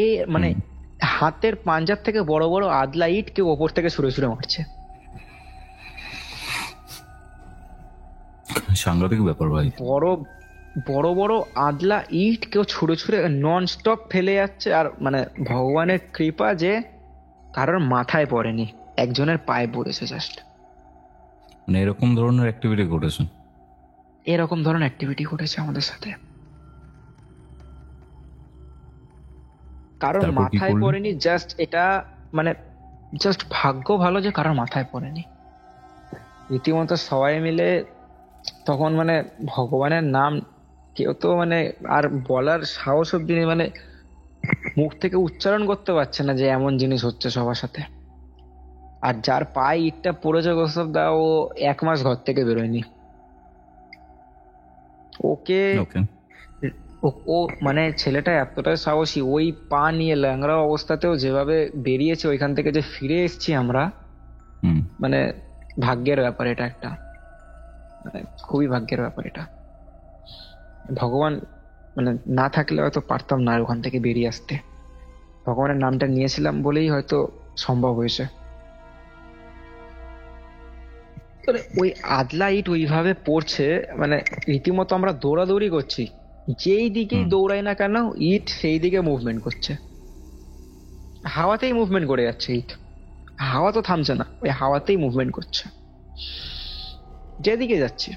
এ মানে হাতের পাঞ্জার থেকে বড় বড় আদলা ইট কেউ ওপর থেকে ছুঁড়ে ছুঁড়ে মারছে। সাংঘাতিক ব্যাপার ভাই। বড় বড় বড় আদলা ইট কেউ ছুঁড়ে ছুঁড়ে নন স্টপ ফেলে যাচ্ছে। আর মানে ভগবানের কৃপা যে কারোর মাথায় পড়েনি, একজনের পায়ে পড়েছে জাস্ট। মানে এরকম ধরনের অ্যাক্টিভিটি ঘটেছে, এরকম ধরনের অ্যাক্টিভিটি ঘটেছে আমাদের সাথে। কারোর তারপর কি মাথায় করলি? পড়েনি, জাস্ট এটা মানে জাস্ট ভাগ্য ভালো যে কারোর মাথায় পড়েনি। রীতিমতো সবাই মিলে তখন মানে ভগবানের নাম কেউ তো মানে আর বলার সাহস অব্দি নেই, মানে মুখ থেকে উচ্চারণ করতে পারছে না যে এমন জিনিস হচ্ছে সবার সাথে। আর যার পায়ে ইটটা পড়েছে কৌস্তবদা, ও 1 মাস ঘর থেকে বেরোয়নি। ওকে ওকে, ও মানে ছেলেটা এতটাই সাহসী, ওই পা নিয়ে ল্যাংড়া অবস্থাতেও যেভাবে বেরিয়েছে ওইখান থেকে, যে ফিরে এসেছি আমরা, মানে ভাগ্যের ব্যাপার এটা একটা, মানে খুবই ভাগ্যের ব্যাপার এটা। ভগবান মানে না থাকলে হয়তো পারতাম না আর ওখান থেকে বেরিয়ে আসতে। ভগবানের নামটা নিয়েছিলাম বলেই হয়তো সম্ভব হয়েছে। মানে ওই আদলা ইট ওইভাবে পড়ছে, মানে রীতিমতো আমরা দৌড়াদৌড়ি করছি, যেই দিকেই দৌড়াই না কেন ইট সেই দিকে মুভমেন্ট করছে, হাওয়াতেই মুভমেন্ট করে যাচ্ছে ইট। হাওয়া তো থামছে না, ওই হাওয়াতেই মুভমেন্ট করছে যেদিকে যাচ্ছে।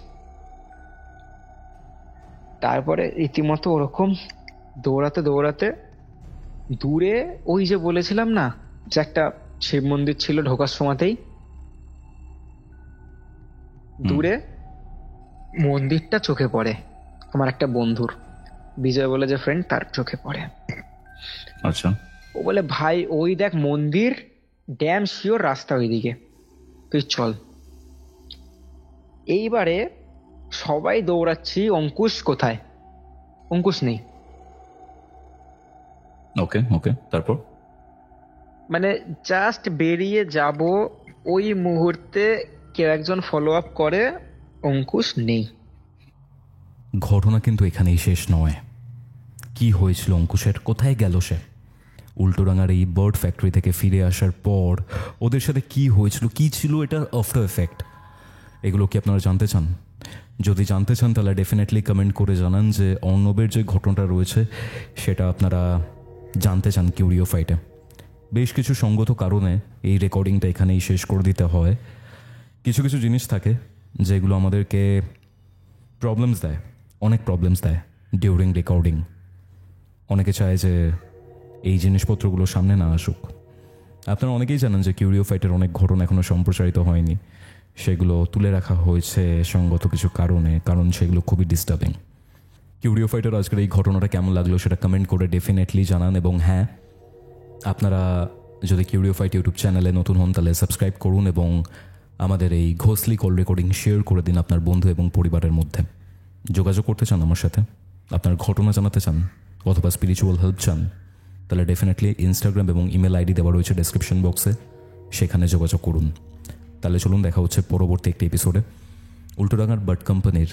তারপরে রীতিমতো ওরকম দৌড়াতে দৌড়াতে দূরে ওই যে বলেছিলাম না যে একটা শিব মন্দির ছিল ঢোকার সময়তেই, দূরে মন্দিরটা চোখে পড়ে আমার একটা বন্ধুর, বিজয় বলে যে ফ্রেন্ড, তার চোখে পড়ে। আচ্ছা, ও বলে ভাই ওই দেখ মন্দির, ড্যাম শিওর রাস্তা ওইদিকে, তুই চল। এইবারে সবাই দৌড়াচ্ছি, অঙ্কুশ কোথায়? অঙ্কুশ নেই। ওকে ওকে, তারপর মানে জাস্ট বেরিয়ে যাব, ওই মুহূর্তে কেউ একজন ফলো আপ করে, অঙ্কুশ নেই। ঘটনা কিন্তু এখানেই শেষ নয়। কি হয়েছিল অঙ্কুশের, কোথায় গেল সে? উল্টোডাঙার এই বার্ড ফ্যাক্টরি থেকে ফিরে আসার পর ওদের সাথে কি হয়েছিল, কি ছিল এটার আফটার এফেক্ট, এগুলো কি আপনারা জানতে চান? যদি জানতে চান তাহলে ডেফিনেটলি কমেন্ট করে জানান যে অর্ণবের যে ঘটনাটা রয়েছে সেটা আপনারা জানতে চান কিউরিও ফাইটে। বেশ কিছু সঙ্গত কারণে এই রেকর্ডিংটা এখানেই শেষ করে দিতে হয়। কিছু কিছু জিনিস থাকে যেগুলো আমাদেরকে প্রবলেমস দেয়, অনেক প্রবলেমস দেয় ডিউরিং রেকর্ডিং। অনেকে চায় যে এই জিনিসপত্রগুলো সামনে না আসুক। আপনারা অনেকেই জানেন যে কিউরিও ফাইটের অনেক ঘটনা এখনও সম্প্রচারিত হয়নি, সেগুলো তুলে রাখা হয়েছে সঙ্গত কিছু কারণে, কারণ সেগুলো খুবই ডিস্টার্বিং। কিউরিও ফাইটের আজকের এই ঘটনাটা কেমন লাগলো সেটা কমেন্ট করে ডেফিনেটলি জানান। এবং হ্যাঁ, আপনারা যদি কিউরিও ফাইট ইউটিউব চ্যানেলে নতুন হন তাহলে সাবস্ক্রাইব করুন এবং আমাদের এই ঘোষলি কল রেকর্ডিং শেয়ার করে দিন আপনার বন্ধু এবং পরিবারের মধ্যে। যোগাযোগ করতে চান আমার সাথে, আপনার ঘটনা জানাতে চান অথবা স্পিরিচুয়াল হেল্প চান, তাহলে ডেফিনেটলি ইনস্টাগ্রাম এবং ইমেল আইডি দেওয়া রয়েছে ডেসক্রিপশন বক্সে, সেখানে যোগাযোগ করুন। তাহলে চলুন দেখা হচ্ছে পরবর্তী একটি এপিসোডে। উল্টোডাঙার বার্ড কোম্পানির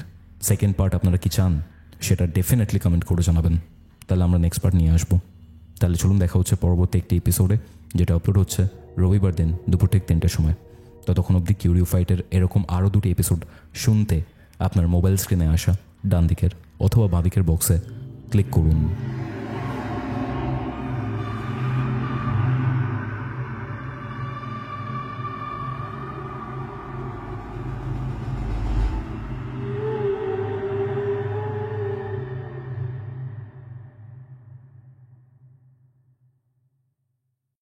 সেকেন্ড পার্ট আপনারা কি চান সেটা ডেফিনেটলি কমেন্ট করে জানাবেন, তাহলে আমরা নেক্সট পার্ট নিয়ে আসবো। তাহলে চলুন দেখা হচ্ছে পরবর্তী একটি এপিসোডে, যেটা আপলোড হচ্ছে রবিবার দিন দুপুর ঠিক 3টের সময়। ততক্ষণ অবধি কিউরিও ফাইটের এরকম আরও 2টি এপিসোড শুনতে আপনার মোবাইল স্ক্রিনে আসা ডান দিকের অথবা বাঁ দিকের বক্সে ক্লিক করুন।